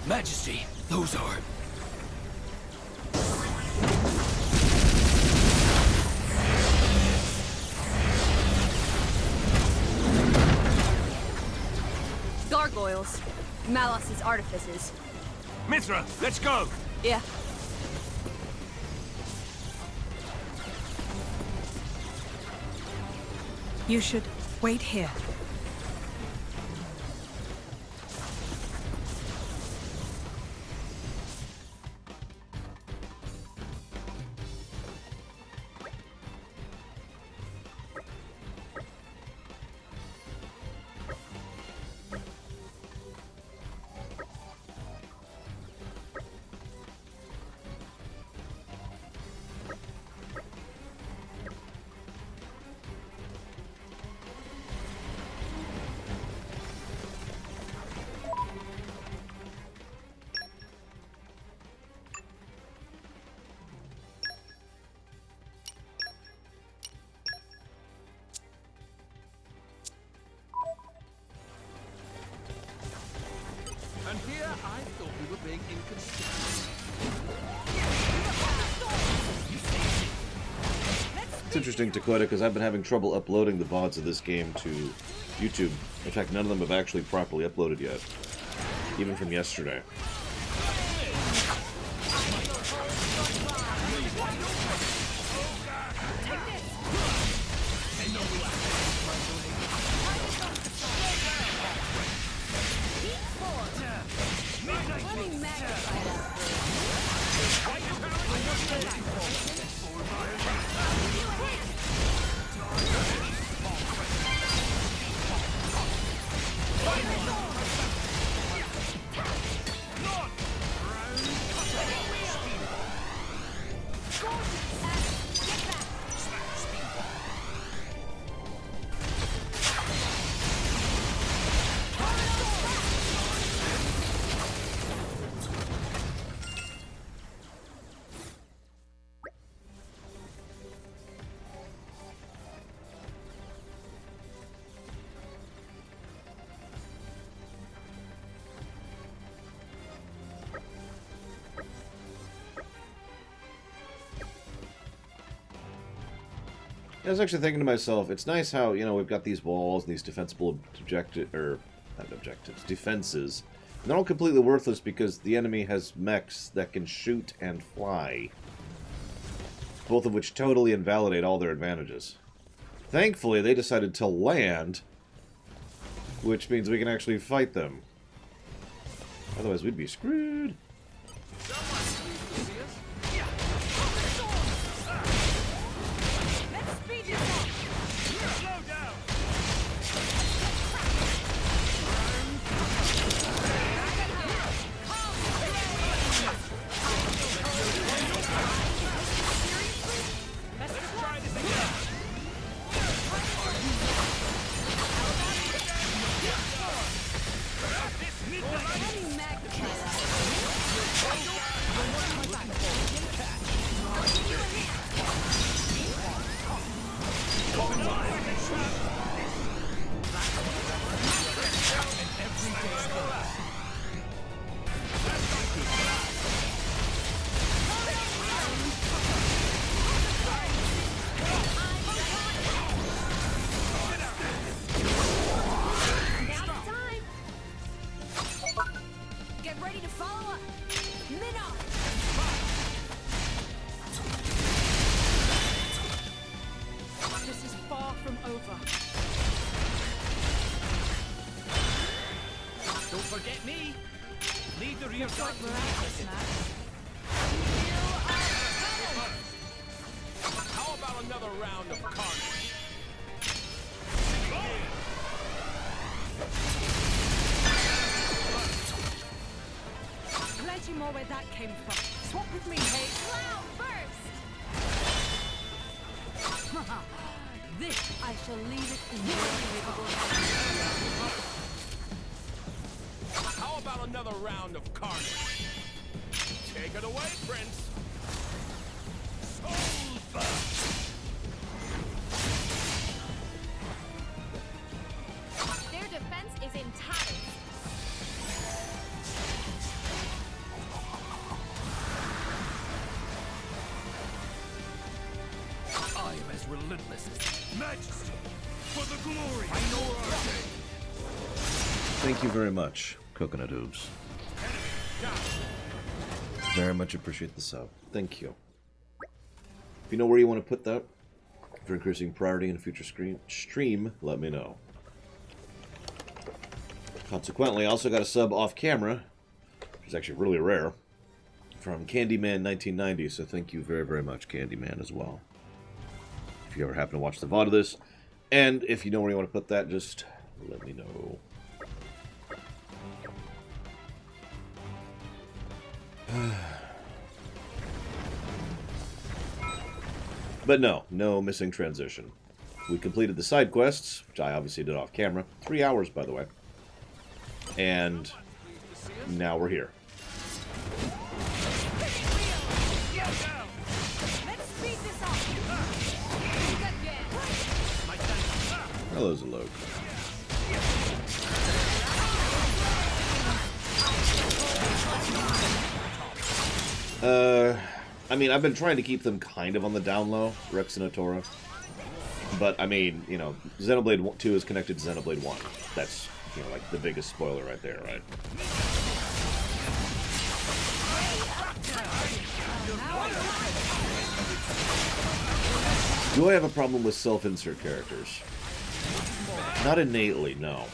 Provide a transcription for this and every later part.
Majesty, those are... Gargoyles. Malos's artifices. Mithra, let's go! Yeah. You should wait here. And here I thought we were being inconsiderate. It's interesting, Dakota, because I've been having trouble uploading the VODs of this game to YouTube. In fact, none of them have actually properly uploaded yet. Even from yesterday. I was actually thinking to myself, it's nice how, you know, we've got these walls and these defensible defenses. And they're all completely worthless because the enemy has mechs that can shoot and fly. Both of which totally invalidate all their advantages. Thankfully, they decided to land, which means we can actually fight them. Otherwise, we'd be screwed. How about another round of carnage? Plenty more where that came from. Swap with me, hey. Cloud first! This I shall leave it in your capable hands. How about another round of carnage? Take it away, Prince. Soul burst. Their defense is in tatters. relentless as majesty for the glory. I know our day. Thank you very much, Coconut Hooves. Very much appreciate the sub. Thank you. If you know where you want to put that for increasing priority in a future stream, let me know. Consequently, I also got a sub off camera, which is actually really rare, from Candyman 1990, so thank you very, very much, Candyman, as well. If you ever happen to watch the VOD of this, and if you know where you want to put that, just let me know. But no missing transition. We completed the side quests, which I obviously did off camera. 3 hours, by the way. And now we're here. Hello, Zalog. I mean, I've been trying to keep them kind of on the down low, Rex and Torna. But, I mean, you know, Xenoblade 2 is connected to Xenoblade 1. That's, you know, like the biggest spoiler right there, right? Do I have a problem with self-insert characters? Not innately, no.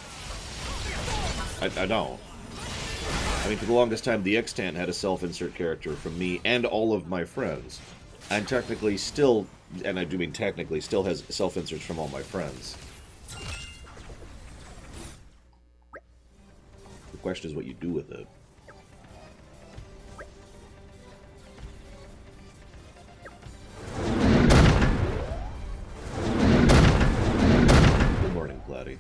I don't. I mean, for the longest time, the Extant had a self-insert character from me and all of my friends. And technically still, and I do mean technically, still has self-inserts from all my friends. The question is what you do with it. Good morning, Platy.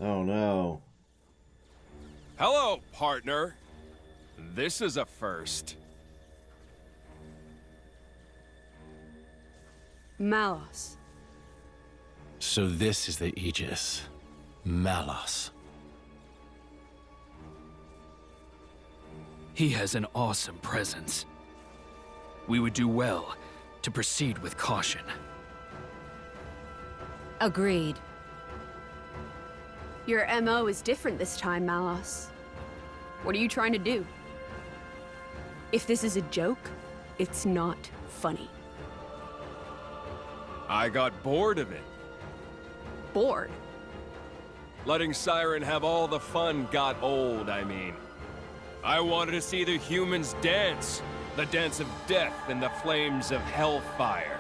Oh no. Hello, partner. This is a first. Malos. So this is the Aegis. Malos. He has an awesome presence. We would do well to proceed with caution. Agreed. Your MO is different this time, Malos. What are you trying to do? If this is a joke, it's not funny. I got bored of it. Bored? Letting Siren have all the fun got old, I mean. I wanted to see the humans dance. The dance of death in the flames of hellfire.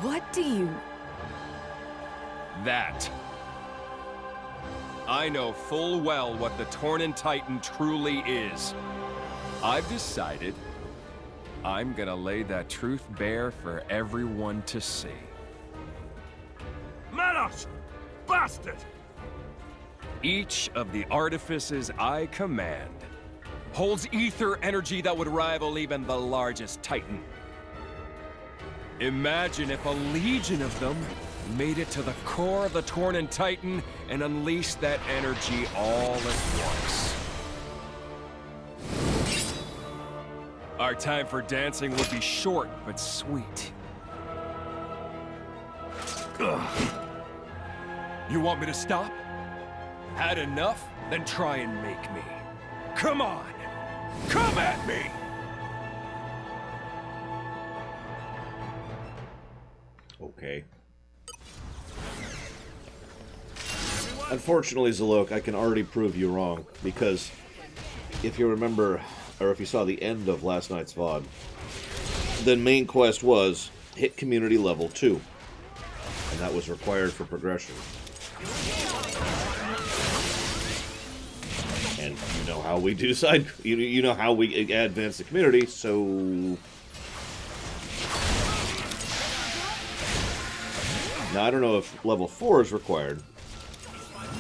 What do you... That. I know full well what the Torna Titan truly is. I've decided I'm gonna lay that truth bare for everyone to see. Manos! Bastard! Each of the artifices I command holds ether energy that would rival even the largest Titan. Imagine if a legion of them made it to the core of the Torna Titan and unleashed that energy all at once. Our time for dancing would be short but sweet. Ugh. You want me to stop? Had enough? Then try and make me. Come on! Come at me! Okay. Unfortunately, Zalok, I can already prove you wrong, because if you remember, or if you saw the end of last night's VOD, the main quest was hit community level 2, and that was required for progression. And you know how we do you know how we advance the community, so... Now, I don't know if level 4 is required,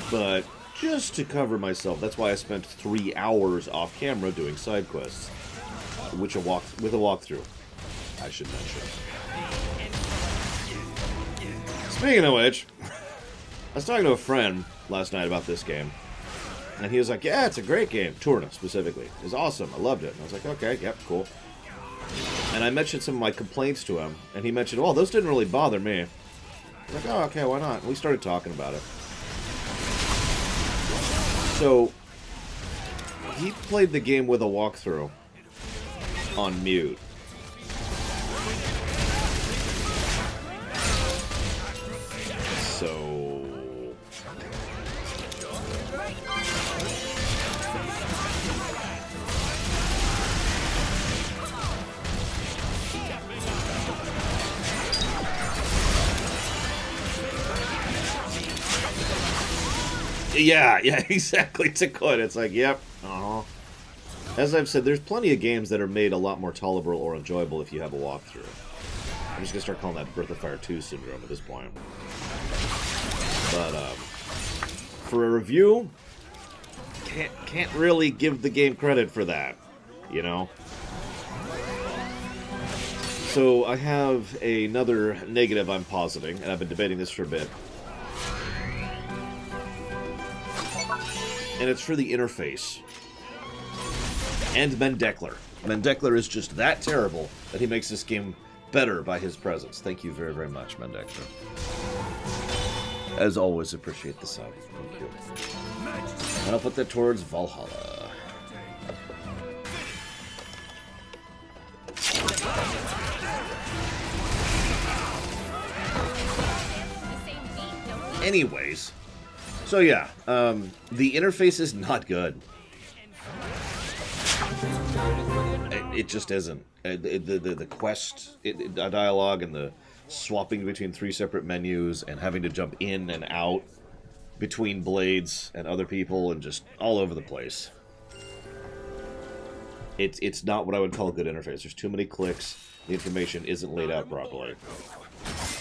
but just to cover myself. That's why I spent 3 hours off camera doing side quests, with a walkthrough, I should mention. Speaking of which, I was talking to a friend last night about this game, and he was like, "Yeah, it's a great game. Torna, specifically. It's awesome. I loved it." And I was like, "Okay, yep, cool." And I mentioned some of my complaints to him, and he mentioned, "Well, those didn't really bother me." I was like, "Oh, okay, why not?" And we started talking about it. So, he played the game with a walkthrough on mute. So... Yeah, exactly, to quote. It's like, yep, As I've said, there's plenty of games that are made a lot more tolerable or enjoyable if you have a walkthrough. I'm just gonna start calling that Breath of Fire 2 syndrome at this point. But, for a review, can't really give the game credit for that, you know? So, I have another negative I'm positing, and I've been debating this for a bit. And it's for the interface. And Mendekler. Mendekler is just that terrible that he makes this game better by his presence. Thank you very, very much, Mendekler. As always, appreciate the sub. Thank you. And I'll put that towards Valhalla. Anyways, so yeah, the interface is not good. It just isn't. The quest dialogue and the swapping between 3 separate menus and having to jump in and out between blades and other people and just all over the place. It's not what I would call a good interface. There's too many clicks. The information isn't laid out properly.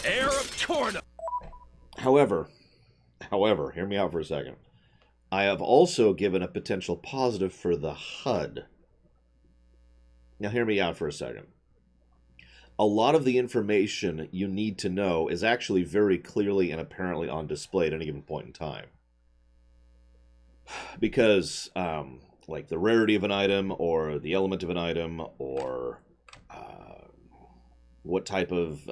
Heir of Torna. However, hear me out for a second. I have also given a potential positive for the HUD. Now hear me out for a second. A lot of the information you need to know is actually very clearly and apparently on display at any given point in time. Because, like the rarity of an item, or the element of an item, or what type of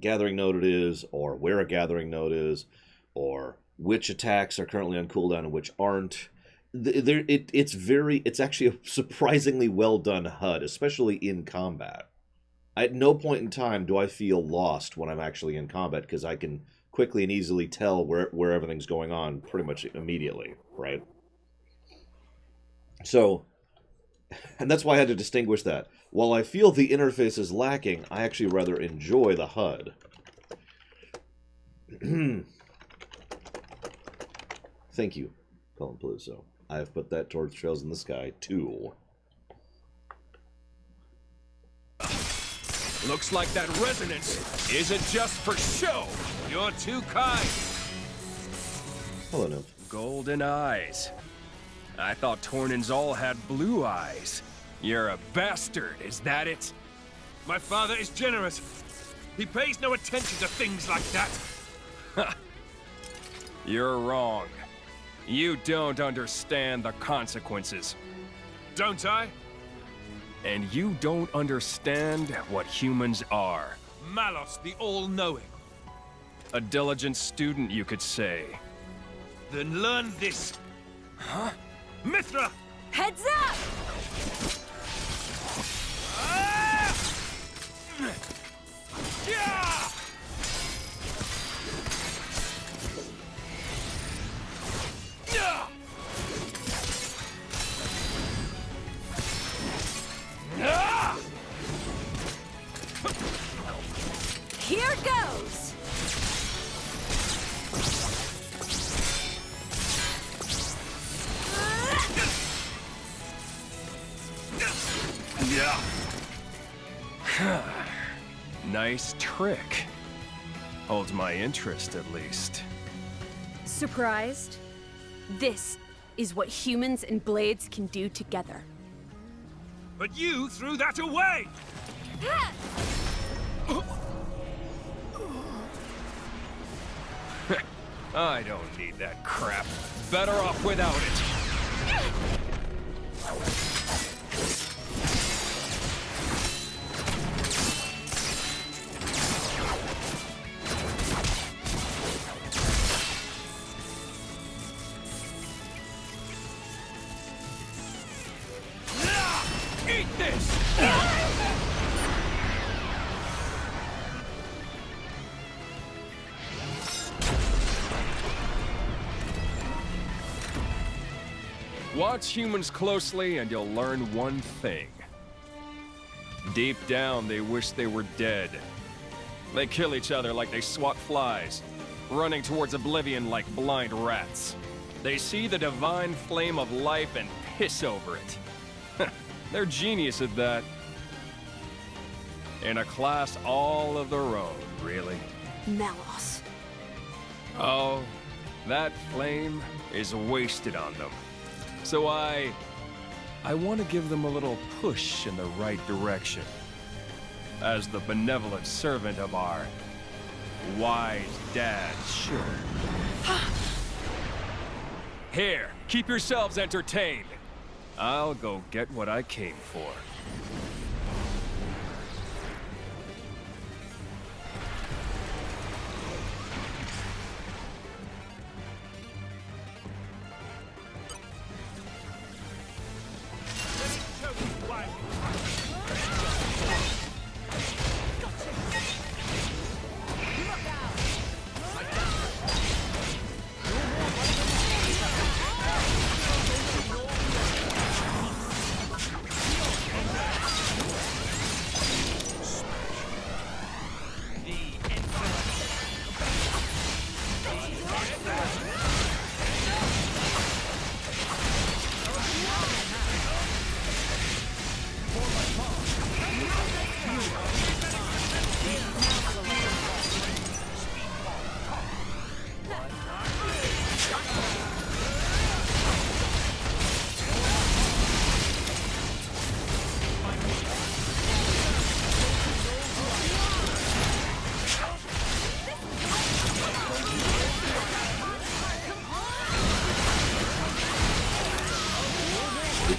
gathering node it is, or where a gathering node is, or which attacks are currently on cooldown and which aren't. It's actually a surprisingly well done HUD, especially in combat. At no point in time do I feel lost when I'm actually in combat, because I can quickly and easily tell where everything's going on pretty much immediately, right? So, and that's why I had to distinguish that. While I feel the interface is lacking, I actually rather enjoy the HUD. Thank you, Colin Peluso. I have put that towards Trails in the Sky, too. Looks like that resonance isn't just for show. You're too kind. Hello, Nymph. Golden eyes. I thought Tornans all had blue eyes. You're a bastard, is that it? My father is generous. He pays no attention to things like that. You're wrong. You don't understand the consequences. Don't I? And you don't understand what humans are. Malos, the all-knowing. A diligent student, you could say. Then learn this. Huh? Mithra! Heads up! Ah! Yeah! Yeah! Ah! Here goes! Yeah. Nice trick. Holds my interest, at least. Surprised? This is what humans and blades can do together. But you threw that away! I don't need that crap. Better off without it. Eat this! Watch humans closely and you'll learn one thing. Deep down, they wish they were dead. They kill each other like they swat flies, running towards oblivion like blind rats. They see the divine flame of life and piss over it. They're genius at that. In a class all of their own, really. Malos. Oh, that flame is wasted on them. So I want to give them a little push in the right direction. As the benevolent servant of our wise dad should. Here, keep yourselves entertained. I'll go get what I came for.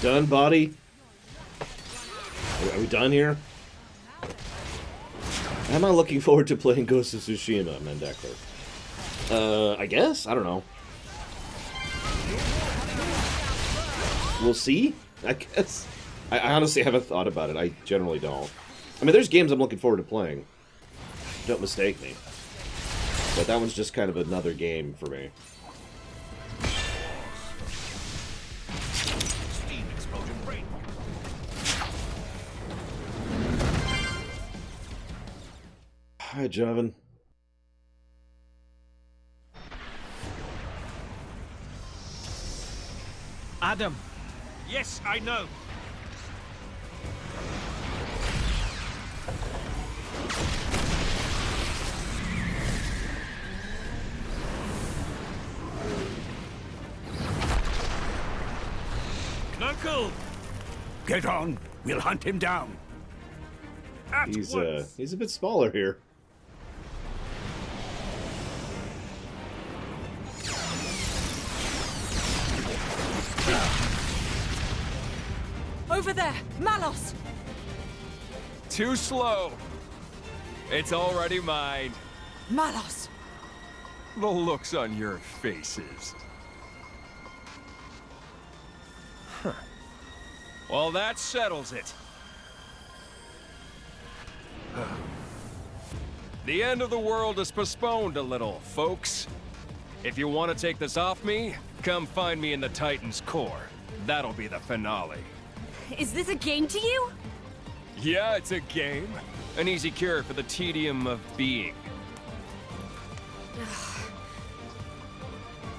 Done, body? Are we done here? I'm not looking forward to playing Ghost of Tsushima, Mendekler. I guess? I don't know. We'll see? I guess. I honestly haven't thought about it. I generally don't. I mean, there's games I'm looking forward to playing. Don't mistake me. But that one's just kind of another game for me. Hi, Joven. Adam. Yes, I know. Knuckle! Get on. We'll hunt him down. At He's once. a bit smaller here. Over there! Malos! Too slow. It's already mine. Malos! The looks on your faces. Huh. Well, that settles it. The end of the world is postponed a little, folks. If you want to take this off me, come find me in the Titan's core. That'll be the finale. Is this a game to you? Yeah, it's a game. An easy cure for the tedium of being.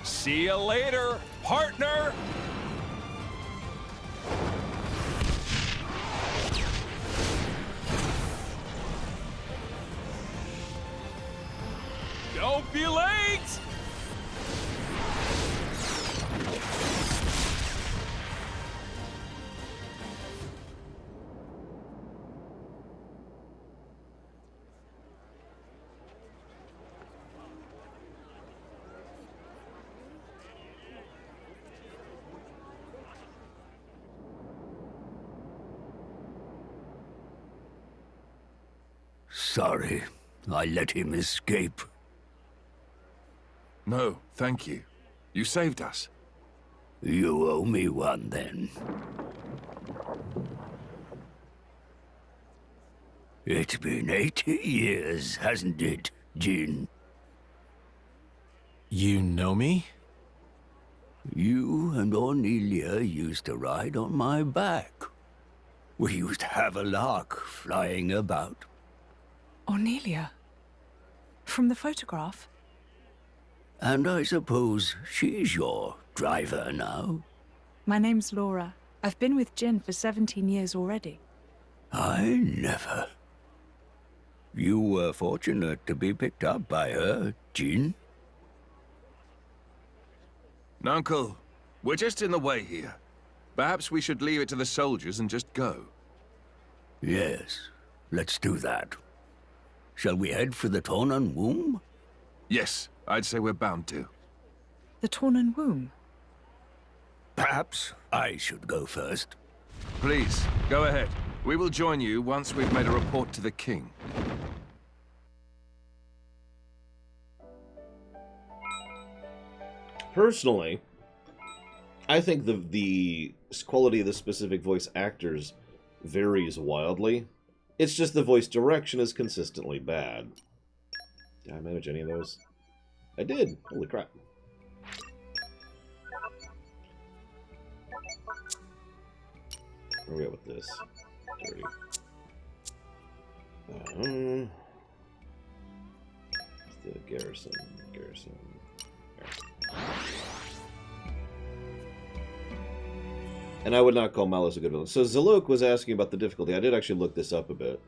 See you later, partner! Don't be late! sorry I let him escape. No, thank you. You saved us. You owe me one, then. It's been 80 years, hasn't it, Jin? You know me? You and Ornelia used to ride on my back. We used to have a lark flying about. Ornelia? From the photograph? And I suppose she's your driver now? My name's Laura. I've been with Jin for 17 years already. I never. You were fortunate to be picked up by her, Jin. Uncle, we're just in the way here. Perhaps we should leave it to the soldiers and just go. Yes, let's do that. Shall we head for the Tornan womb? Yes, I'd say we're bound to. The Tornan womb? Perhaps I should go first. Please, go ahead. We will join you once we've made a report to the king. Personally, I think the quality of the specific voice actors varies wildly. It's just the voice direction is consistently bad. Did I manage any of those? I did! Holy crap. Where are we at with this? Dirty. The garrison. And I would not call Malus a good villain. So Zaluk was asking about the difficulty. I did actually look this up a bit.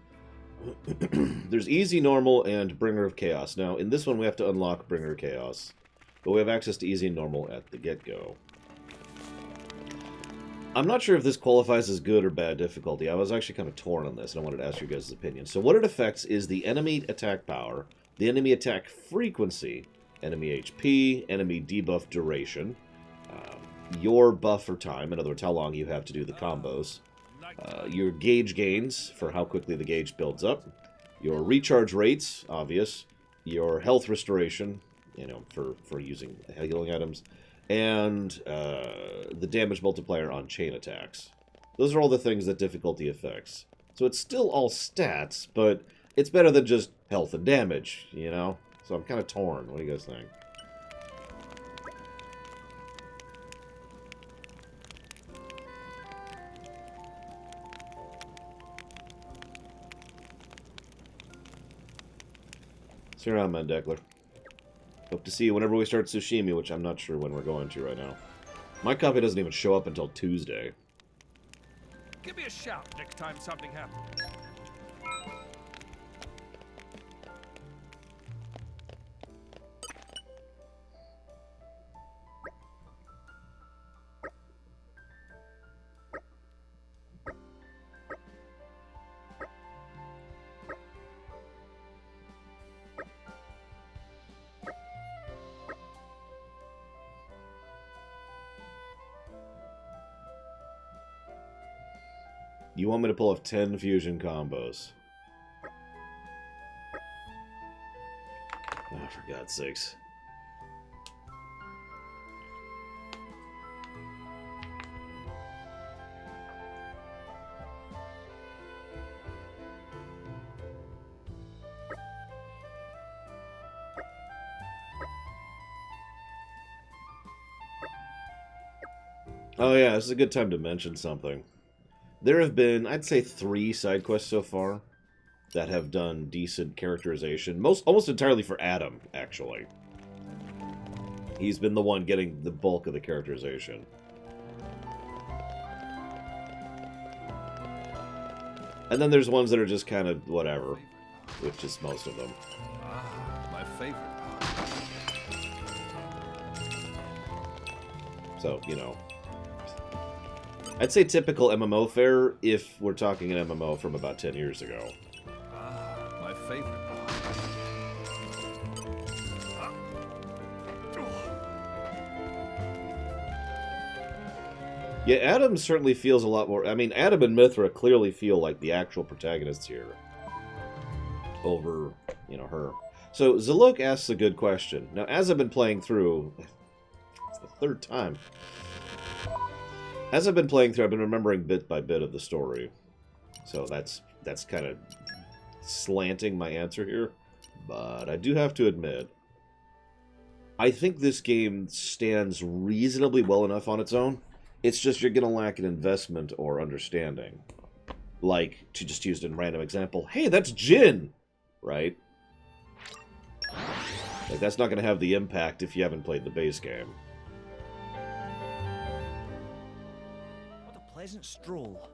There's easy, normal, and Bringer of Chaos. Now, in this one we have to unlock Bringer of Chaos. But we have access to easy and normal at the get-go. I'm not sure if this qualifies as good or bad difficulty. I was actually kind of torn on this, and I wanted to ask your guys' opinion. So what it affects is the enemy attack power, the enemy attack frequency, enemy HP, enemy debuff duration, your buffer time, in other words, how long you have to do the combos, your gauge gains for how quickly the gauge builds up, your recharge rates, obvious, your health restoration, you know, for using healing items, and the damage multiplier on chain attacks. Those are all the things that difficulty affects. So it's still all stats, but it's better than just health and damage, you know? So I'm kind of torn. What do you guys think? See you around, Mendeckler. Hope to see you whenever we start Tsushima, which I'm not sure when we're going to right now. My copy doesn't even show up until Tuesday. Give me a shout next time something happens. You want me to pull off 10 fusion combos? Oh, for God's sakes. Oh yeah, this is a good time to mention something. There have been, I'd say, 3 side quests so far that have done decent characterization. Almost entirely for Adam, actually. He's been the one getting the bulk of the characterization. And then there's ones that are just kind of whatever, which is most of them. My favorite. So, you know. I'd say typical MMO fare if we're talking an MMO from about 10 years ago. My favorite. Yeah, Adam certainly feels a lot more... I mean, Adam and Mithra clearly feel like the actual protagonists here. over, you know, her. So Zalok asks a good question. Now, as I've been playing through, it's the third time. As I've been playing through, I've been remembering bit by bit of the story. So that's kind of slanting my answer here. But I do have to admit, I think this game stands reasonably well enough on its own. It's just you're going to lack an investment or understanding. Like, to just use a random example, hey, that's Jin! Right? Like, that's not going to have the impact if you haven't played the base game. What a pleasant stroll.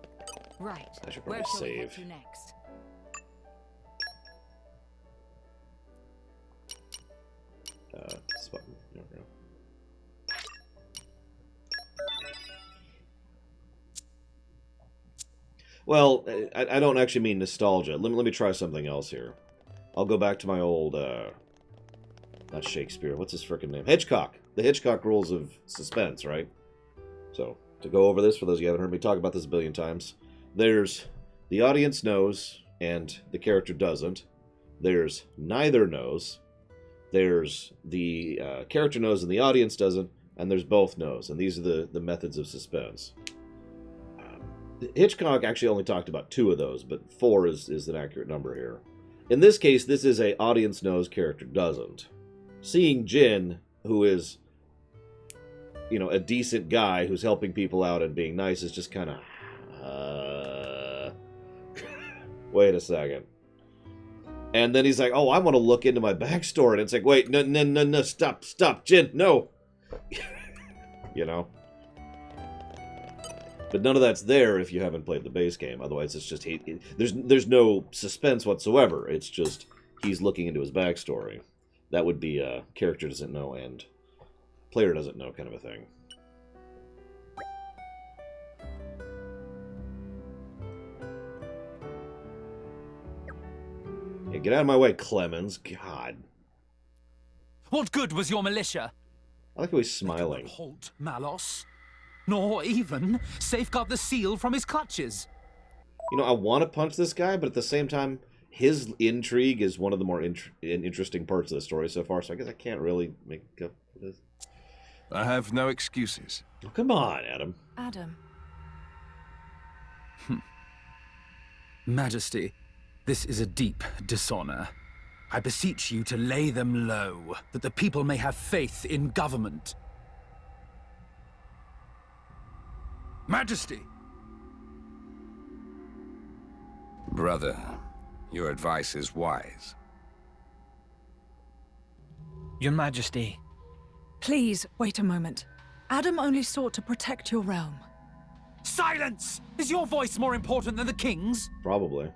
Right. I should Where probably shall we head save. to next? This button. There we go. Well, I don't actually mean nostalgia. Let me try something else here. I'll go back to my old, not Shakespeare, what's his frickin' name? Hitchcock! The Hitchcock rules of suspense, right? So, to go over this, for those of you who haven't heard me talk about this a billion times, there's the audience knows, and the character doesn't. There's neither knows. There's the character knows and the audience doesn't, and there's both knows, and these are the methods of suspense. Hitchcock actually only talked about 2 of those, but 4 is an accurate number here. In this case, this is a audience knows, character doesn't. Seeing Jin, who is, you know, a decent guy who's helping people out and being nice, is just kind of, wait a second. And then he's like, oh, I want to look into my backstory. And it's like, wait, no, stop, Jin, no. You know? But none of that's there if you haven't played the base game. Otherwise, it's just, there's no suspense whatsoever. It's just, he's looking into his backstory. That would be character doesn't know and player doesn't know kind of a thing. Hey, get out of my way, Clemens. God. What good was your militia? I like how he's smiling. They could not halt Malos, nor even safeguard the seal from his clutches. You know, I want to punch this guy, but at the same time, his intrigue is one of the more interesting parts of the story so far, so I guess I can't really make up for this. I have no excuses. Oh, come on, Adam. Adam. Majesty, this is a deep dishonor. I beseech you to lay them low, that the people may have faith in government. Majesty! Brother, your advice is wise. Your Majesty. Please, wait a moment. Adam only sought to protect your realm. Silence! Is your voice more important than the king's? Probably.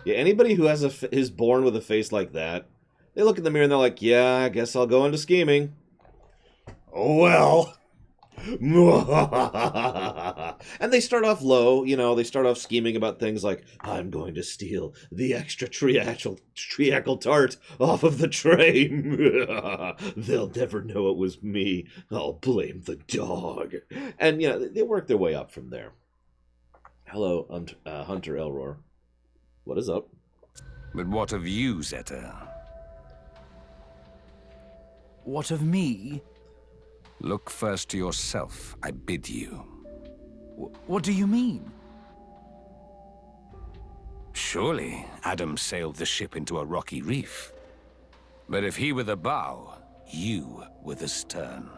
Yeah, anybody who has is born with a face like that, they look in the mirror and they're like, yeah, I guess I'll go into scheming. Oh, well. And they start off low, you know, they start off scheming about things like, I'm going to steal the extra triacle tart off of the train. They'll never know it was me. I'll blame the dog. And, you know, they work their way up from there. Hello, Hunter Elror. What is up? But what of you, Zeta? What of me? Look first to yourself, I bid you. What do you mean? Surely Adam sailed the ship into a rocky reef. But if he were the bow, you were the stern.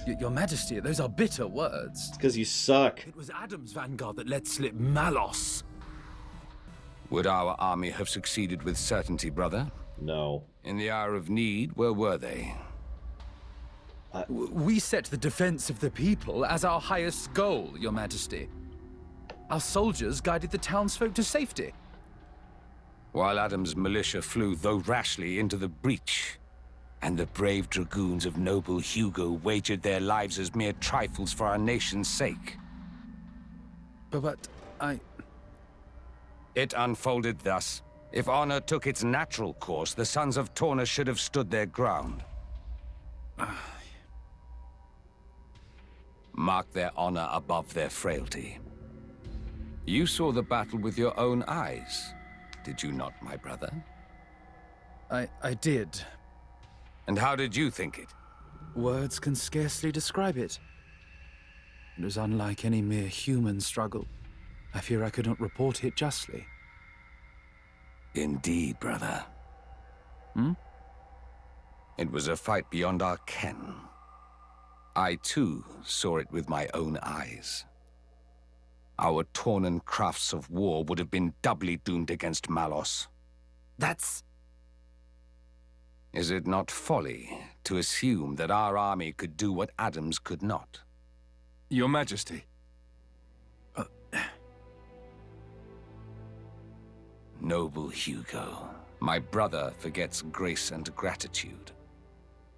Your Majesty, those are bitter words. It's because you suck. It was Adam's vanguard that let slip Malos. Would our army have succeeded with certainty, brother? No. In the hour of need, where were they? We set the defense of the people as our highest goal, Your Majesty. Our soldiers guided the townsfolk to safety. While Adam's militia flew, though rashly, into the breach, and the brave dragoons of noble Hugo wagered their lives as mere trifles for our nation's sake. But It unfolded thus. If honor took its natural course, the sons of Torna should have stood their ground. Mark their honor above their frailty. You saw the battle with your own eyes, did you not, my brother? I did. And how did you think it? Words can scarcely describe it. It was unlike any mere human struggle. I fear I could not report it justly. Indeed, brother. Hmm? It was a fight beyond our ken. I, too, saw it with my own eyes. Our Tornan crafts of war would have been doubly doomed against Malos. That's... Is it not folly to assume that our army could do what Adam's could not? Your Majesty. Noble Hugo, my brother forgets grace and gratitude.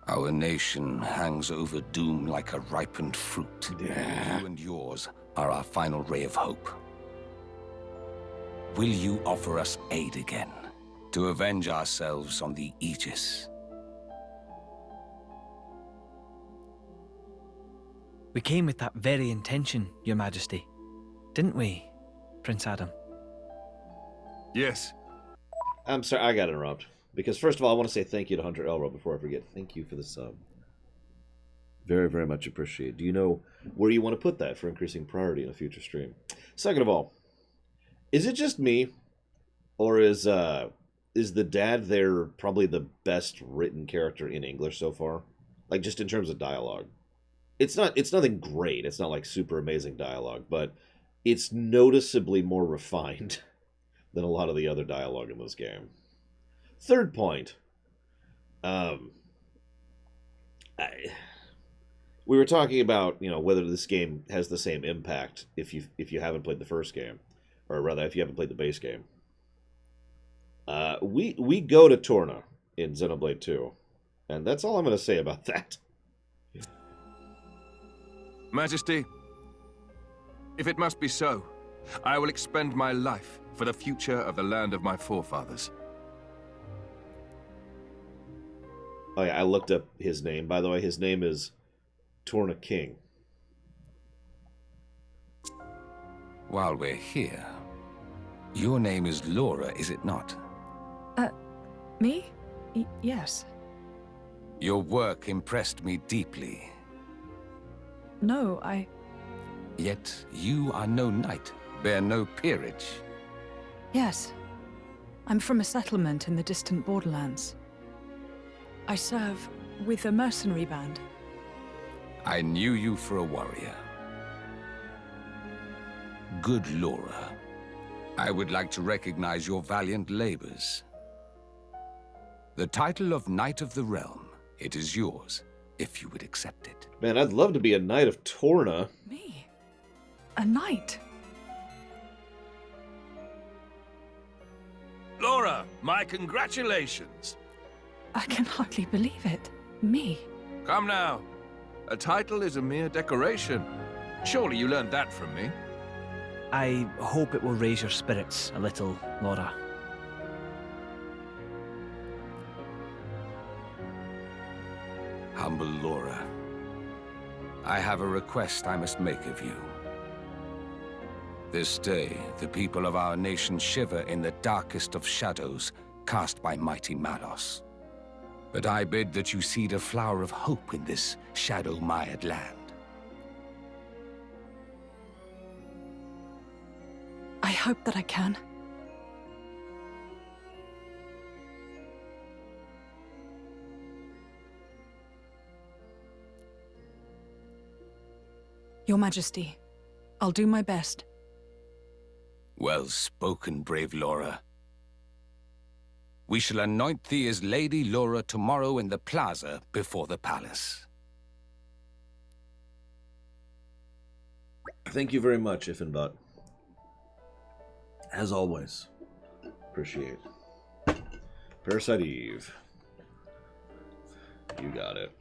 Our nation hangs over doom like a ripened fruit. Yeah. You and yours are our final ray of hope. Will you offer us aid again, to avenge ourselves on the Aegis? We came with that very intention, Your Majesty. Didn't we, Prince Adam? Yes. I'm sorry, I gotta interrupt. Because first of all, I want to say thank you to Hunter Elro before I forget. Thank you for the sub. Very, very much appreciated. Do you know where you want to put that for increasing priority in a future stream? Second of all, is it just me, or is the dad there probably the best written character in English so far? Like, just in terms of dialogue. It's nothing great. It's not like super amazing dialogue, but it's noticeably more refined than a lot of the other dialogue in this game. Third point. We were talking about, whether this game has the same impact if you haven't played the first game, or rather, if you haven't played the base game. We go to Torna in Xenoblade 2, and that's all I'm going to say about that. Majesty, if it must be so, I will expend my life for the future of the land of my forefathers. Oh yeah, I looked up his name. By the way, his name is Torna King. While we're here, your name is Laura, is it not? Me? Yes. Your work impressed me deeply. No, Yet you are no knight, bear no peerage. Yes. I'm from a settlement in the distant borderlands. I serve with a mercenary band. I knew you for a warrior. Good Laura, I would like to recognize your valiant labors. The title of Knight of the Realm, it is yours, if you would accept it. Man, I'd love to be a Knight of Torna. Me? A knight? Laura, my congratulations. I can hardly believe it. Me? Come now. A title is a mere decoration. Surely you learned that from me. I hope it will raise your spirits a little, Laura. Humble Laura, I have a request I must make of you. This day, the people of our nation shiver in the darkest of shadows cast by mighty Malos. But I bid that you seed a flower of hope in this shadow-mired land. I hope that I can. Your Majesty, I'll do my best. Well spoken, brave Laura. We shall anoint thee as Lady Laura tomorrow in the plaza before the palace. Thank you very much, Ifenbot. As always. Appreciate. Parasite Eve. You got it.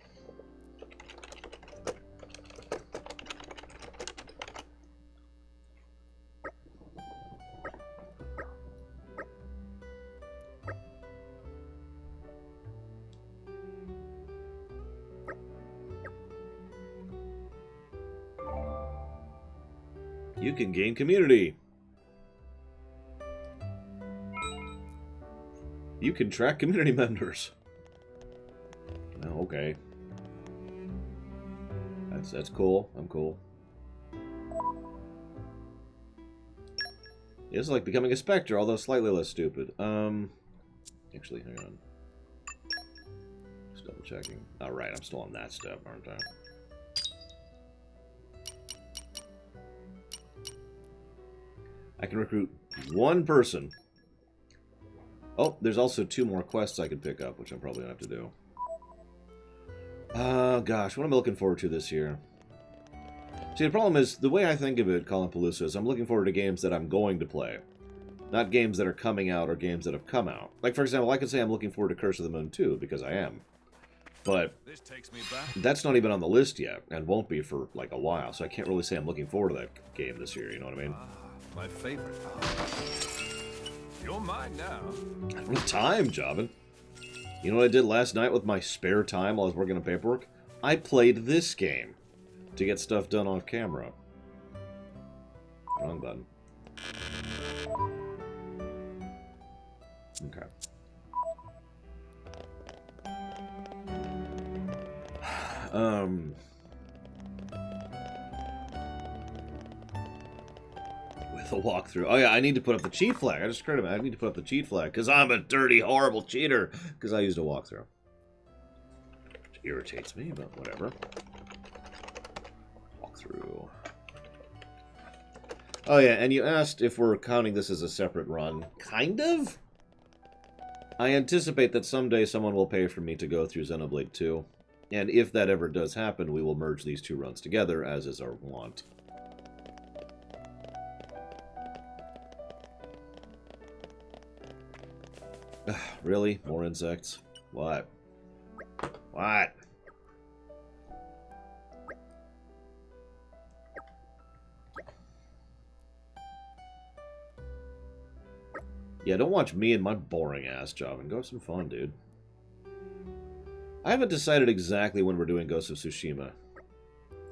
You can gain community. You can track community members. Oh, okay. That's cool. I'm cool. It's like becoming a specter, although slightly less stupid. Actually, hang on. Just double checking. Alright, I'm still on that step, aren't I? I can recruit one person. Oh, there's also 2 more quests I can pick up, which I'm probably going to have to do. Gosh, what am I looking forward to this year? See, the problem is, the way I think of it, Colin Palooza, is I'm looking forward to games that I'm going to play. Not games that are coming out or games that have come out. Like, for example, I could say I'm looking forward to Curse of the Moon 2, because I am. But that's not even on the list yet, and won't be for, like, a while, so I can't really say I'm looking forward to that game this year, you know what I mean? My favorite. You're mine now. I don't have time, Jobbin. You know what I did last night with my spare time while I was working on paperwork? I played this game to get stuff done off camera. Wrong button. Okay. With a walkthrough. Oh yeah, I need to put up the cheat flag. I just occurred to me. I need to put up the cheat flag because I'm a dirty, horrible cheater. Because I used a walkthrough. Which irritates me, but whatever. Walkthrough. Oh yeah, and you asked if we're counting this as a separate run. Kind of? I anticipate that someday someone will pay for me to go through Xenoblade 2. And if that ever does happen, we will merge these 2 runs together, as is our wont. Really? More insects? What? What? Yeah, don't watch me and my boring ass job and go have some fun, dude. I haven't decided exactly when we're doing Ghost of Tsushima.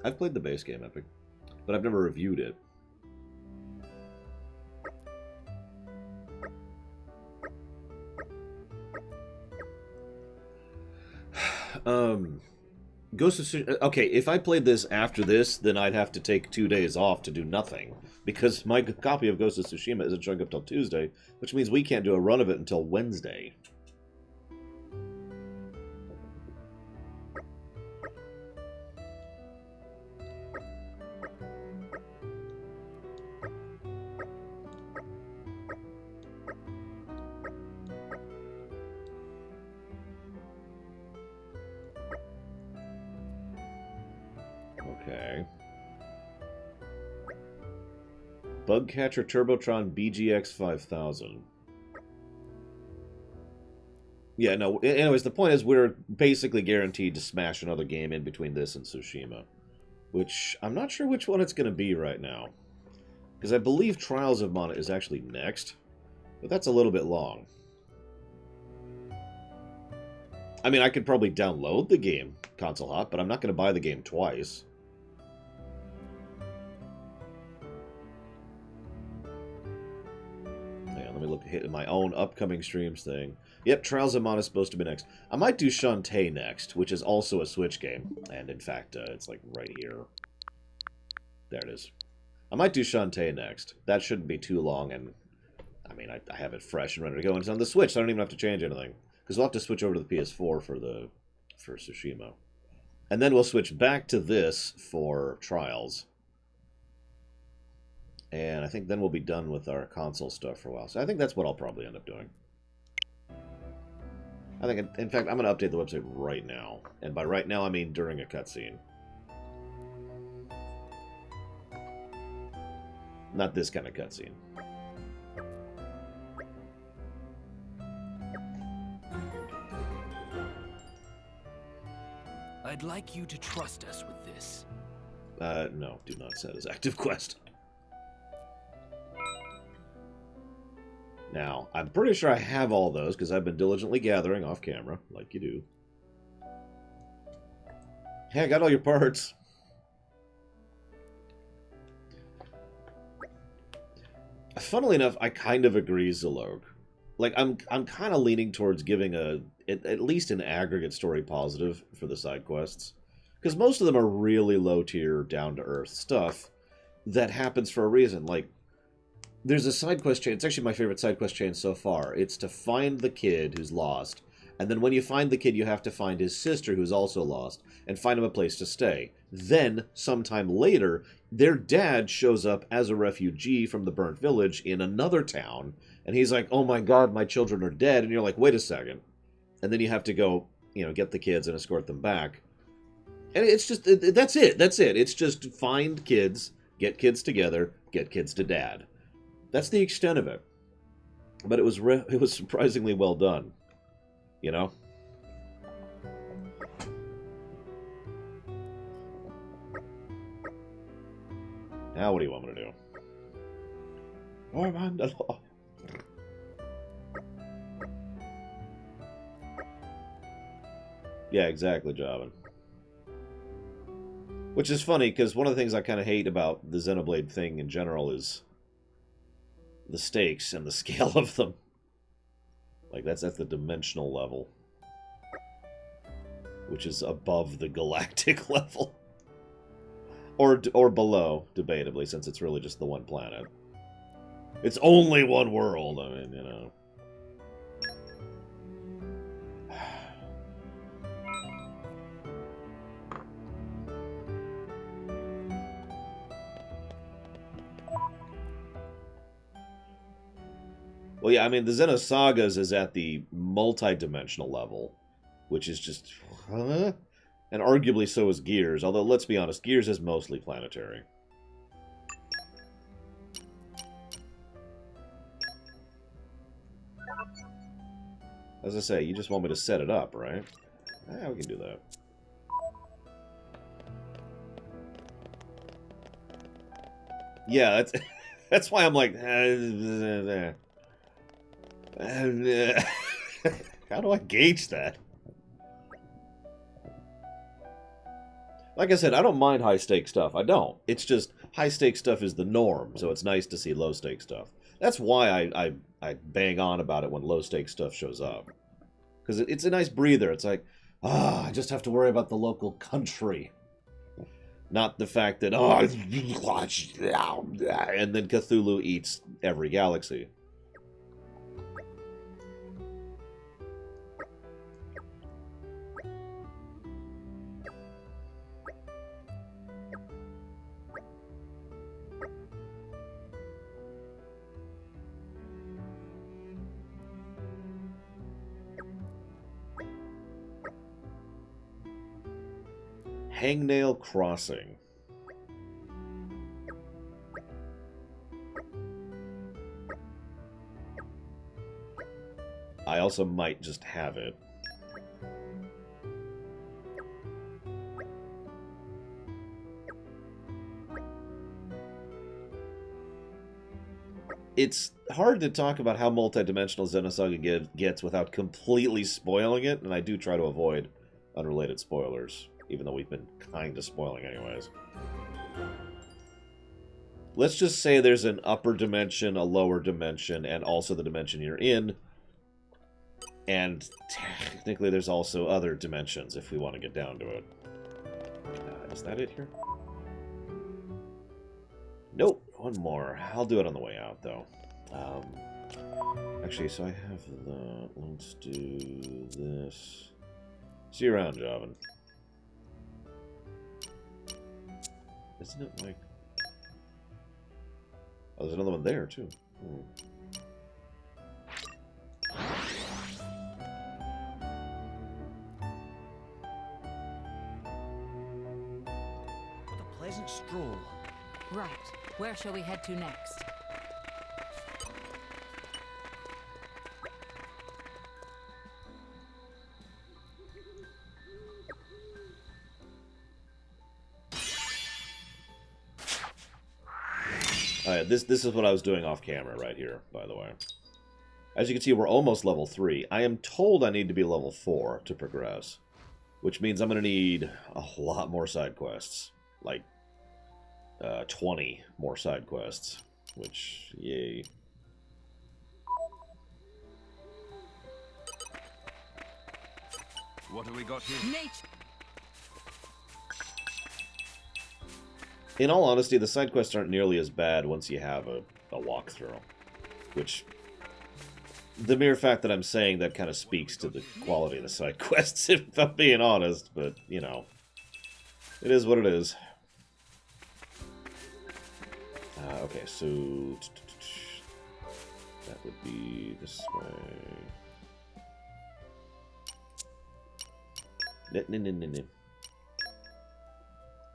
I've played the base game, Epic, but I've never reviewed it. Ghost of Tsushima... Okay, if I played this after this, then I'd have to take 2 days off to do nothing. Because my copy of Ghost of Tsushima isn't showing up till Tuesday, which means we can't do a run of it until Wednesday. Okay. Bugcatcher Turbotron BGX 5000. Yeah, no, anyways, the point is we're basically guaranteed to smash another game in between this and Tsushima. Which, I'm not sure which one it's going to be right now. Because I believe Trials of Mana is actually next. But that's a little bit long. I mean, I could probably download the game, console hop, but I'm not going to buy the game twice. Let me look at my own upcoming streams thing. Yep, Trials of Mana is supposed to be next. I might do Shantae next, which is also a Switch game. And in fact, it's like right here. There it is. I might do Shantae next. That shouldn't be too long, and I mean, I have it fresh and ready to go. And it's on the Switch, so I don't even have to change anything. Because we'll have to switch over to the PS4 for Tsushima. And then we'll switch back to this for Trials. And I think then we'll be done with our console stuff for a while. So I think that's what I'll probably end up doing. I think, in fact, I'm going to update the website right now. And by right now, I mean during a cutscene. Not this kind of cutscene. I'd like you to trust us with this. No, do not set as active quest. Now, I'm pretty sure I have all those, because I've been diligently gathering off camera, like you do. Hey, I got all your parts. Funnily enough, I kind of agree, Zalog. Like, I'm kind of leaning towards giving at least an aggregate story positive for the side quests. Because most of them are really low-tier, down-to-earth stuff that happens for a reason. Like, there's a side quest chain. It's actually my favorite side quest chain so far. It's to find the kid who's lost. And then when you find the kid, you have to find his sister who's also lost and find him a place to stay. Then, sometime later, their dad shows up as a refugee from the burnt village in another town. And he's like, oh my god, my children are dead. And you're like, wait a second. And then you have to go, get the kids and escort them back. And it's just, that's it. That's it. It's just find kids, get kids together, get kids to dad. That's the extent of it. But it was surprisingly well done. Now what do you want me to do? Ormandalo. Yeah, exactly, Javin. Which is funny, because one of the things I kind of hate about the Xenoblade thing in general is the stakes and the scale of them. Like, that's at the dimensional level. Which is above the galactic level. Or below, debatably, since it's really just the one planet. It's only one world, I mean, Well, yeah, I mean, the Xenosagas is at the multi-dimensional level, which is just, huh? And arguably so is Gears, although, let's be honest, Gears is mostly planetary. As I say, you just want me to set it up, right? Yeah, we can do that. Yeah, that's why I'm like... How do I gauge that? Like I said, I don't mind high-stakes stuff. I don't. It's just, high-stakes stuff is the norm, so it's nice to see low-stakes stuff. That's why I bang on about it when low-stakes stuff shows up. Because it's a nice breather. It's like, I just have to worry about the local country. Not the fact that, and then Cthulhu eats every galaxy. Hangnail Crossing. I also might just have it. It's hard to talk about how multidimensional Xenosaga gets without completely spoiling it, and I do try to avoid unrelated spoilers. Even though we've been kind of spoiling anyways. Let's just say there's an upper dimension, a lower dimension, and also the dimension you're in. And technically there's also other dimensions if we want to get down to it. Is that it here? Nope, one more. I'll do it on the way out, though. Actually, so I have the... Let's do this. See you around, Javin. Isn't it like... Oh, there's another one there, too. What a pleasant stroll. Right. Where shall we head to next? Alright, this is what I was doing off camera right here, by the way. As you can see, we're almost level 3. I am told I need to be level 4 to progress. Which means I'm going to need a lot more side quests. Like, 20 more side quests. which, yay. What do we got here? Nature. In all honesty, the side quests aren't nearly as bad once you have a walkthrough. Which, the mere fact that I'm saying that kind of speaks to the quality of the side quests, if I'm being honest. But, you know, it is what it is. Okay, so that would be this way.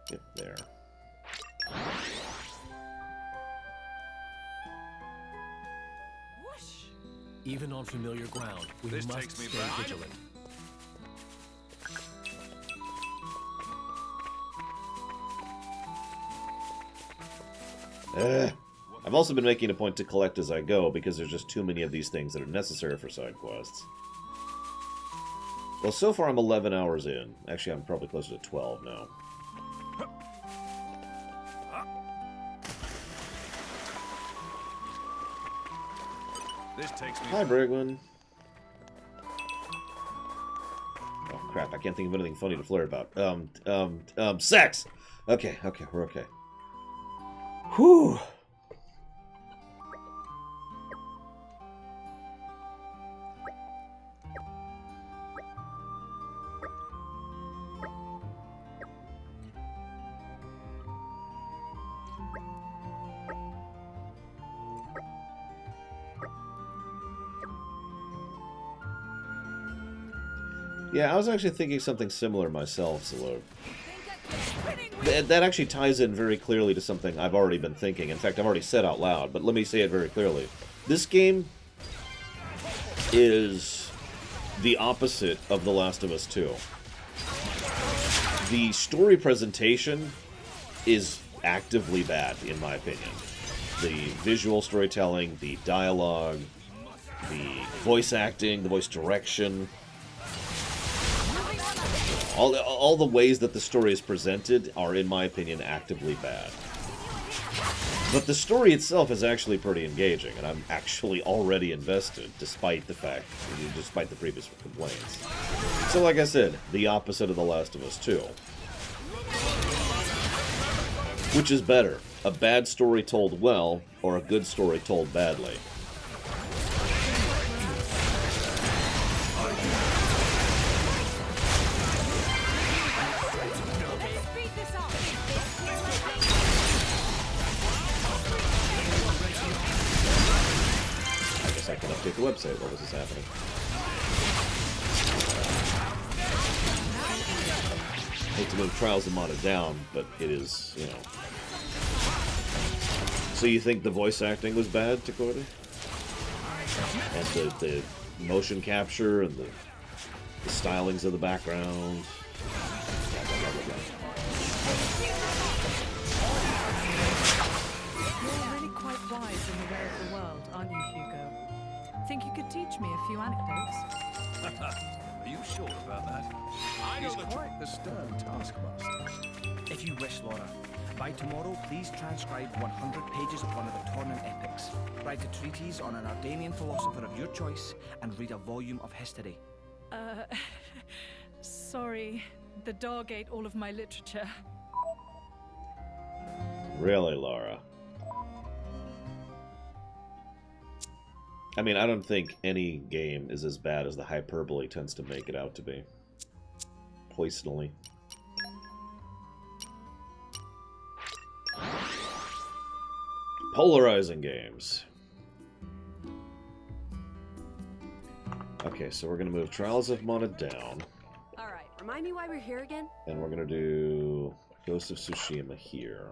Yep, there. Even on familiar ground, we This must takes me stay back. vigilant. I've also been making a point to collect as I go, because there's just too many of these things that are necessary for side quests. Well, so far I'm 11 hours in. Actually, I'm probably closer to 12 now. This takes me Hi, Brigwin. Oh, crap, I can't think of anything funny to flirt about. Sex! Okay, we're okay. Whew! Yeah, I was actually thinking something similar myself, Salute. That actually ties in very clearly to something I've already been thinking. In fact, I've already said out loud, but let me say it very clearly. This game is the opposite of The Last of Us 2. The story presentation is actively bad, in my opinion. The visual storytelling, the dialogue, the voice acting, the voice direction... All the ways that the story is presented are, in my opinion, actively bad. But the story itself is actually pretty engaging, and I'm actually already invested, despite the previous complaints. So, like I said, the opposite of The Last of Us 2. Which is better, a bad story told well, or a good story told badly? I can update the website. What was this happening? I hate to move Trials of Mana down, but it is, you know. So you think the voice acting was bad, Dakota? And the motion capture and the stylings of the background? Blah, blah, blah, blah, blah. You're really quite wise in the way of the world, aren't you, Hugo? Think you could teach me a few anecdotes? Are you sure about that? He's quite the stern taskmaster. If you wish, Laura. By tomorrow, please transcribe 100 pages of one of the Torna epics. Write a treatise on an Ardanian philosopher of your choice, and read a volume of history. Sorry. The dog ate all of my literature. Really, Laura? I mean, I don't think any game is as bad as the hyperbole tends to make it out to be. Personally. Polarizing games. Okay, so we're going to move Trials of Mana down. Alright, remind me why we're here again? And we're going to do Ghost of Tsushima here.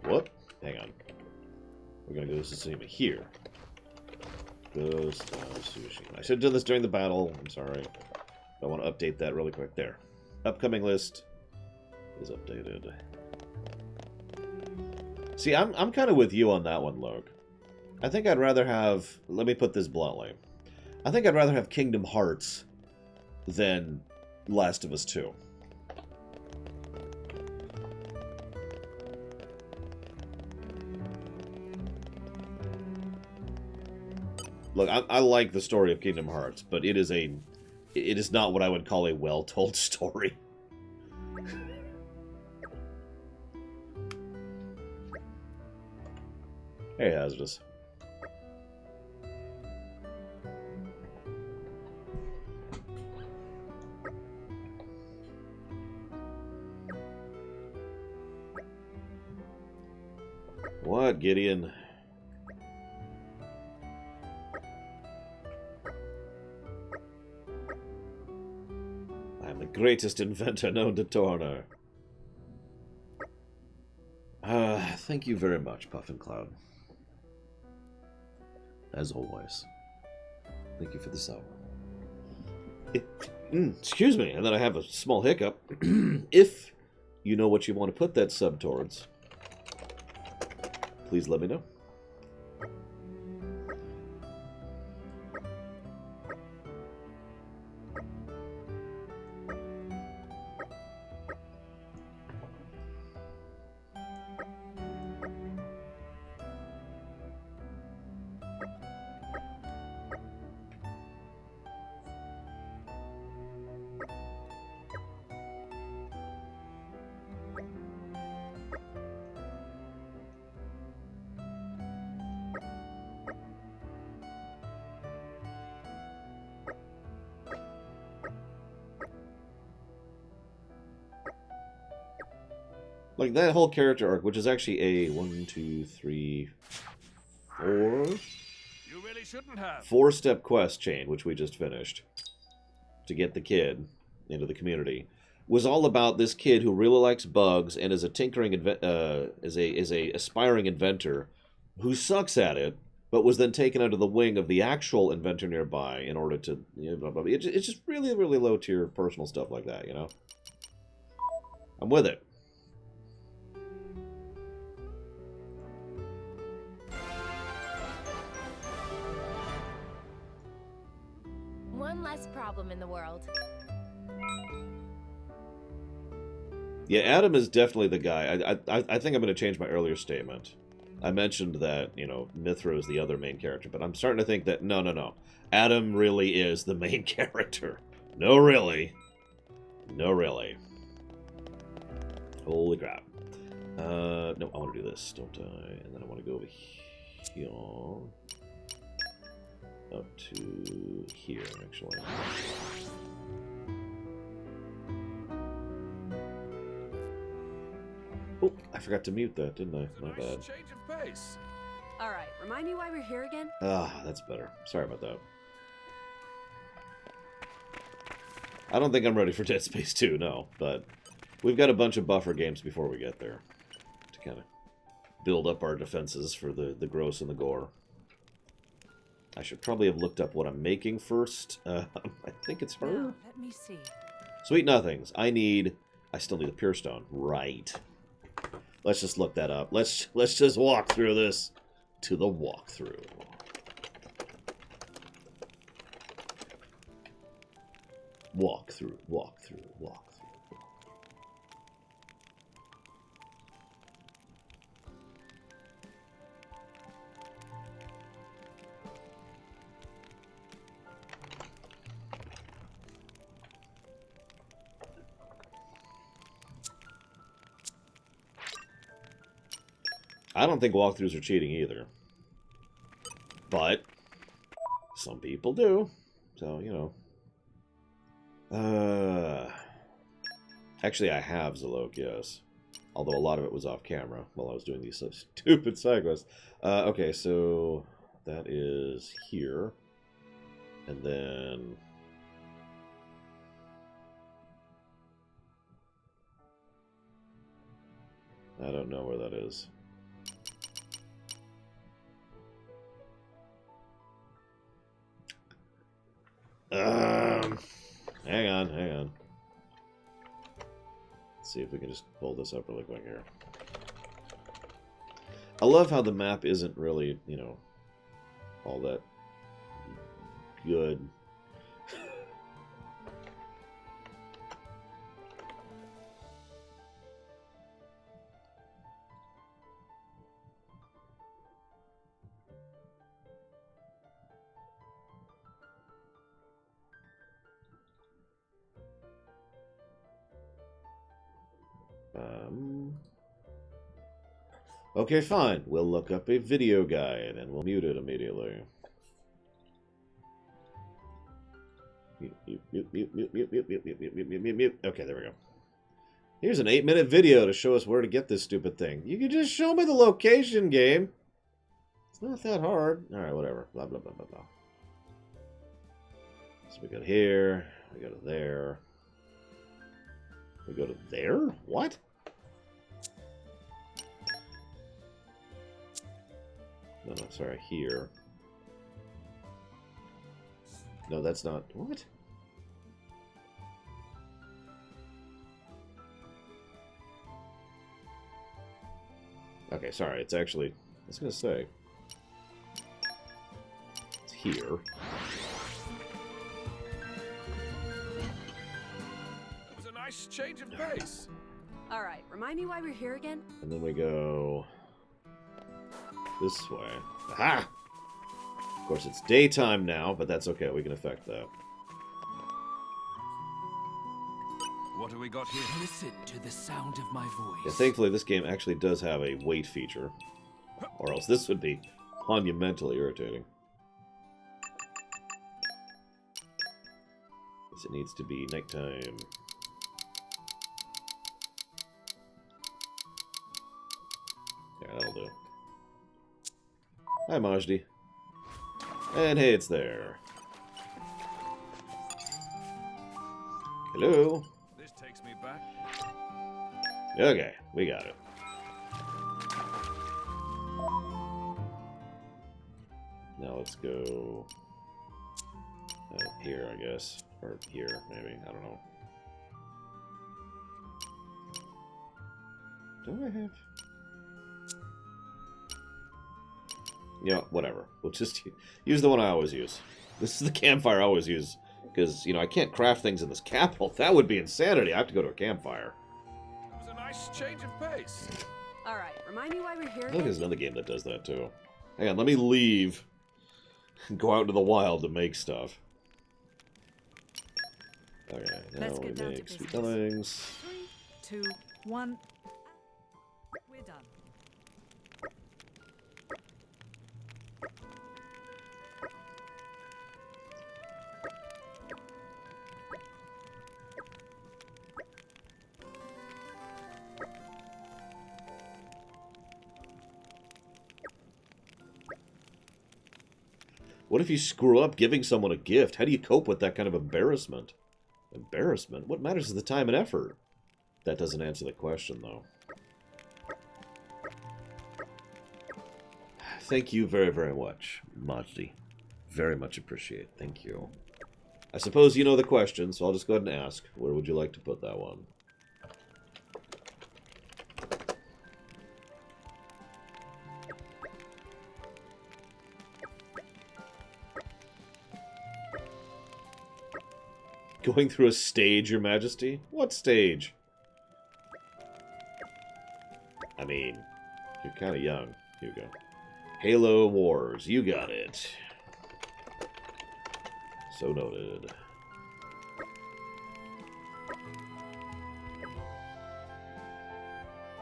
What? Hang on. We're going to go to Tsushima here. Ghost of Tsushima. I should have done this during the battle. I'm sorry. I want to update that really quick. There. Upcoming list is updated. See, I'm kind of with you on that one, Loke. I think I'd rather have... Let me put this bluntly. I think I'd rather have Kingdom Hearts than Last of Us 2. Look, I like the story of Kingdom Hearts, but it is not what I would call a well-told story. Hey, Hazardous. What, Gideon? I'm the greatest inventor known to Torna. Thank you very much, Puffin Cloud. As always. Thank you for the sub. Excuse me, and then I have a small hiccup. If you know what you want to put that sub towards, please let me know. Like, that whole character arc, which is actually a 1, 2, 3, 4... You really shouldn't have. 4-step quest chain, which we just finished, to get the kid into the community, was all about this kid who really likes bugs and is a tinkering, is a aspiring inventor who sucks at it, but was then taken under the wing of the actual inventor nearby in order to, you know, blah, blah, blah. It's just really, really low tier personal stuff like that, you know? I'm with it. One less problem in the world. Yeah, Adam is definitely the guy. I think I'm going to change my earlier statement. I mentioned that, you know, Mithra is the other main character, but I'm starting to think that, no. Adam really is the main character. No, really. No, really. Holy crap. No, I want to do this, don't I? And then I want to go over here. Up to here, actually. Oh, I forgot to mute that, didn't I? My bad. Change of pace. All right, remind me why we're here again? Ah, that's better. Sorry about that. I don't think I'm ready for Dead Space 2, no, but we've got a bunch of buffer games before we get there to kind of build up our defenses for the gross and the gore. I should probably have looked up what I'm making first. I think it's her. Now, let me see. Sweet nothings. I still need the Pure Stone. Right. Let's just look that up. Let's just walk through this to the walkthrough. Walkthrough. I don't think walkthroughs are cheating either. But some people do. So, you know. Actually, I have Zalok, yes. Although a lot of it was off camera while I was doing these stupid side quests. Okay, so that is here. And then I don't know where that is. Hang on. Let's see if we can just pull this up really quick here. I love how the map isn't really, you know, all that good. Okay, fine. We'll look up a video guide and we'll mute it immediately. Mute. Okay, there we go. Here's an 8-minute video to show us where to get this stupid thing. You can just show me the location, game. It's not that hard. Alright, whatever. Blah, blah, blah, blah, blah. So we go here. We go to there. We go to there? What? No, sorry, here. No, that's not... What? Okay, sorry, it's actually... I was gonna say... It's here. It was a nice change of pace. Alright, remind me why we're here again? And then we go... this way. Aha! Of course, it's daytime now, but that's okay. We can affect that. What do we got here? Listen to the sound of my voice. Yeah, thankfully, this game actually does have a wait feature. Or else this would be monumentally irritating. Guess it needs to be nighttime. Yeah, that'll do. Hi, Majdi. And hey, it's there. Hello. This takes me back. Okay, we got it. Now let's go here, I guess. Or here, maybe. I don't know. Do I have... Yeah, whatever. We'll just use the one I always use. This is the campfire I always use. Because, you know, I can't craft things in this capital. That would be insanity. I have to go to a campfire. It was a nice change of pace. Alright, remind me why we're here I think again? there's another game that does that, too. Hang on, let me leave. And go out into the wild to make stuff. Okay, now we make sweet fillings. 3, 2, 1. We're done. What if you screw up giving someone a gift? How do you cope with that kind of embarrassment? Embarrassment? What matters is the time and effort. That doesn't answer the question, though. Thank you very, very much, Majdi. Very much appreciate. Thank you. I suppose you know the question, so I'll just go ahead and ask. Where would you like to put that one? Going through a stage, Your Majesty? What stage? I mean, you're kind of young. Here we go. Halo Wars. You got it. So noted.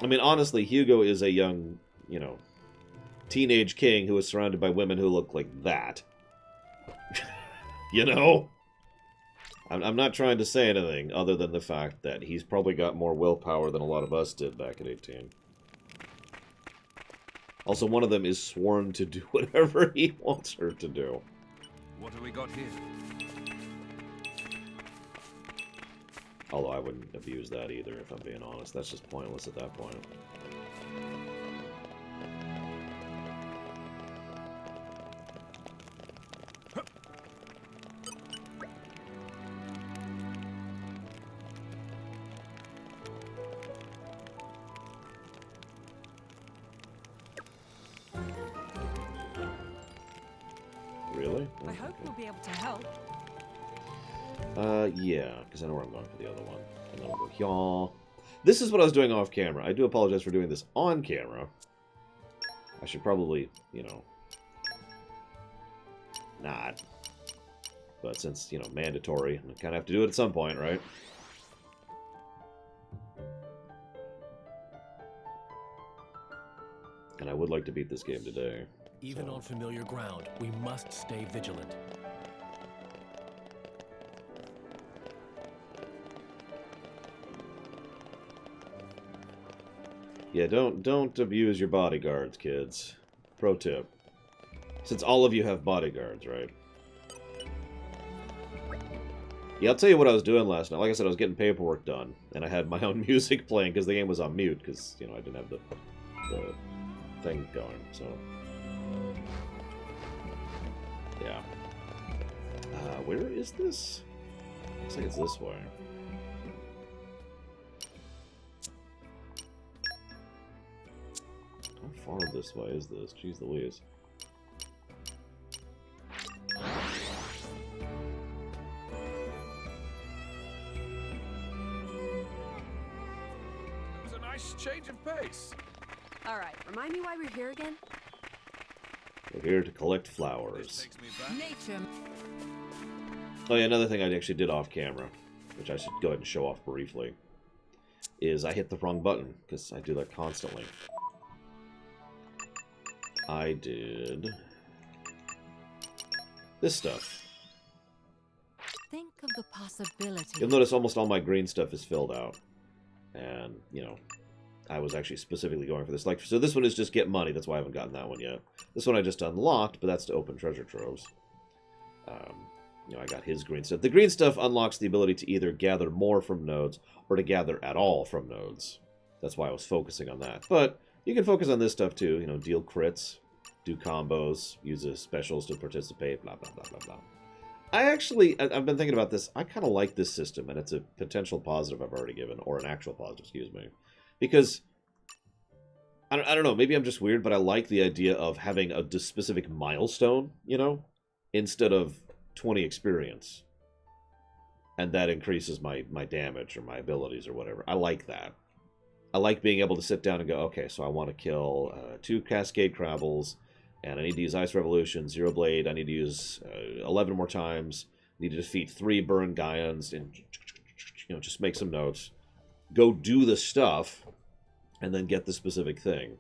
I mean, honestly, Hugo is a young, you know, teenage king who is surrounded by women who look like that. You know? I'm not trying to say anything other than the fact that he's probably got more willpower than a lot of us did back at 18. Also, one of them is sworn to do whatever he wants her to do. What do we got here? Although I wouldn't abuse that either, if I'm being honest. That's just pointless at that point. Really? I hope we'll be able to help. Yeah, because I know where I'm going for the other one. And then we'll go here. This is what I was doing off camera. I do apologize for doing this on camera. I should probably, you know, not. But since, you know, mandatory, I kind of have to do it at some point, right? And I would like to beat this game today. Even on familiar ground, we must stay vigilant. Yeah, don't abuse your bodyguards, kids. Pro tip. Since all of you have bodyguards, right? Yeah, I'll tell you what I was doing last night. Like I said, I was getting paperwork done, and I had my own music playing because the game was on mute because, you know, I didn't have the thing going, so... Yeah. Where is this? Looks like it's this way. How far this way is this? Jeez Louise. Change of pace. All right, remind me why we're here again? We're here to collect flowers. Nature. Oh yeah, another thing I actually did off camera, which I should go ahead and show off briefly, is I hit the wrong button, because I do that constantly. I did this stuff. Think of the possibility. You'll notice almost all my green stuff is filled out. And, you know, I was actually specifically going for this. Like, so this one is just get money. That's why I haven't gotten that one yet. This one I just unlocked, but that's to open treasure troves. You know, I got his green stuff. The green stuff unlocks the ability to either gather more from nodes or to gather at all from nodes. That's why I was focusing on that. But you can focus on this stuff too. You know, deal crits, do combos, use the specials to participate, blah, blah, blah, blah, blah. I've been thinking about this. I kind of like this system, and it's a potential positive I've already given, or an actual positive, excuse me. Because, I don't know, maybe I'm just weird, but I like the idea of having a specific milestone, you know, instead of 20 experience. And that increases my damage or my abilities or whatever. I like that. I like being able to sit down and go, okay, so I want to kill 2 Cascade Crabbles, and I need to use Ice Revolution, Xenoblade, I need to use 11 more times, I need to defeat 3 Burn Gaians, and, you know, just make some notes. Go do the stuff, and then get the specific thing.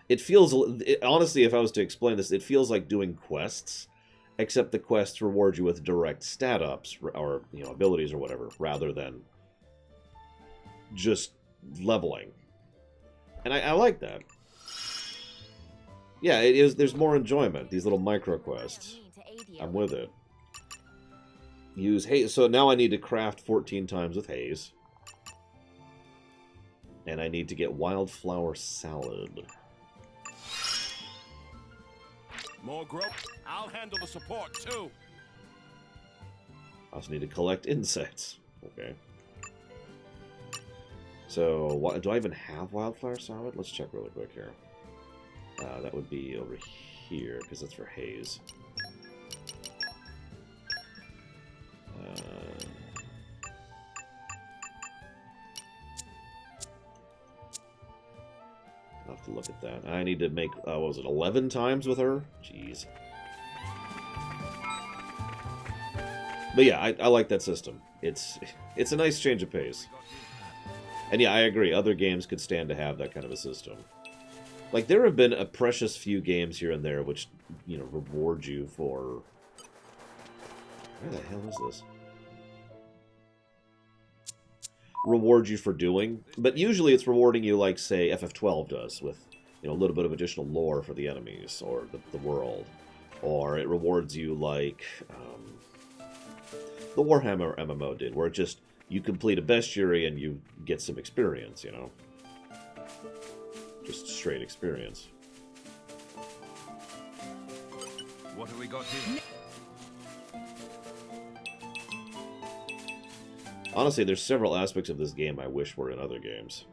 It feels, honestly, if I was to explain this, it feels like doing quests, except the quests reward you with direct stat ups, or, you know, abilities or whatever, rather than just leveling. And I like that. Yeah, it is. There's more enjoyment. These little micro quests. I'm with it. Use haze. So now I need to craft 14 times with haze. And I need to get wildflower salad. More growth. I'll handle the support too. I also need to collect insects. Okay. So, do I even have wildflower salad? Let's check really quick here. That would be over here, because that's for haze. I'll have to look at that. I need to make, what was it, 11 times with her? Jeez. But yeah, I like that system. It's a nice change of pace. And yeah, I agree. Other games could stand to have that kind of a system. Like, there have been a precious few games here and there which, you know, reward you for... Where the hell is this? Reward you for doing. But usually it's rewarding you like, say, FF12 does, with, you know, a little bit of additional lore for the enemies, or the world. Or it rewards you like the Warhammer MMO did, where it just, you complete a bestiary and you get some experience, you know? Just straight experience. What have we got here? Honestly, there's several aspects of this game I wish were in other games.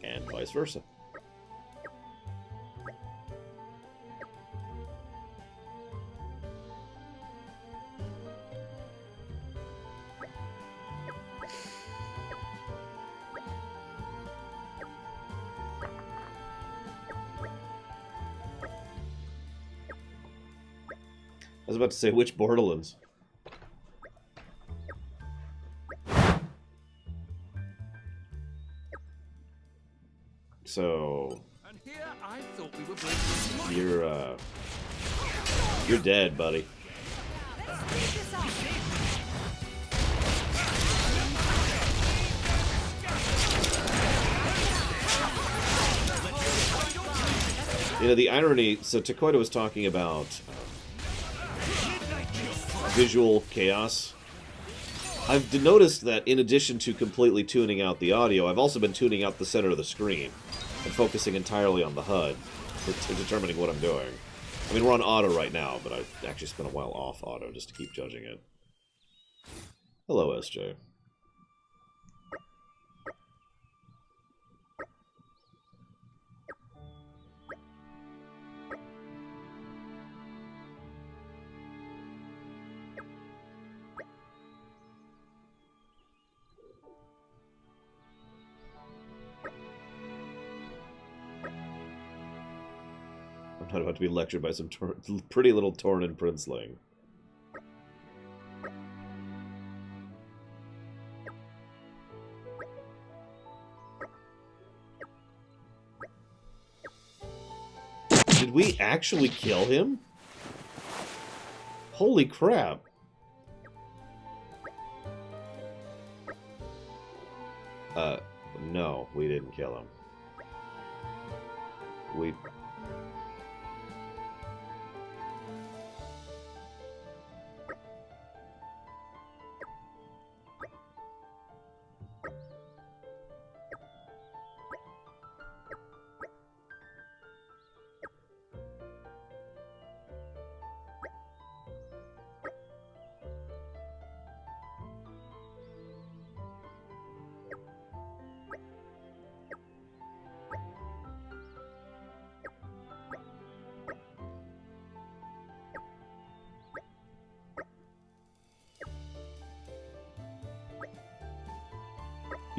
And vice versa. I was about to say, which Borderlands? So... And here I thought You're dead, buddy. You know, the irony, so Takoida was talking about visual chaos. I've noticed that in addition to completely tuning out the audio, I've also been tuning out the center of the screen and focusing entirely on the HUD for determining what I'm doing. I mean, we're on auto right now, but I've actually spent a while off auto just to keep judging it. Hello, SJ. I'm not about to be lectured by some pretty little Tornan princeling. Did we actually kill him? Holy crap. No, we didn't kill him. We...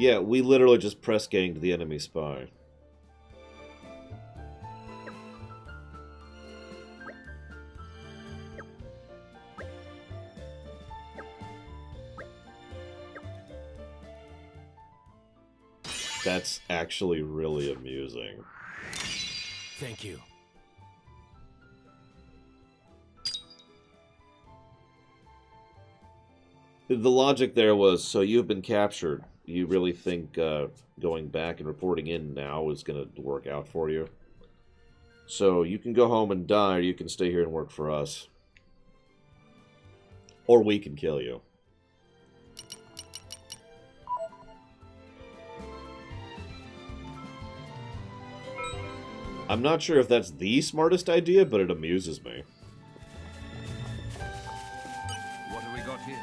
Yeah, we literally just press ganged the enemy spy. That's actually really amusing. Thank you. The logic there was, so you've been captured. You really think going back and reporting in now is going to work out for you? So you can go home and die, or you can stay here and work for us. Or we can kill you. I'm not sure if that's the smartest idea, but it amuses me. What have we got here?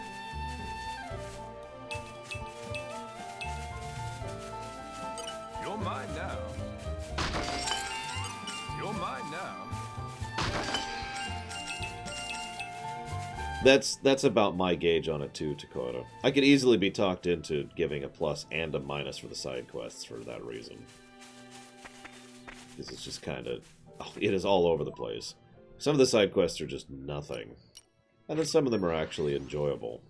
You're mine now. You're mine now. That's about my gauge on it too, Takoda. I could easily be talked into giving a plus and a minus for the side quests for that reason. Because it's just kind of... Oh, it is all over the place. Some of the side quests are just nothing. And then some of them are actually enjoyable.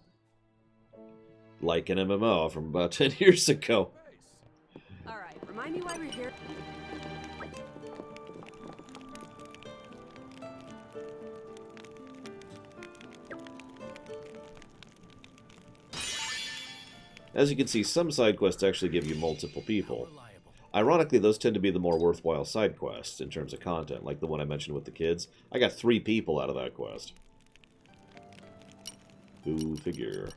Like an MMO from about 10 years ago. Alright, remind me why we're here. As you can see, some side quests actually give you multiple people. Ironically, those tend to be the more worthwhile side quests in terms of content, like the one I mentioned with the kids. I got 3 people out of that quest. Go figure.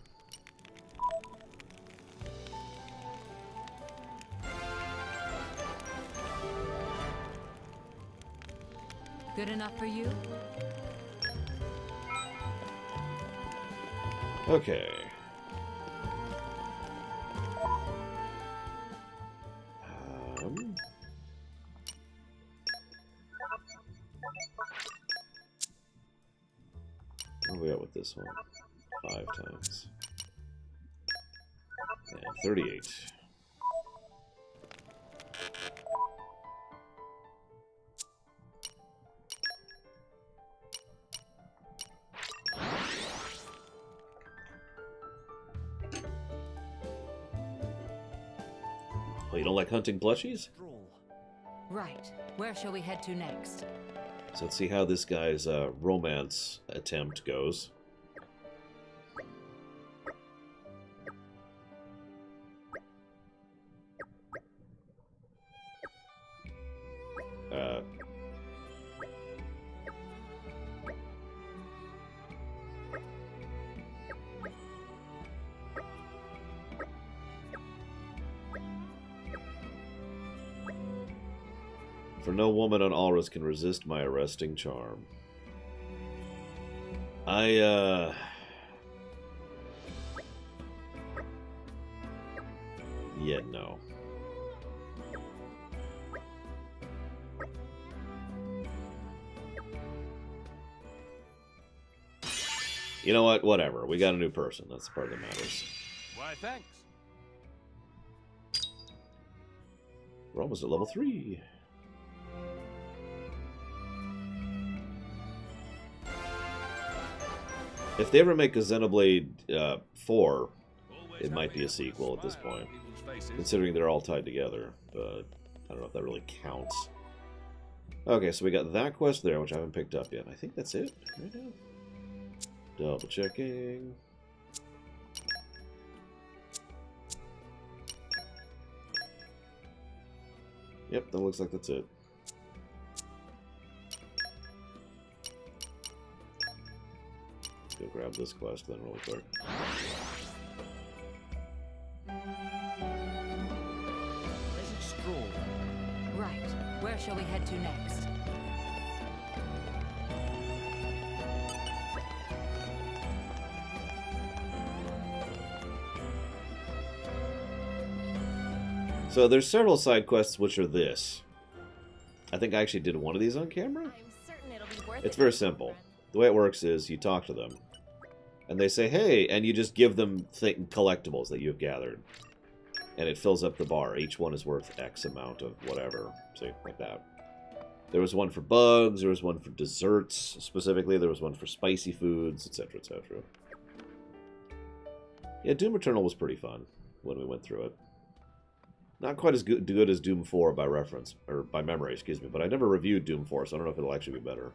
Good enough for you? Okay. Where are we at with this one? 5 times. And 38. Oh, you don't like hunting plushies? Right. Right. Where shall we head to next? So let's see how this guy's romance attempt goes. For no woman on Alrus can resist my arresting charm. Yeah, no. You know what? Whatever. We got a new person. That's the part that matters. Why, thanks. We're almost at level 3. If they ever make a Xenoblade 4, it might be a sequel at this point, considering they're all tied together, but I don't know if that really counts. Okay, so we got that quest there, which I haven't picked up yet. I think that's it right now. Double checking. Yep, that looks like that's it. Go grab this quest then really quick. Pleasant stroll. Right. Where shall we head to next? So there's several side quests which are this. I think I actually did one of these on camera. I'm certain it'll be worth It's it. very simple. The way it works is you talk to them, and they say, hey, and you just give them collectibles that you've gathered. And it fills up the bar. Each one is worth X amount of whatever. See, like that. There was one for bugs, there was one for desserts, specifically. There was one for spicy foods, etc., etc. Yeah, Doom Eternal was pretty fun when we went through it. Not quite as good as Doom 4 by reference, or by memory, excuse me, but I never reviewed Doom 4, so I don't know if it'll actually be better.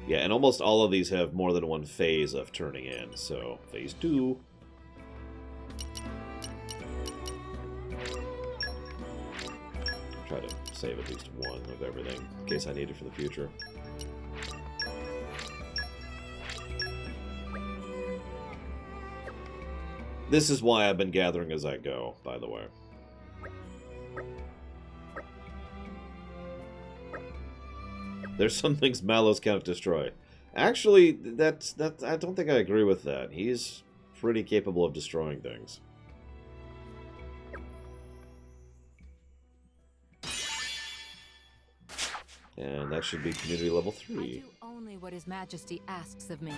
Yeah, and almost all of these have more than one phase of turning in, so phase 2. Try to save at least one of everything, in case I need it for the future. This is why I've been gathering as I go, by the way. There's some things Mallows can't destroy. Actually, that's I don't think I agree with that. He's pretty capable of destroying things. And that should be community level 3. I do only what His Majesty asks of me.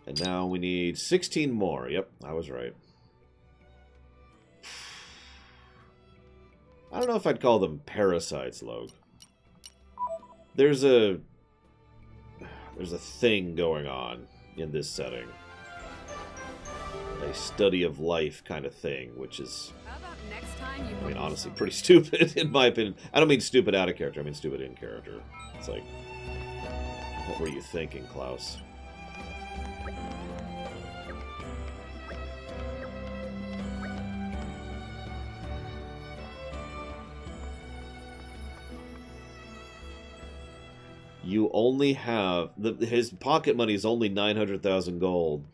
And now we need 16 more. Yep, I was right. I don't know if I'd call them parasites, Logue. There's a thing going on in this setting. A study of life kind of thing, which is, How about next time you I mean, honestly, pretty stupid, in my opinion. I don't mean stupid out of character, I mean stupid in character. It's like, what were you thinking, Klaus? You only have... his pocket money is only 900,000 gold.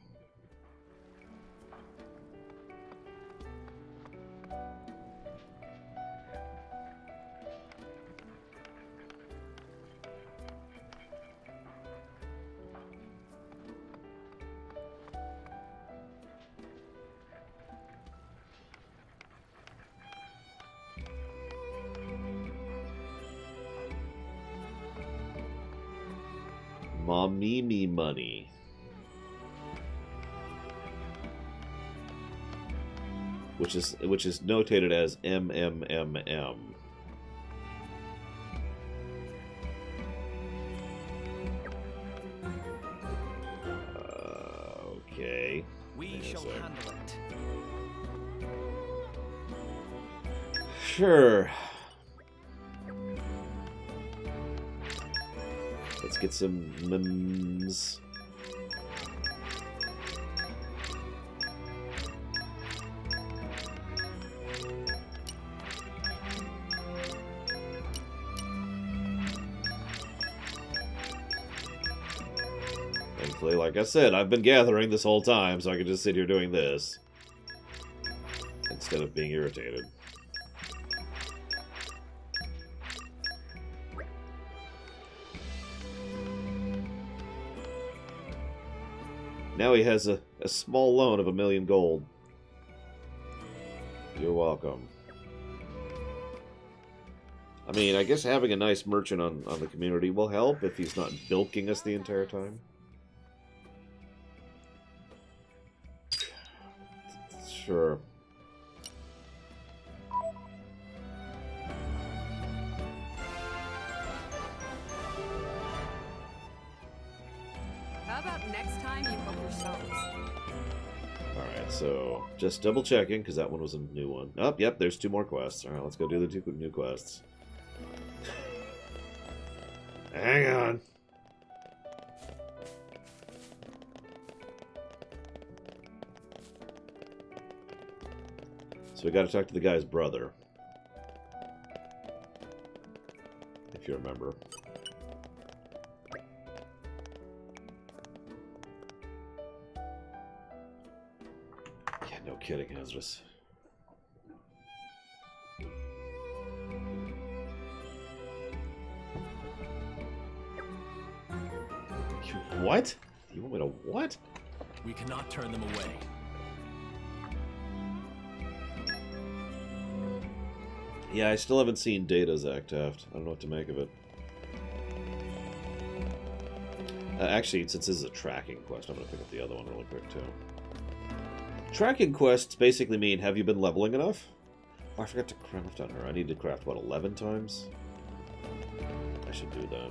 Mamimi money. Which is notated as MMMM. Okay. We shall handle it. Sure. Let's get some memes. Thankfully, like I said, I've been gathering this whole time, so I can just sit here doing this instead of being irritated. Now he has a small loan of 1,000,000 gold. You're welcome. I mean, I guess having a nice merchant on the community will help if he's not bilking us the entire time. Sure. How about next time you help yourselves? Alright, so just double checking, because that one was a new one. Oh, yep, there's 2 more quests. Alright, let's go do the 2 new quests. Hang on. So we gotta talk to the guy's brother. If you remember. Yeah, no kidding, Ezra's. What? You want me to what? We cannot turn them away. Yeah, I still haven't seen Data's Act Taft. I don't know what to make of it. Actually, since this is a tracking quest, I'm going to pick up the other one really quick, too. Tracking quests basically mean, have you been leveling enough? Oh, I forgot to craft on her. I need to craft, what, 11 times? I should do that.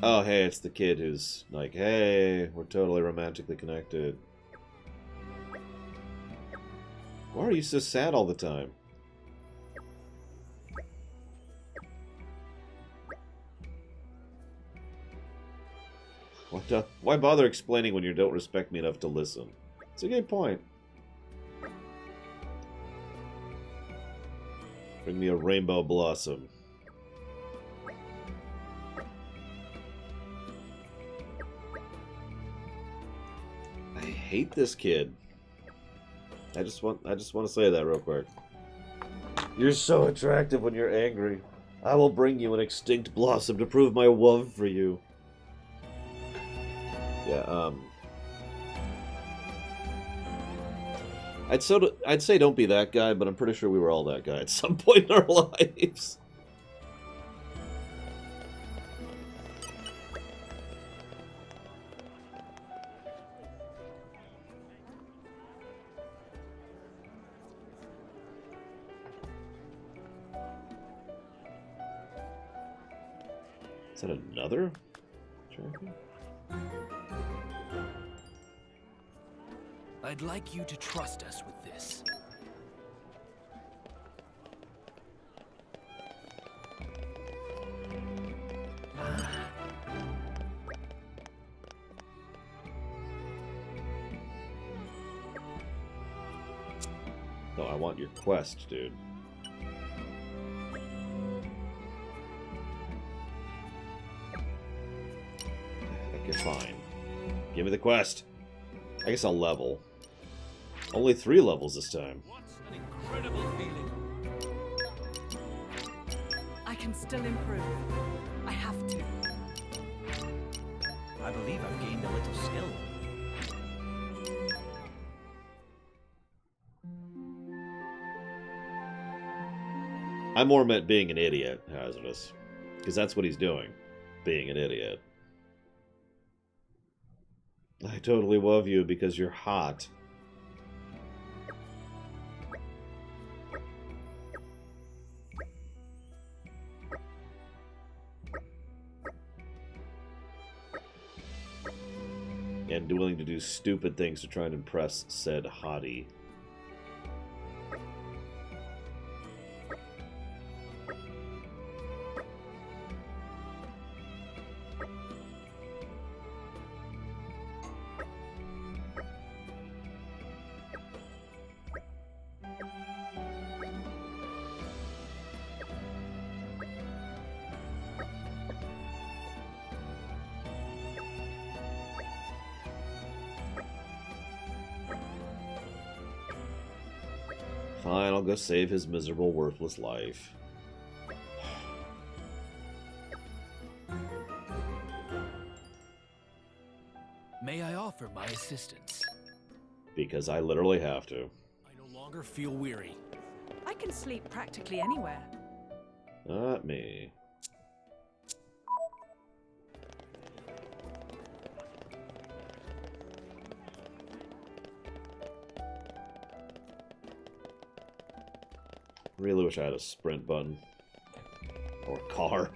Oh, hey, it's the kid who's like, hey, we're totally romantically connected. Why are you so sad all the time? Why bother explaining when you don't respect me enough to listen? It's a good point. Bring me a rainbow blossom. I hate this kid. I just want to say that real quick. You're so attractive when you're angry. I will bring you an extinct blossom to prove my love for you. Yeah, I'd say don't be that guy, but I'm pretty sure we were all that guy at some point in our lives. Is that another trophy? I'd like you to trust us with this. No, I want your quest, dude. Okay, fine. Give me the quest. I guess I'll level. Only 3 levels this time. An incredible feeling. I can still improve. I have to. I believe I've gained a little skill. I more meant being an idiot, Hazardous. Because that's what he's doing. Being an idiot. I totally love you because you're hot. and willing to do stupid things to try and impress said hottie. Fine, I'll go save his miserable, worthless life. May I offer my assistance? Because I literally have to. I no longer feel weary. I can sleep practically anywhere. Not me. Really wish I had a sprint button. Or a car.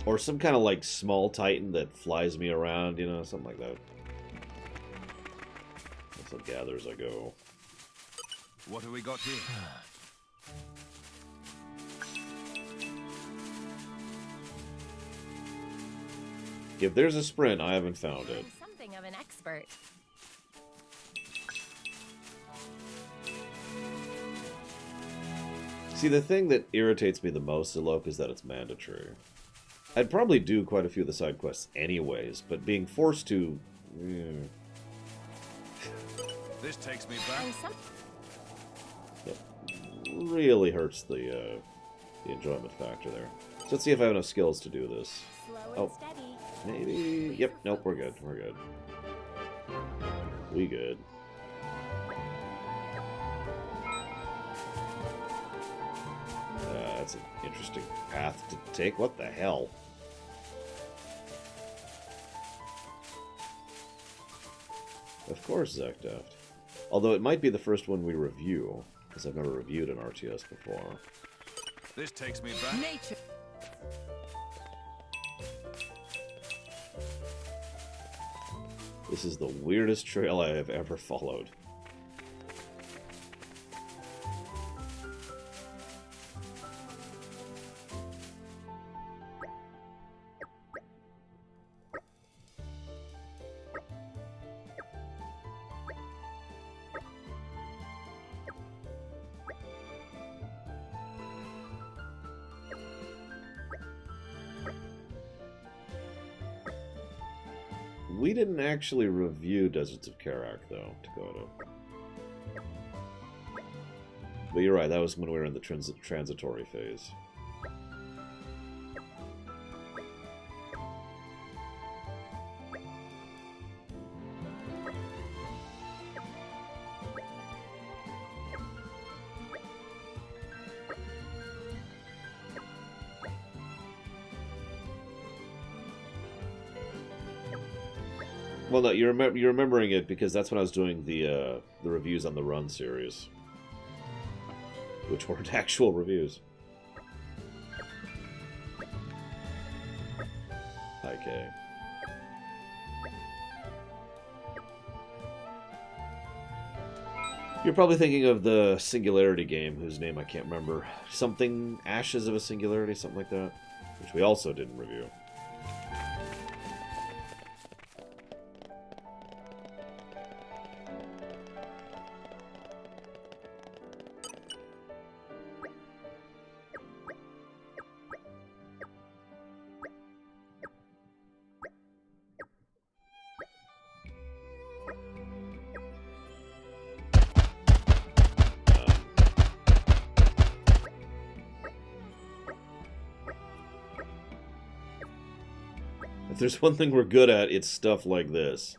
Or some kind of like small titan that flies me around, you know, something like that. That's what gathers I go. What have we got here? If there's a sprint, I haven't found it. I'm something of an expert. See, the thing that irritates me the most, Alok, is that it's mandatory. I'd probably do quite a few of the side quests anyways, but being forced to... This takes me back. That really hurts the enjoyment factor there. So let's see if I have enough skills to do this. Slow and steady. Maybe... Yep, nope, we're good. We're good. We good. That's an interesting path to take. What the hell? Of course, Zekdeft. Although it might be the first one we review, because I've never reviewed an RTS before. This takes me back. Nature. This is the weirdest trail I have ever followed. We didn't actually review Deserts of Karak, though, to go to. But you're right, that was when we were in the transitory phase. Well, no, you're remembering it because that's when I was doing the reviews on the Run series, which weren't actual reviews. Okay. You're probably thinking of the Singularity game, whose name I can't remember. Something Ashes of a Singularity, something like that, which we also didn't review. If there's one thing we're good at, it's stuff like this.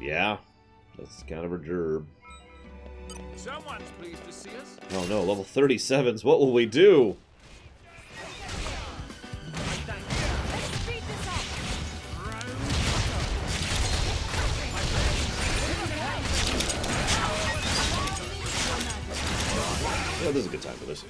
Yeah, that's kind of a gerb. Someone's pleased to see us. Oh no, level 37s, what will we do? Yeah, this is a good time for this.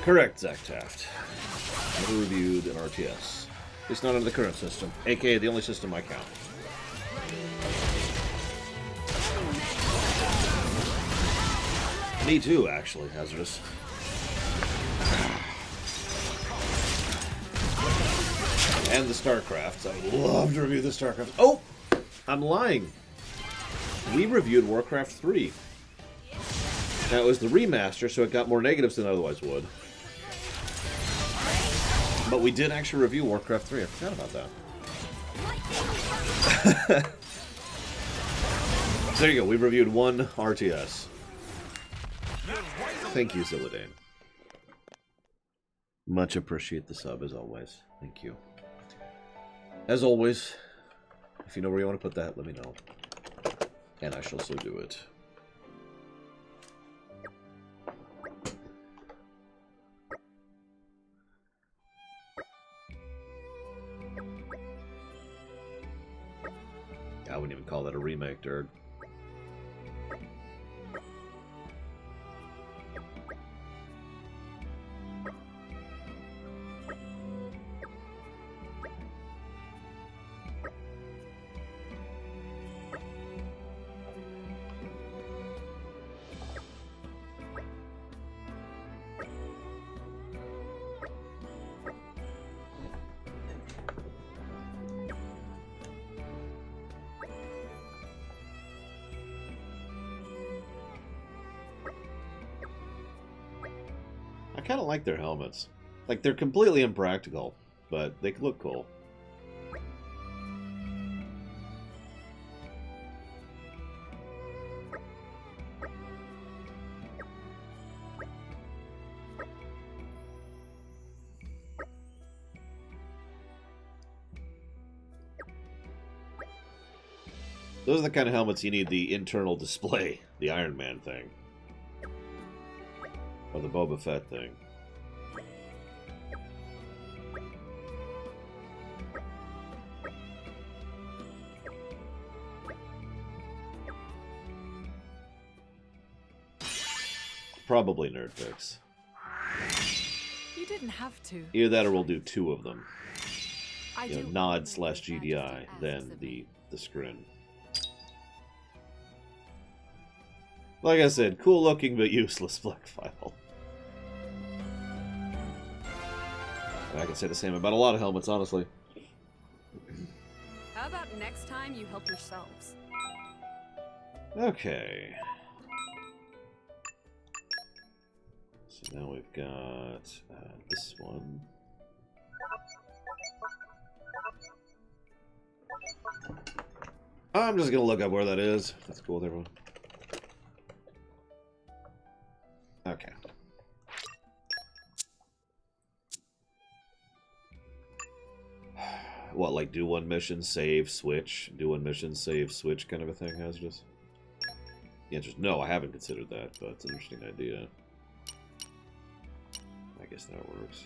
Correct, Zach Taft. Never reviewed an RTS. At least not under the current system, aka the only system I count. Me too, actually, Hazardous. And the StarCrafts. I would love to review the StarCrafts. Oh! I'm lying. We reviewed Warcraft 3. Now, it was the remaster, so it got more negatives than it otherwise would. But we did actually review Warcraft 3. I forgot about that. So there you go. We reviewed one RTS. Thank you, Zilladane. Much appreciate the sub, as always. Thank you. As always, if you know where you want to put that, let me know. And I shall so do it. I wouldn't even call that a remake, Dirk. I kind of like their helmets. Like, they're completely impractical, but they look cool. Those are the kind of helmets you need the internal display, the Iron Man thing. Or the Boba Fett thing. Probably Nerdfix. You didn't have to. Either that or we'll do two of them. I You know, Nod slash GDI, then the scrin. Like I said, cool looking but useless black file. And I can say the same about a lot of helmets, honestly. How about next time you help yourselves? Okay. So now we've got this one. I'm just gonna look up where that is. That's cool with everyone. Okay. What, like do one mission, save, switch? Do one mission, save, switch kind of a thing, Hazardous? The answer is no, I haven't considered that, but it's an interesting idea. I guess that works.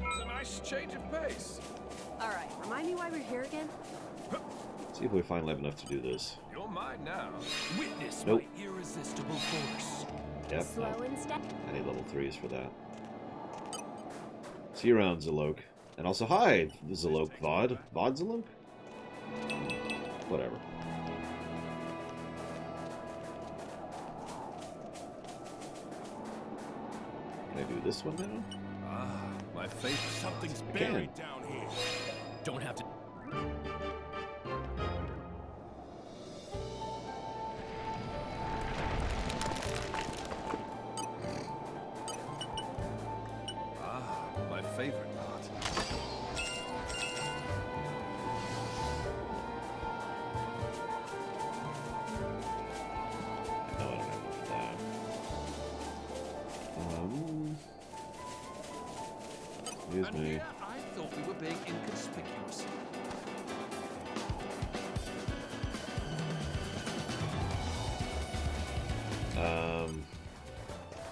It's a nice change of pace. Alright, remind me why we're here again? See if we finally have enough to do this. You're mine now. Witness Nope. my irresistible force. Yep, Slow no. and steady. I need level 3s for that. See you around, Zalok. And also, hi, Zalok Vod. Vod Zalok? Whatever. Can I do this one now? Ah, my faith. Something's I can. buried down here. Don't have to. Ah, my favorite part. No, I don't have enough of that. Excuse And me. here I thought we were being inconspicuous.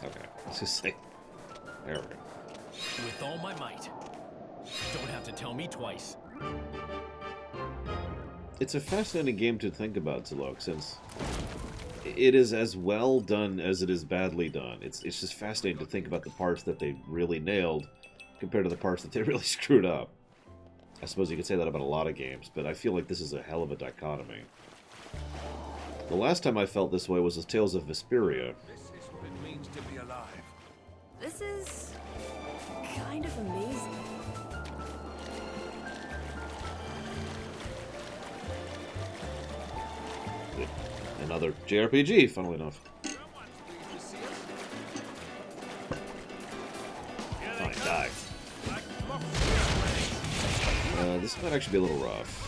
Okay. Let's just say. There we go. With all my might. Don't have to tell me twice. it's a fascinating game to think about, Zilok, since it is as well done as it is badly done. It's just fascinating to think about the parts that they really nailed compared to the parts that they really screwed up. I suppose you could say that about a lot of games, but I feel like this is a hell of a dichotomy. The last time I felt this way was with Tales of Vesperia. This is what it means to be alive. This is kind of amazing. Another JRPG, funnily enough. Fine, die. This might actually be a little rough.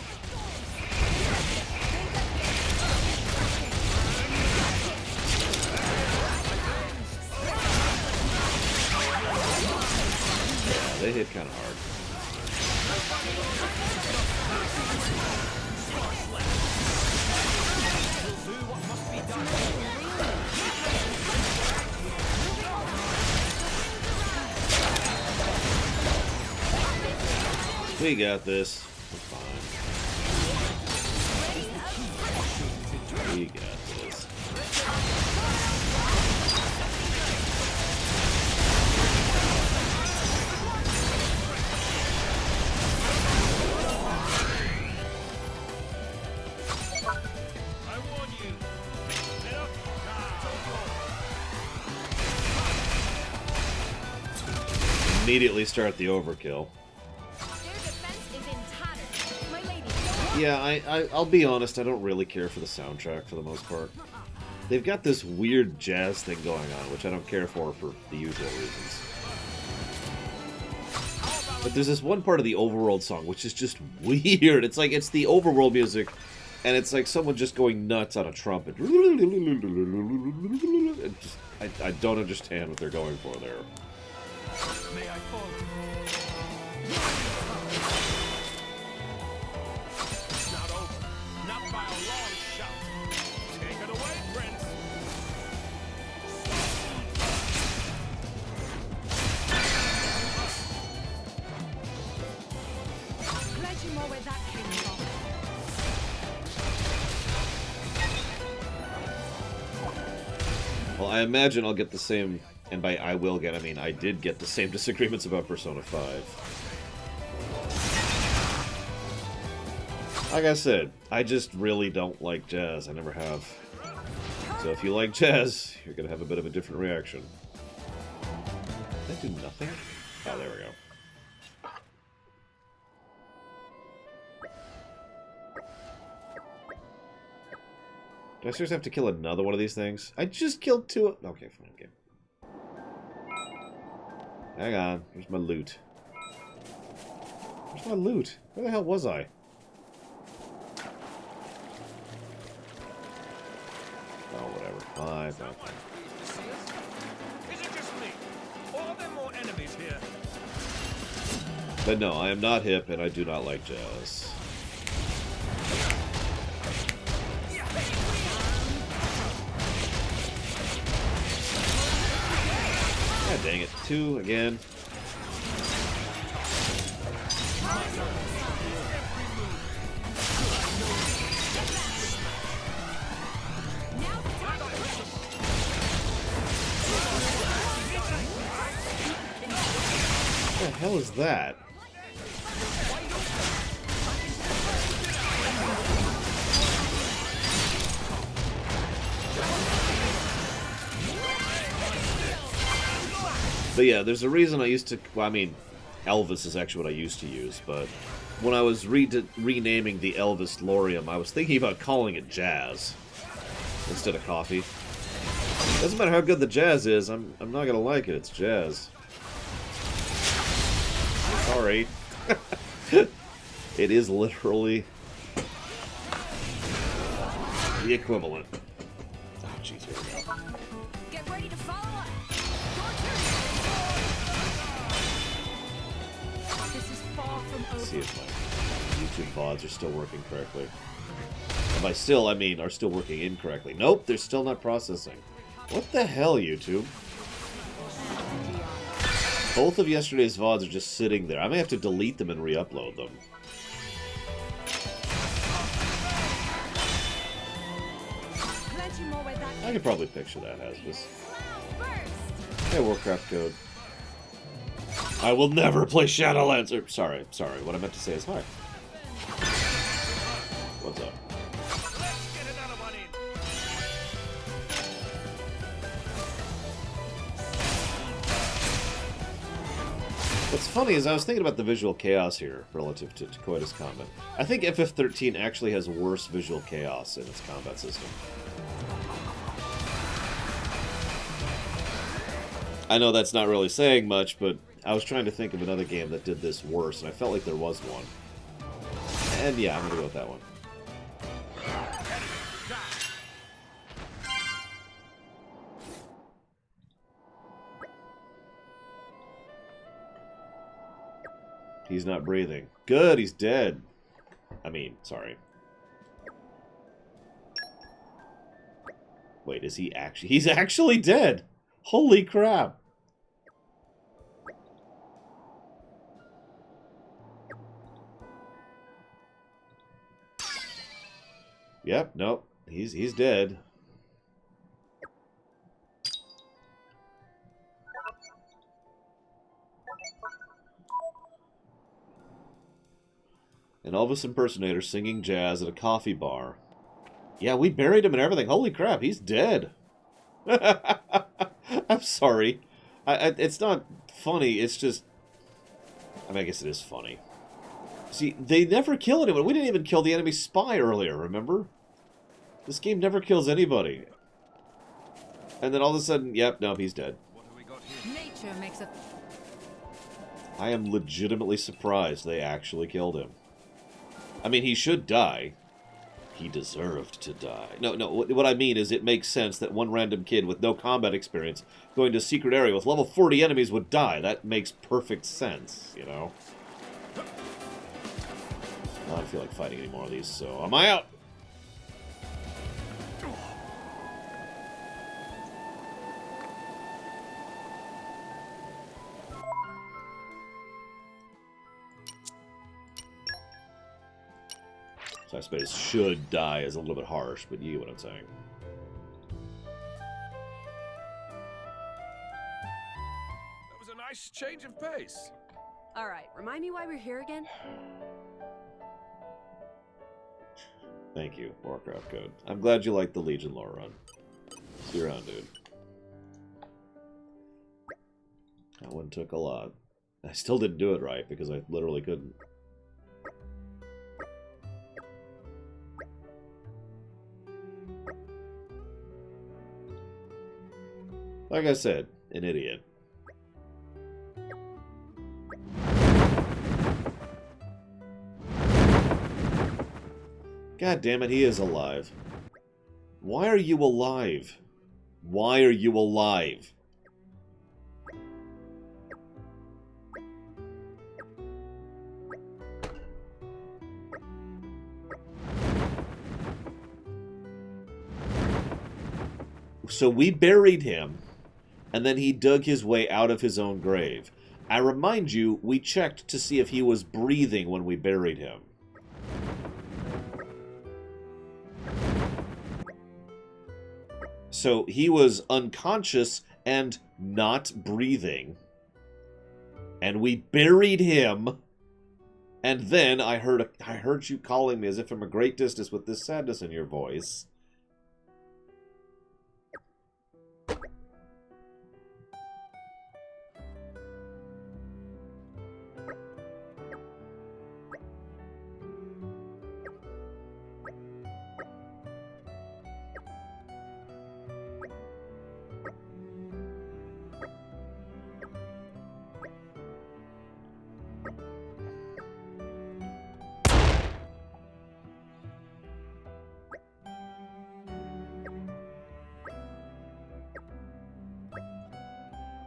Yeah, they hit kind of hard. We got this. We're fine. We got this. I warn you. Get up. Immediately start the overkill. Yeah, I'll be honest, I don't really care for the soundtrack for the most part. They've got this weird jazz thing going on, which I don't care for the usual reasons. But there's this one part of the overworld song, which is just weird. It's like, it's the overworld music, and it's like someone just going nuts on a trumpet. I don't understand what they're going for there. May I fall? Well, I imagine I'll get the same, and by I will get, I mean I did get the same disagreements about Persona 5. Like I said, I just really don't like jazz. I never have. So if you like jazz, you're going to have a bit of a different reaction. Did that do nothing? Oh, there we go. Do I seriously have to kill another one of these things? I just killed two. Okay, fine. Okay. Hang on. Where's my loot? Where's my loot? Where the hell was I? Oh, whatever. Fine, fine, fine. Is it just me? Or are there more enemies here? But no, I am not hip, and I do not like jazz. God dang it. 2 again. What the hell is that? But yeah, there's a reason I used to... Well, I mean, Elvis is actually what I used to use, but when I was renaming the Elvis Lorium, I was thinking about calling it jazz instead of coffee. Doesn't matter how good the jazz is, I'm not gonna like it. It's jazz. Sorry. It is literally the equivalent. Oh, jeez, here we go. Get ready to follow up. This is far from over. Let's see if my YouTube VODs are still working correctly. And by still, I mean are still working incorrectly. Nope, they're still not processing. What the hell, YouTube? Both of yesterday's VODs are just sitting there. I may have to delete them and re-upload them. more where that I could probably picture that, Hasbus. Hey, Warcraft code. I will never play Shadowlands. Or, sorry. What I meant to say is hi. What's up? What's funny is I was thinking about the visual chaos here relative to Coitus combat. I think FF13 actually has worse visual chaos in its combat system. I know that's not really saying much, but I was trying to think of another game that did this worse, and I felt like there was one. And yeah, I'm gonna go with that one. He's not breathing. Good, he's dead. I mean, sorry. Wait, is he actually... He's actually dead! Holy crap! Yep, nope. He's dead. An Elvis impersonator singing jazz at a coffee bar. Yeah, we buried him and everything. Holy crap, he's dead. I'm sorry. It's not funny, it's just... I mean, I guess it is funny. See, they never kill anyone. We didn't even kill the enemy spy earlier, remember? This game never kills anybody. And then all of a sudden, yep, no, he's dead. nature makes a... I am legitimately surprised they actually killed him. I mean, he should die. He deserved to die. No, what I mean is it makes sense that one random kid with no combat experience going to a secret area with level 40 enemies would die. That makes perfect sense, you know? I don't feel like fighting any more of these, so am I out? So I suppose should die is a little bit harsh, but you get what I'm saying. That was a nice change of pace. All right, remind me why we're here again? Thank you, Warcraft Code. I'm glad you liked the Legion lore run. See you around, dude. That one took a lot. I still didn't do it right because I literally couldn't. Like I said, an idiot. God damn it, he is alive. Why are you alive? Why are you alive? So we buried him, and then he dug his way out of his own grave. I remind you, we checked to see if he was breathing when we buried him. So he was unconscious and not breathing. And we buried him. And then I heard you calling me as if from a great distance with this sadness in your voice.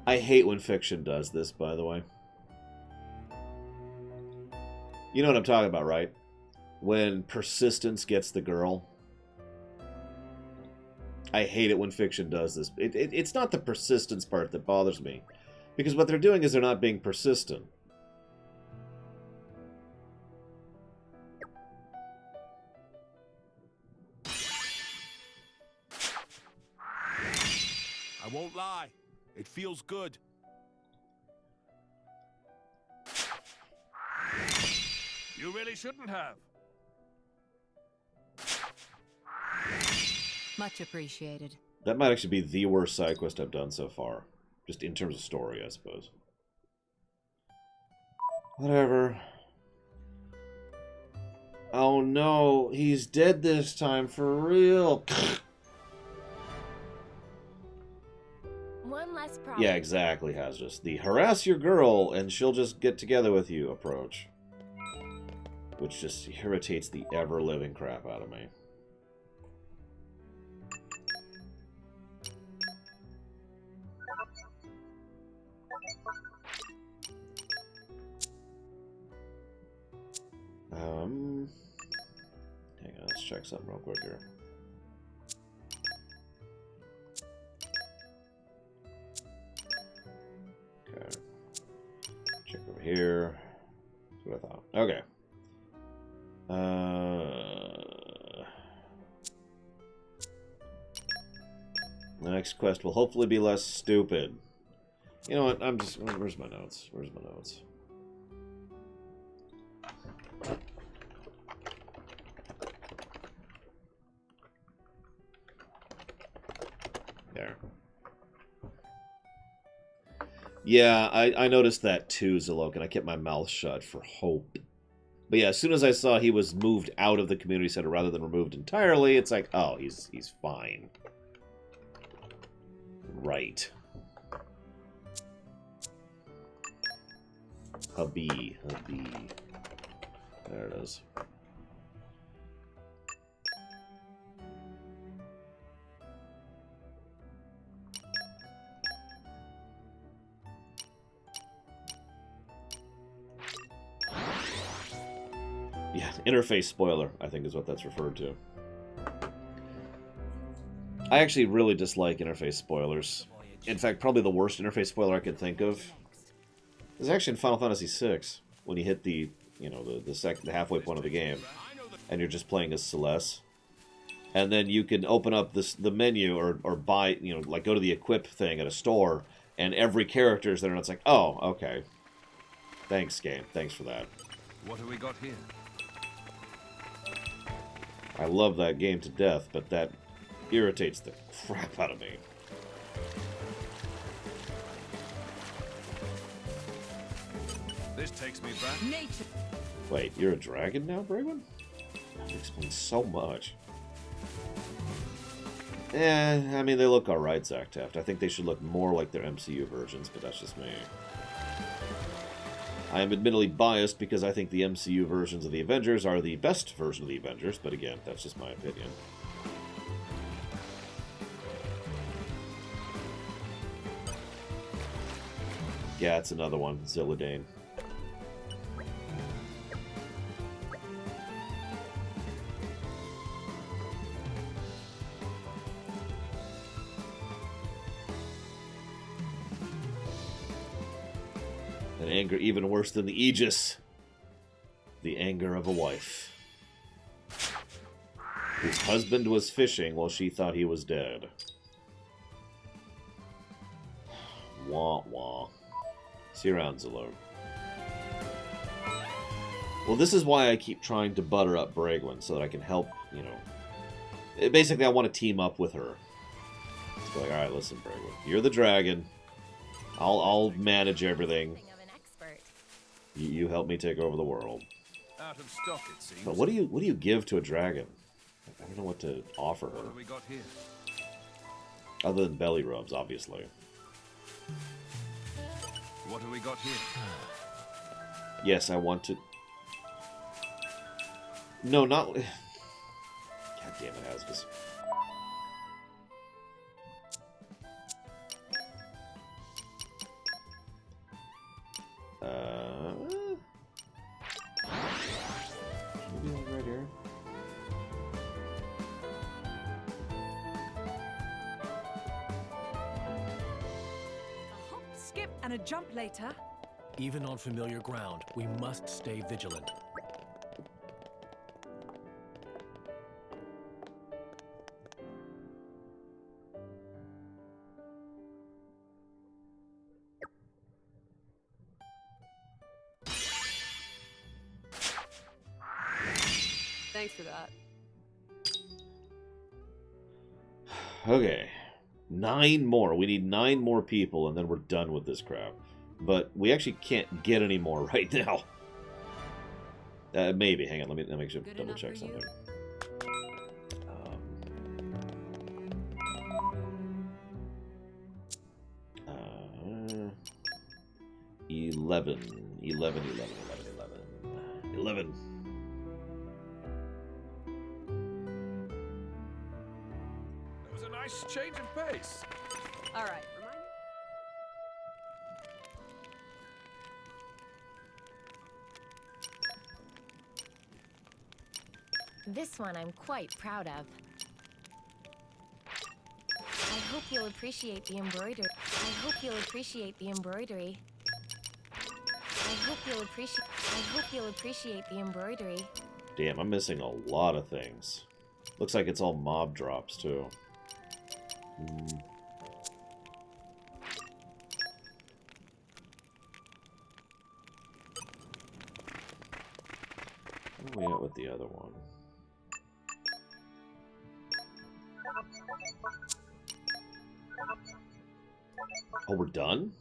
I hate when fiction does this, by the way. You know what I'm talking about, right? When persistence gets the girl. I hate it when fiction does this. It's not the persistence part that bothers me. Because what they're doing is they're not being persistent. I won't lie. It feels good. You really shouldn't have. Much appreciated. That might actually be the worst side quest I've done so far. Just in terms of story, I suppose. Whatever. Oh no, he's dead this time for real. One less problem. Yeah, exactly, Hazardous. The harass your girl and she'll just get together with you approach. Which just irritates the ever-living crap out of me. Hang on, let's check something real quick here. Okay. Check over here. That's what I thought. Okay. The next quest will hopefully be less stupid. You know what? I'm just... Where's my notes? Where's my notes? There. Yeah, I noticed that too, Zalokan. I kept my mouth shut for hope. But yeah, as soon as I saw he was moved out of the community center rather than removed entirely, it's like, oh, he's fine. Right. Hubby. There it is. Yeah, interface spoiler, I think is what that's referred to. I actually really dislike interface spoilers. In fact, probably the worst interface spoiler I could think of is actually in Final Fantasy VI, when you hit the, you know, the halfway point of the game, and you're just playing as Celeste. And then you can open up the menu or buy, you know, like go to the equip thing at a store, and every character is there, and it's like, oh, okay. Thanks, game. Thanks for that. What have we got here? I love that game to death, but that irritates the crap out of me. This takes me back. Nature. Wait, you're a dragon now, Braywin? That explains so much. I mean, they look alright, Zach Taft. I think they should look more like their MCU versions, but that's just me. I am admittedly biased because I think the MCU versions of the Avengers are the best version of the Avengers, but again, that's just my opinion. Yeah, it's another one, Zilladane. An anger even worse than the Aegis. The anger of a wife. Whose husband was fishing while she thought he was dead. Wah wah. See you around, Zillow. Well, this is why I keep trying to butter up Bragwin, so that I can help, you know... Basically, I want to team up with her. It's like, alright, listen, Bragwin. You're the dragon. I'll manage everything. You help me take over the world. Out of stock, it seems. But what do you give to a dragon? I don't know what to offer her. What have we got here? Other than belly rubs, obviously. What have we got here? Yes, I want to... No, not... God damn it, Hasbus. Maybe right here. A hop, skip, and a jump later. Even on familiar ground, we must stay vigilant. Thanks for that. Okay. 9 more. We need 9 more people, and then we're done with this crap. But we actually can't get any more right now. Maybe. Hang on. Let me make sure double check something. 11. 11. It was a nice change of pace. All right, remind me. This one I'm quite proud of. I hope you'll appreciate the embroidery. I hope you'll appreciate the embroidery. I hope you'll appreciate the embroidery. Damn, I'm missing a lot of things. Looks like it's all mob drops, too. Where are we at with the other one? Oh, we're done?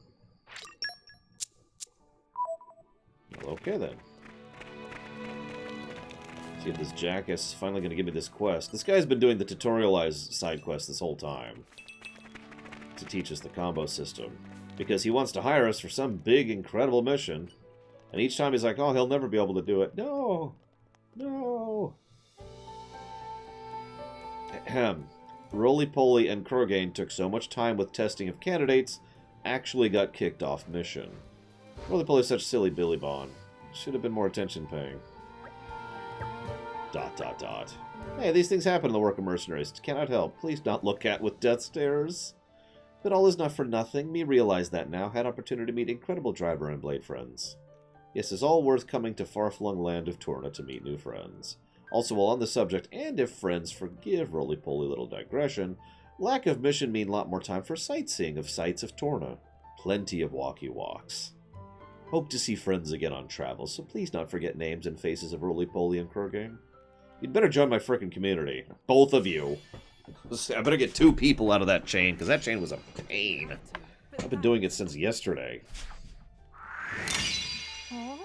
Well, okay then. See if this jackass is finally going to give me this quest. This guy's been doing the tutorialized side quest this whole time to teach us the combo system. Because he wants to hire us for some big, incredible mission. And each time he's like, oh, he'll never be able to do it. No! No! Ahem. Roly-Poly and Kurgane took so much time with testing of candidates, actually got kicked off mission. Roly-Poly's such silly Billy Bond. Should have been more attention paying. ... Hey, these things happen in the work of mercenaries. Cannot help. Please not look at with death stares. But all is not for nothing. Me realize that now. Had opportunity to meet incredible driver and blade friends. Yes, it's all worth coming to far-flung land of Torna to meet new friends. Also, while on the subject, and if friends forgive roly-poly little digression, lack of mission mean a lot more time for sightseeing of sights of Torna. Plenty of walkie walks. Hope to see friends again on travel, so please not forget names and faces of roly-poly and Kurgane. You'd better join my frickin' community. Both of you. I better get 2 people out of that chain, because that chain was a pain. I've been doing it since yesterday. Oh,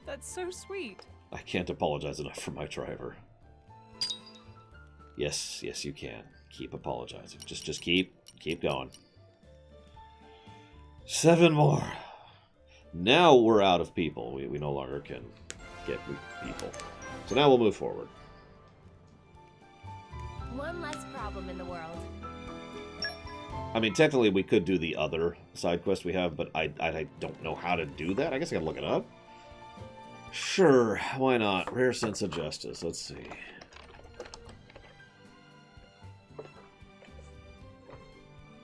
that's so sweet. I can't apologize enough for my driver. Yes, you can. Keep apologizing. Just keep going. 7 more. Now we're out of people. We no longer can get people. So now we'll move forward. One less problem in the world. I mean, technically we could do the other side quest we have, but I don't know how to do that. I guess I gotta look it up. Sure, why not? Rare sense of justice. Let's see.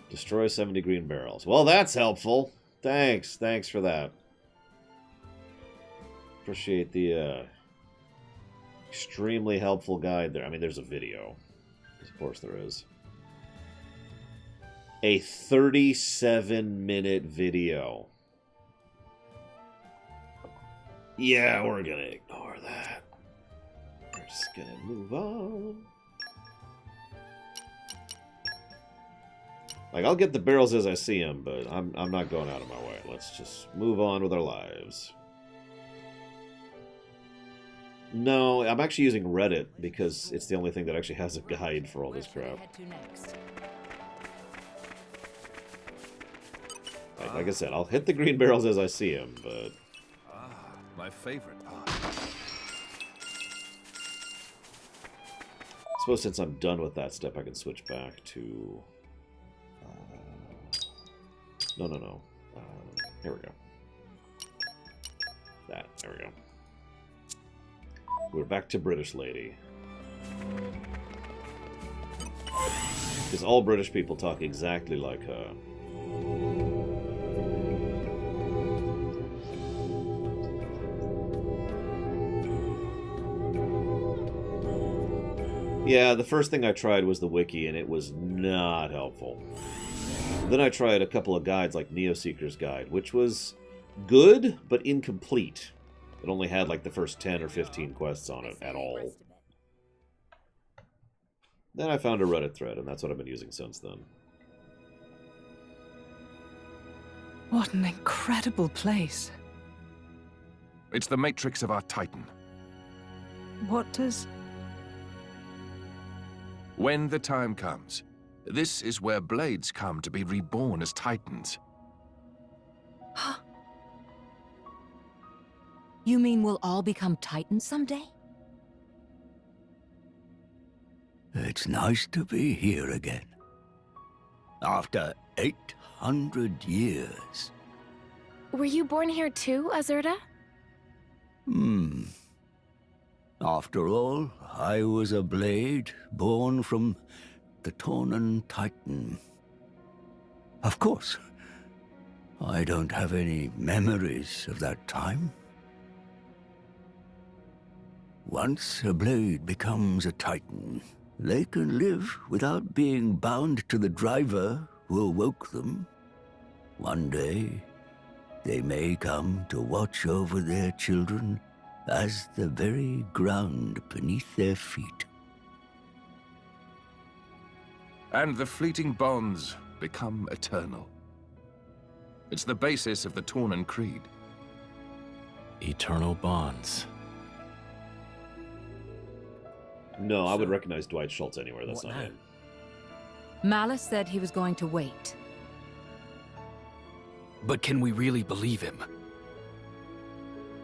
Destroy 70 green barrels. Well, that's helpful. Thanks for that. Appreciate the extremely helpful guide there. I mean, there's a video. Of course there is. A 37-minute video. Yeah, we're gonna ignore that. We're just gonna move on. Like, I'll get the barrels as I see them, but I'm not going out of my way. Let's just move on with our lives. No, I'm actually using Reddit because it's the only thing that actually has a guide for all this crap. Like I said, I'll hit the green barrels as I see them, but... my favorite. I suppose since I'm done with that step, I can switch back to... No. Here we go. There we go. We're back to British Lady. Because all British people talk exactly like her. Yeah, the first thing I tried was the wiki, and it was not helpful. Then I tried a couple of guides like Neoseeker's Guide, which was good, but incomplete. It only had like the first 10 or 15 quests on it at all. Then I found a Reddit thread, and that's what I've been using since then. What an incredible place. It's the matrix of our Titan. What does... When the time comes, this is where blades come to be reborn as Titans. You mean we'll all become Titans someday? It's nice to be here again. After 800 years. Were you born here too, Azurda? After all, I was a blade born from the Tornan Titan. Of course, I don't have any memories of that time. Once a blade becomes a Titan, they can live without being bound to the driver who awoke them. One day, they may come to watch over their children as the very ground beneath their feet. And the fleeting bonds become eternal. It's the basis of the Tornan Creed. Eternal bonds. No, I would recognize Dwight Schultz anywhere. That's not him. Malice said he was going to wait. But can we really believe him?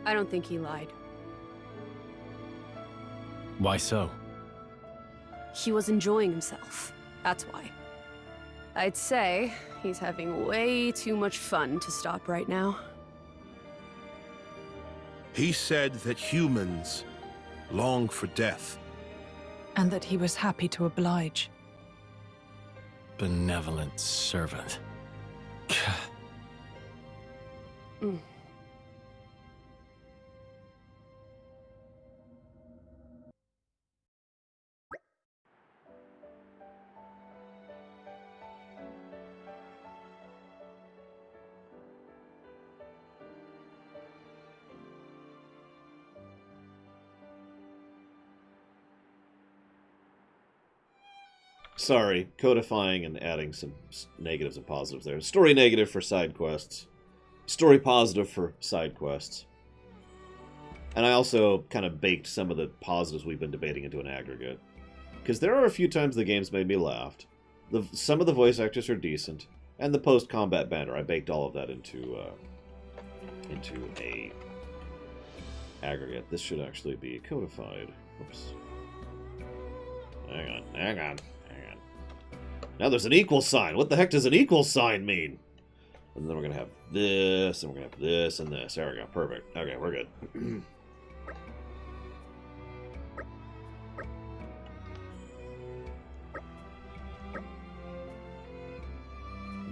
I don't think he lied. Why so? He was enjoying himself. That's why. I'd say he's having way too much fun to stop right now. He said that humans long for death. And that he was happy to oblige. Benevolent servant. Sorry, codifying and adding some negatives and positives there. Story negative for side quests. Story positive for side quests. And I also kind of baked some of the positives we've been debating into an aggregate. Because there are a few times the game's made me laugh. Some of the voice actors are decent. And the post-combat banner, I baked all of that into a aggregate. This should actually be codified. Oops. Hang on. Now there's an equal sign. What the heck does an equal sign mean? And then we're going to have this, and we're going to have this, and this. There we go. Perfect. Okay, we're good. Am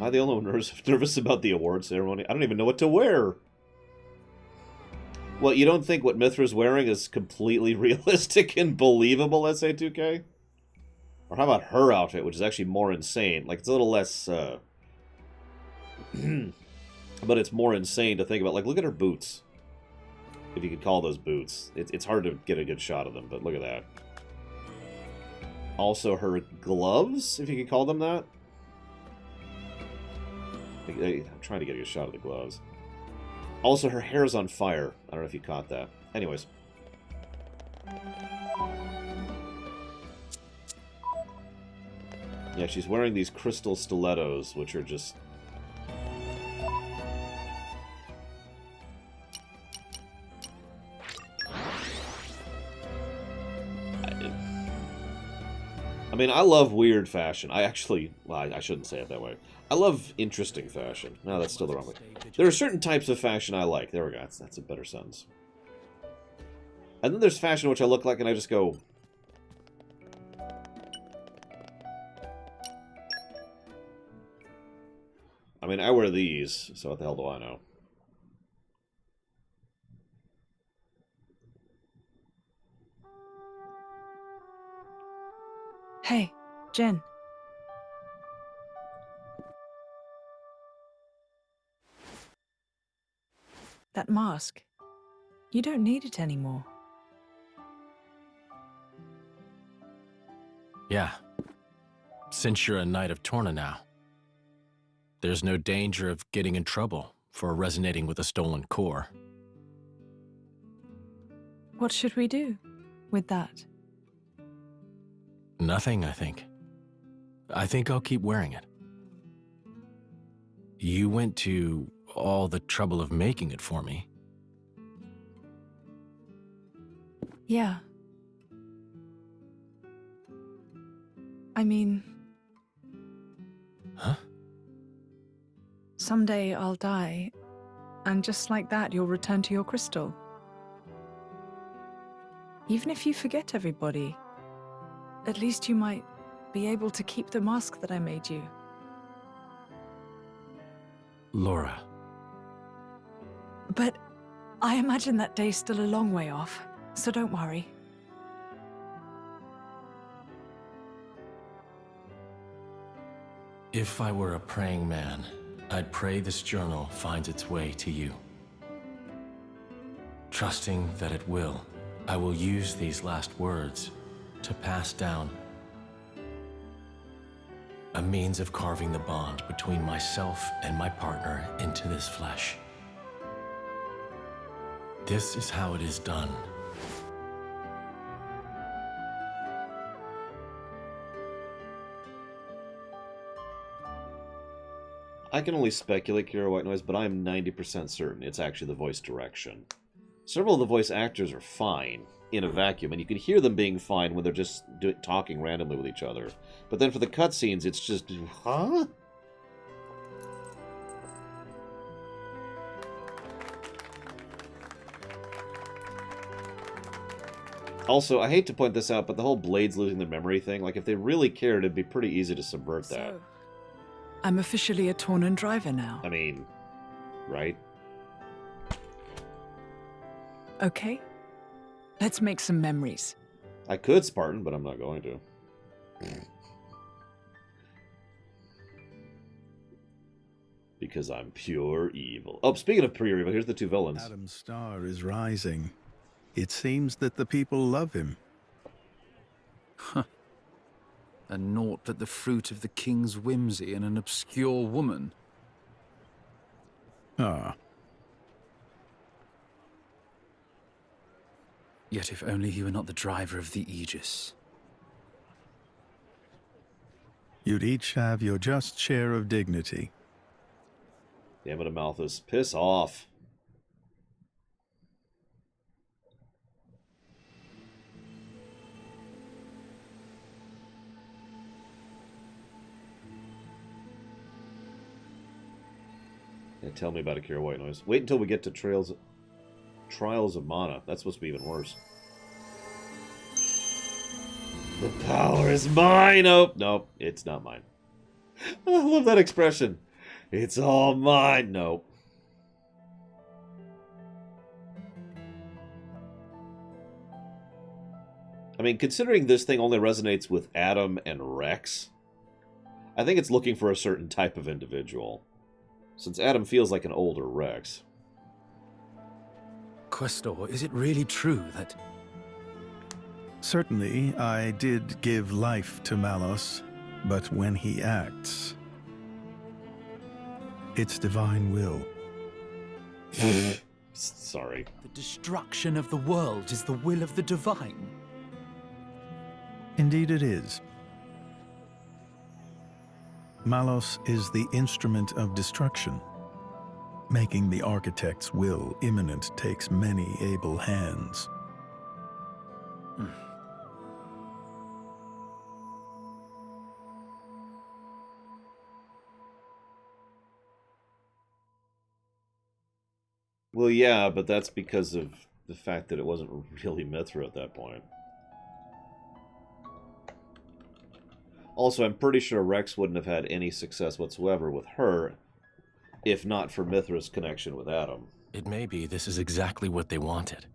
I the only one nervous about the award ceremony? I don't even know what to wear. Well, you don't think what Mithra's wearing is completely realistic and believable, SA2K? Or how about her outfit, which is actually more insane? Like, it's a little less, but it's more insane to think about. Like, look at her boots. If you could call those boots. It's hard to get a good shot of them, but look at that. Also, her gloves, if you could call them that. I'm trying to get a good shot of the gloves. Also, her hair's on fire. I don't know if you caught that. Anyways. Yeah, she's wearing these crystal stilettos, which are just... I mean, I love weird fashion. I actually... Well, I shouldn't say it that way. I love interesting fashion. No, that's still the wrong way. There are certain types of fashion I like. There we go. That's a better sentence. And then there's fashion which I look like and I just go... I mean, I wear these, so what the hell do I know? Hey, Jen. That mask. You don't need it anymore. Yeah, since you're a Knight of Torna now, there's no danger of getting in trouble for resonating with a stolen core. What should we do with that? Nothing, I think. I think I'll keep wearing it. You went to all the trouble of making it for me. Yeah. I mean... Huh? Someday I'll die, and just like that you'll return to your crystal. Even if you forget everybody, at least you might be able to keep the mask that I made you. Laura. But I imagine that day's still a long way off, so don't worry. If I were a praying man, I'd pray this journal finds its way to you. Trusting that it will, I will use these last words to pass down a means of carving the bond between myself and my partner into this flesh. This is how it is done. I can only speculate, Kira White Noise, but I'm 90% certain it's actually the voice direction. Several of the voice actors are fine in a vacuum, and you can hear them being fine when they're just talking randomly with each other. But then for the cutscenes, it's just, huh? Also, I hate to point this out, but the whole Blades losing their memory thing, like, if they really cared, it'd be pretty easy to subvert that. So, I'm officially a Tornan driver now. I mean, right? Okay. Let's make some memories. I could, Spartan, but I'm not going to. Because I'm pure evil. Oh, speaking of pure evil, here's the two villains. Adam's star is rising. It seems that the people love him. Huh. And naught but the fruit of the king's whimsy and an obscure woman. Ah. Yet if only he were not the driver of the Aegis. You'd each have your just share of dignity. Damn it, Amalthus. Piss off. Yeah, tell me about Akira White Noise. Wait until we get to Trials of Mana. That's supposed to be even worse. The power is mine! Oh, nope, it's not mine. I love that expression. It's all mine. Nope. I mean, considering this thing only resonates with Adam and Rex, I think it's looking for a certain type of individual. Since Adam feels like an older Rex. Questor, is it really true that... Certainly, I did give life to Malos, but when he acts, it's divine will. Sorry. The destruction of the world is the will of the divine? Indeed it is. Malos is the instrument of destruction. Making the architect's will imminent takes many able hands. Well, yeah, but that's because of the fact that it wasn't really Mithra at that point. Also, I'm pretty sure Rex wouldn't have had any success whatsoever with her if not for Mithra's connection with Adam. It may be this is exactly what they wanted.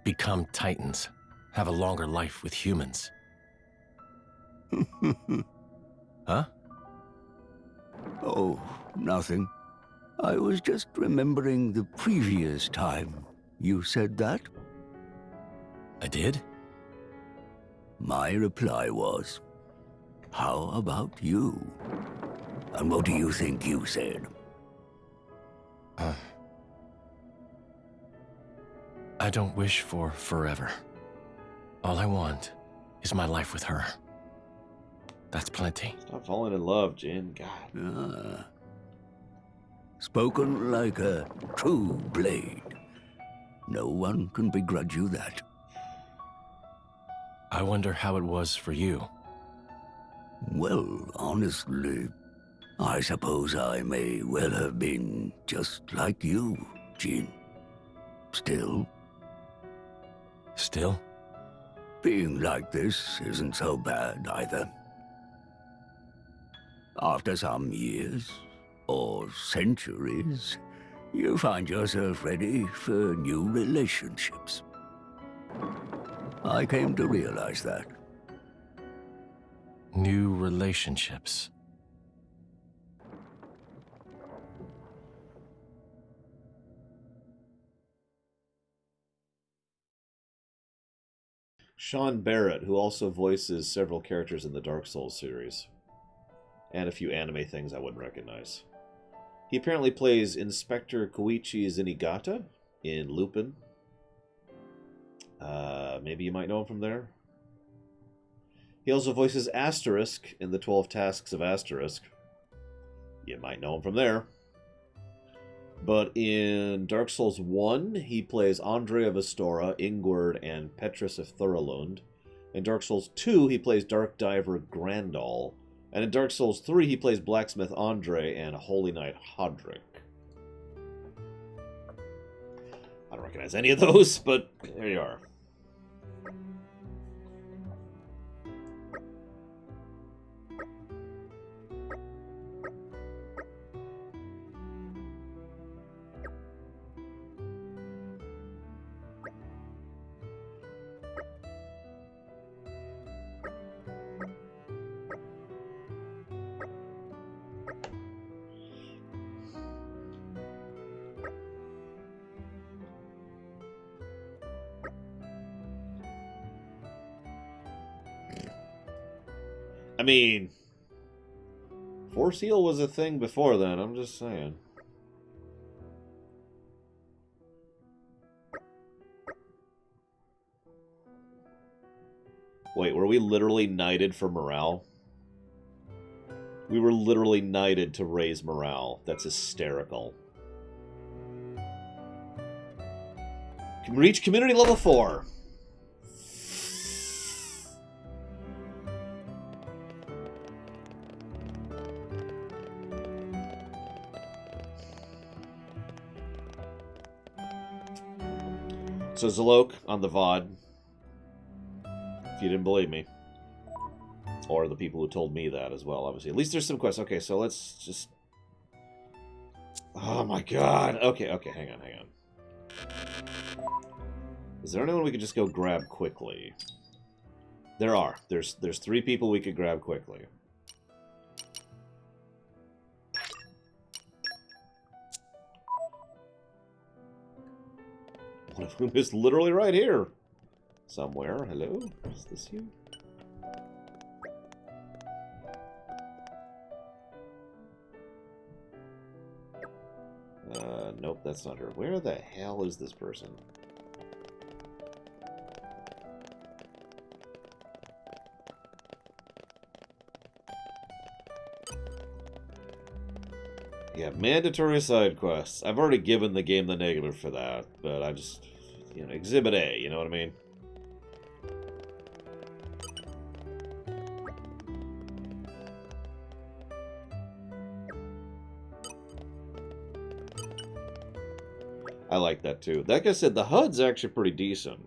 Become Titans. Have a longer life with humans. Huh? Oh, nothing. I was just remembering the previous time you said that. I did? My reply was, How about you? And what do you think you said? I don't wish for forever. All I want is my life with her. That's plenty. Stop falling in love, Jin. God. Ah. Spoken like a true blade. No one can begrudge you that. I wonder how it was for you. Well, honestly, I suppose I may well have been just like you, Jin. Still? Still? Being like this isn't so bad either. After some years, or centuries, you find yourself ready for new relationships. I came to realize that. New relationships. Sean Barrett, who also voices several characters in the Dark Souls series. And a few anime things I wouldn't recognize. He apparently plays Inspector Koichi Zenigata in Lupin. Maybe you might know him from there. He also voices Asterisk in the 12 Tasks of Asterisk. You might know him from there. But in Dark Souls 1, he plays Andre of Astora, Ingward, and Petrus of Thuralund. In Dark Souls 2, he plays Dark Diver Grandal. And in Dark Souls 3, he plays Blacksmith Andre and Holy Knight Hodrick. I don't recognize any of those, but there you are. I mean, Force Heal was a thing before then, I'm just saying. Wait, were we literally knighted for morale? We were literally knighted to raise morale. That's hysterical. Can reach community level 4. So Zalok on the VOD, if you didn't believe me. Or the people who told me that as well, obviously. At least there's some quests. Okay, so let's just... Oh my god! Okay, hang on. Is there anyone we could just go grab quickly? There are. There's 3 people we could grab quickly. One of whom is literally right here. Somewhere. Hello? Is this you? Nope, that's not her. Where the hell is this person? Yeah, mandatory side quests. I've already given the game the negative for that, but I just, you know, Exhibit A, you know what I mean? I like that too. Like I said, the HUD's actually pretty decent.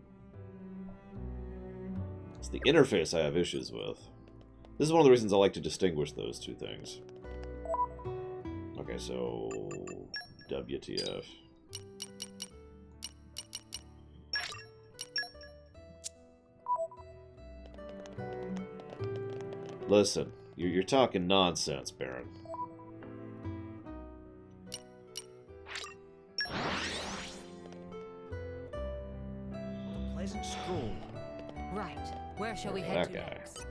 It's the interface I have issues with. This is one of the reasons I like to distinguish those two things. Okay, so... WTF. Listen, you're talking nonsense, Baron. Right. Where shall we head to guy. next?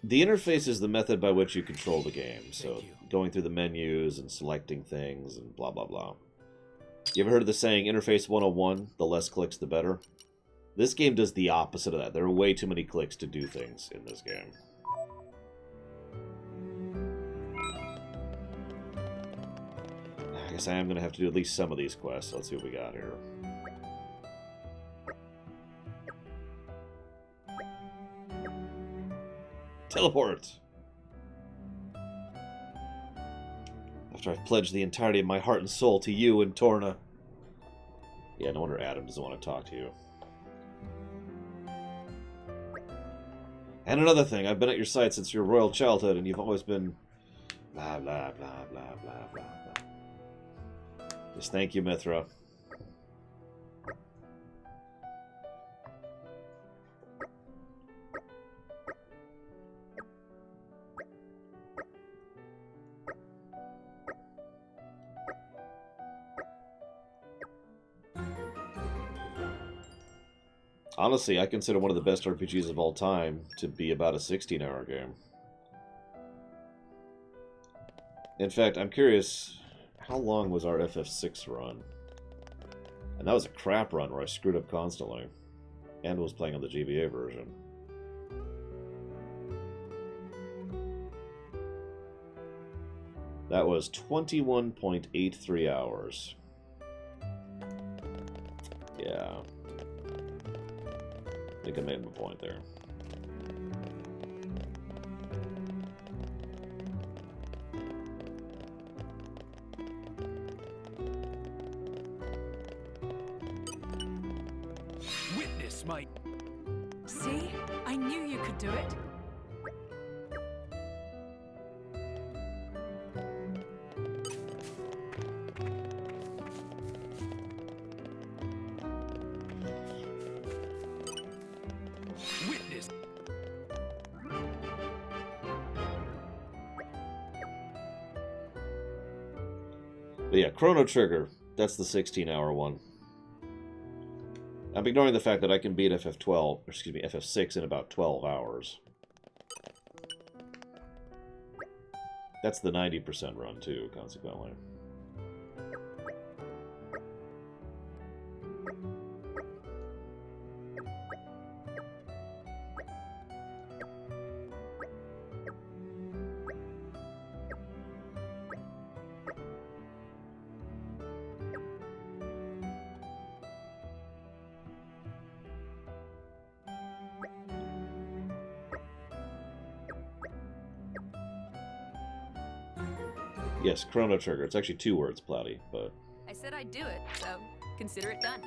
The interface is the method by which you control the game. So going through the menus and selecting things and blah, blah, blah. You ever heard of the saying, Interface 101, the less clicks, the better? This game does the opposite of that. There are way too many clicks to do things in this game. I guess I am going to have to do at least some of these quests. Let's see what we got here. Teleport! After I've pledged the entirety of my heart and soul to you and Torna. Yeah, no wonder Adam doesn't want to talk to you. And another thing, I've been at your side since your royal childhood, and you've always been... blah, blah, blah, blah, blah, blah, blah. Just thank you, Mithra. Honestly, I consider one of the best RPGs of all time to be about a 16-hour game. In fact, I'm curious, how long was our FF6 run? And that was a crap run where I screwed up constantly. And was playing on the GBA version. That was 21.83 hours. Yeah. I think I made my point there. Witness my... See? I knew you could do it. Witness... But yeah, Chrono Trigger. That's the 16-hour one. I'm ignoring the fact that I can beat FF12, or excuse me, FF6 in about 12 hours. That's the 90% run, too, consequently. Yes, Chrono Trigger. It's actually 2 words, Plowdy, but... I said I'd do it, so consider it done.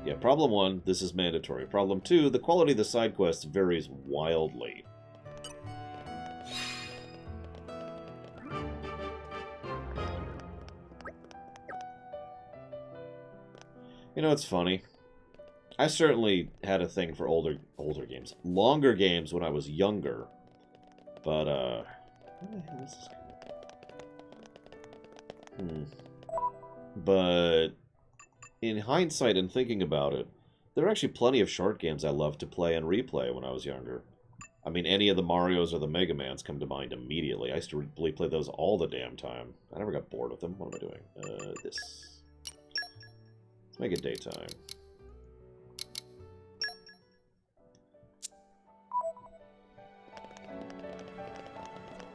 Yeah, problem 1, this is mandatory. Problem 2, the quality of the side quests varies wildly. You know, it's funny. I certainly had a thing for older games. Longer games when I was younger. But, where the hell is this? But, in hindsight and thinking about it, there are actually plenty of short games I loved to play and replay when I was younger. I mean, any of the Marios or the Mega Mans come to mind immediately. I used to replay those all the damn time. I never got bored with them. What am I doing? This. Let's make it daytime.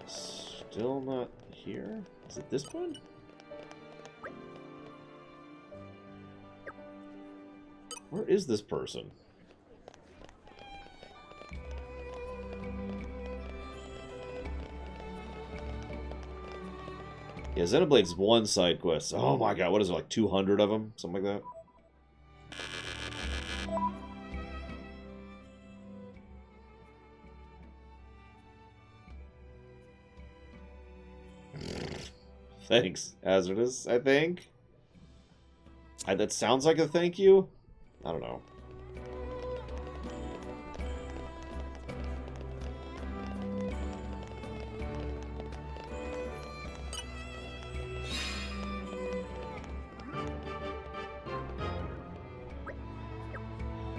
Still not here? Is it this one? Where is this person? Yeah, Xenoblade's one side quest. Oh my god, what is it, like 200 of them? Something like that? Thanks, Hazardous, I think. That sounds like a thank you? I don't know.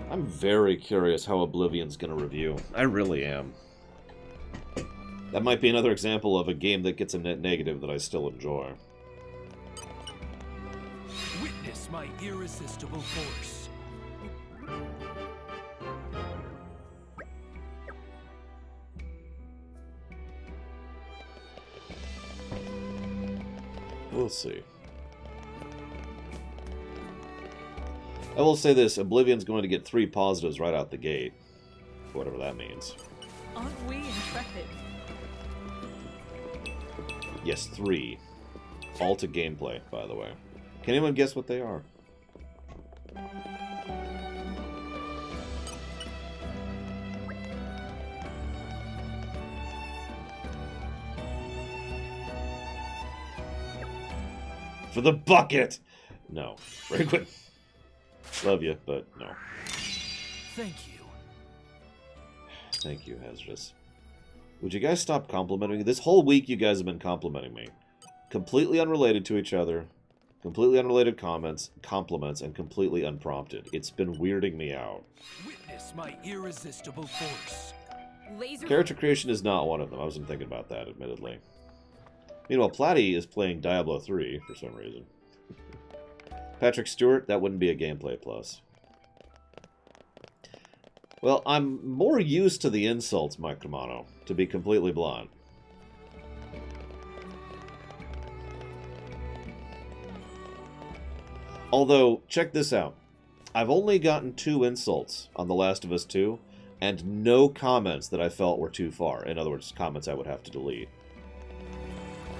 I'm very curious how Oblivion's going to review. I really am. That might be another example of a game that gets a net negative that I still enjoy. Witness my irresistible force. We'll see. I will say this, Oblivion's going to get 3 positives right out the gate. Whatever that means. Aren't we intrepid? Yes, 3. All to gameplay, by the way. Can anyone guess what they are? For the bucket! No. Very good. Love you, but no. Thank you. Thank you, Hazardous. Would you guys stop complimenting me? This whole week you guys have been complimenting me. Completely unrelated to each other. Completely unrelated compliments, and completely unprompted. It's been weirding me out. Witness my irresistible force. Character creation is not one of them. I wasn't thinking about that, admittedly. Meanwhile, Platty is playing Diablo 3 for some reason. Patrick Stewart, that wouldn't be a gameplay plus. Well, I'm more used to the insults, Mike Romano, to be completely blunt. Although, check this out. I've only gotten 2 insults on The Last of Us 2, and no comments that I felt were too far. In other words, comments I would have to delete.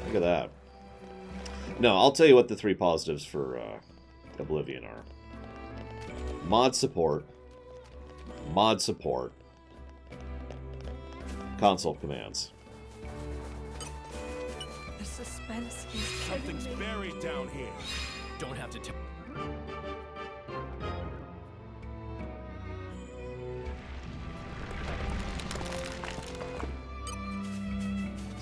Look at that. No, I'll tell you what the 3 positives for Oblivion are. Mod support. Console commands. The suspense is Something's buried down here. Don't have to tell.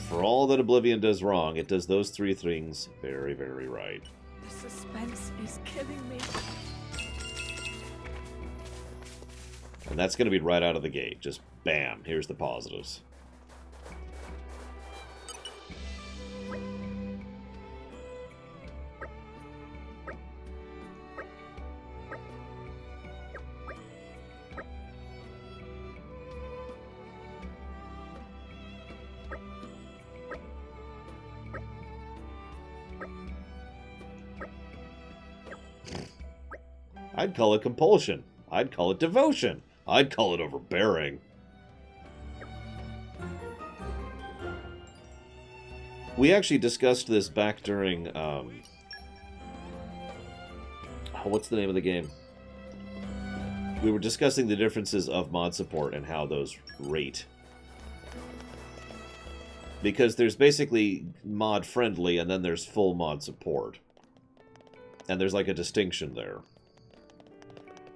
For all that Oblivion does wrong, it does those 3 things very, very right. The suspense is killing me. And that's going to be right out of the gate. Just bam, here's the positives. I'd call it compulsion. I'd call it devotion. I'd call it overbearing. We actually discussed this back during, what's the name of the game? We were discussing the differences of mod support and how those rate. Because there's basically mod friendly and then there's full mod support. And there's like a distinction there.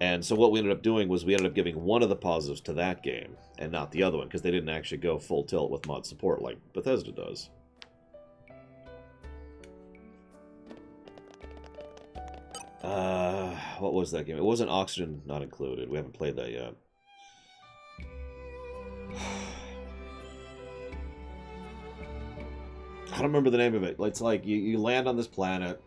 And so what we ended up doing was we ended up giving one of the positives to that game, and not the other one, because they didn't actually go full tilt with mod support like Bethesda does. What was that game? It wasn't Oxygen Not Included. We haven't played that yet. I don't remember the name of it. It's like you land on this planet,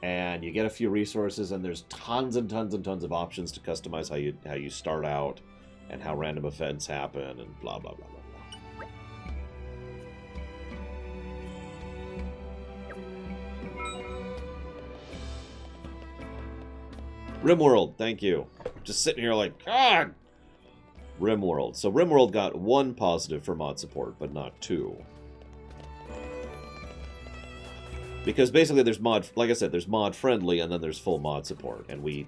and you get a few resources, and there's tons and tons and tons of options to customize how you start out, and how random events happen, and blah blah blah blah blah. RimWorld, thank you. Just sitting here like, God! RimWorld. So RimWorld got 1 positive for mod support, but not 2. Because basically there's mod, like I said, there's mod friendly and then there's full mod support. And we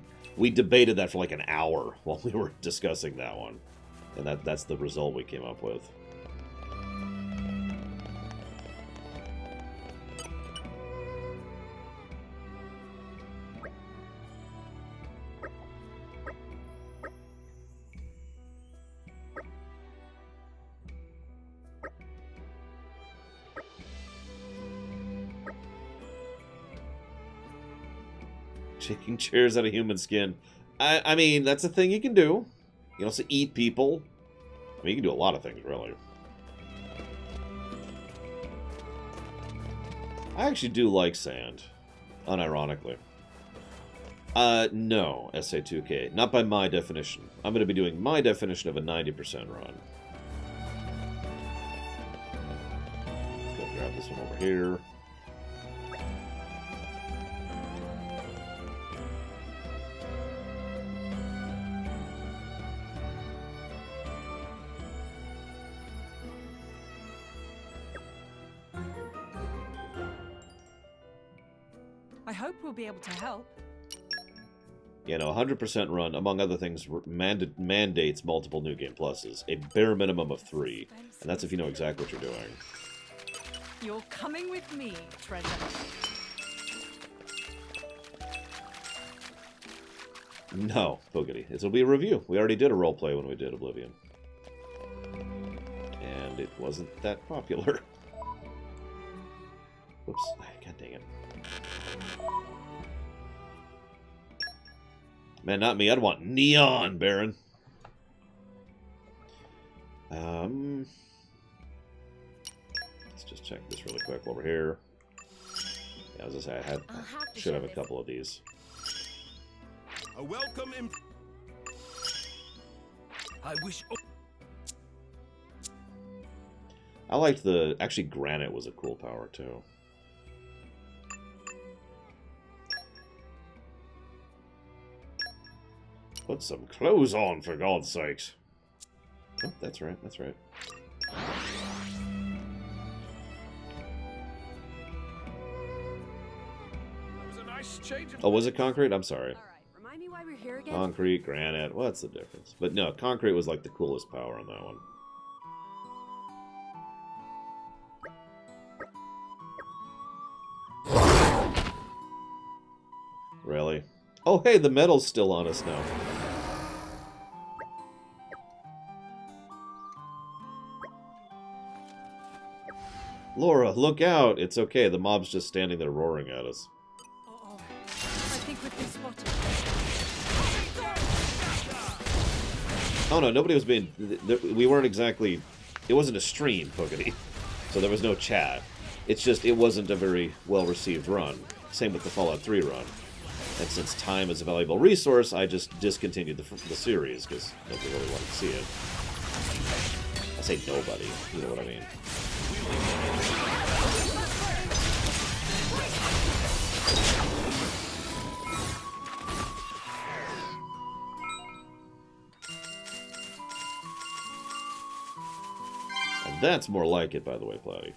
debated that for like an hour while we were discussing that one. And that's the result we came up with. Shaking chairs out of human skin. I mean, that's a thing you can do. can also eat people. I mean, you can do a lot of things, really. I actually do like sand, unironically. No, SA2K. Not by my definition. I'm going to be doing my definition of a 90% run. Go grab this one over here. I hope we'll be able to help. You know, 100% run, among other things, mandates multiple New Game Pluses. A bare minimum of 3. And that's if you know exactly what you're doing. You're coming with me, treasure. No, Boogity. It'll be a review. We already did a roleplay when we did Oblivion. And it wasn't that popular. Whoops. God dang it. Man, not me. I'd want neon, Baron. Let's just check this really quick while we're here. Yeah, as I say, I should have a couple of these. A welcome in. I wish. I liked the... Actually, granite was a cool power, too. Put some clothes on, for God's sakes. Oh, that's right, that's right. Oh, was it concrete? I'm sorry. Remind me why we're here again? Concrete, granite, what's the difference? But no, concrete was like the coolest power on that one. Really? Oh, hey, the metal's still on us now. Laura, look out! It's okay, the mob's just standing there roaring at us. Uh-oh. I think we've been spotted. Oh no, nobody was being... We weren't exactly... It wasn't a stream, Pokety. So there was no chat. It's just, it wasn't a very well-received run. Same with the Fallout 3 run. And since time is a valuable resource, I just discontinued the series, because nobody really wanted to see it. I say nobody, you know what I mean. And that's more like it, by the way, Platy.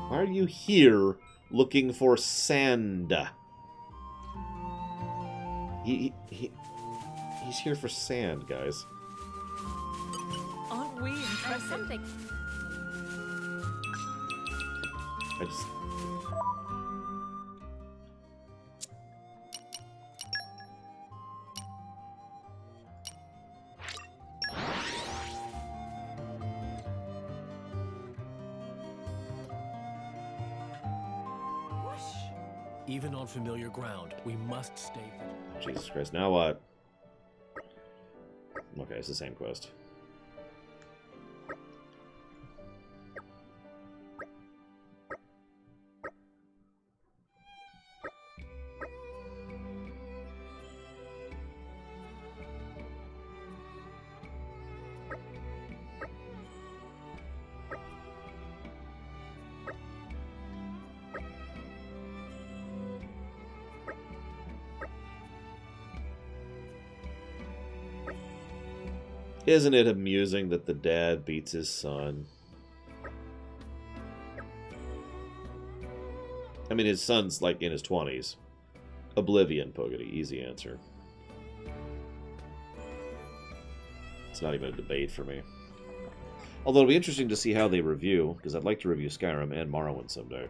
Why are you here looking for sand? He's here for sand, guys. Aren't we interested? Something. I just... Even on familiar ground, we must stay. Jesus Christ, now what? Okay, it's the same quest. Isn't it amusing that the dad beats his son? I mean, his son's, like, in his 20s. Oblivion, Pogety. Easy answer. It's not even a debate for me. Although it'll be interesting to see how they review, because I'd like to review Skyrim and Morrowind someday.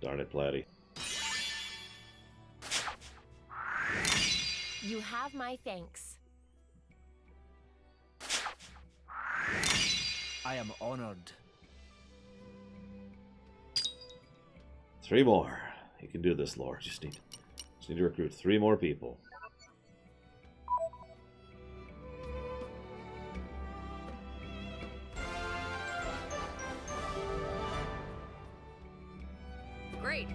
Darn it, Platy. You have my thanks. I am honored. 3 more. You can do this, Lord. Just need to recruit 3 more people. Great.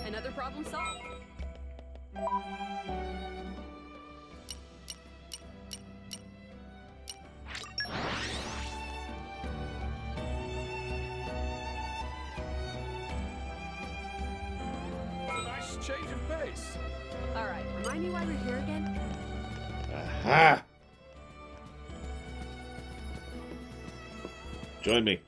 Another problem solved. Nice change of pace. All right, remind me why we're here again? Aha! Join me.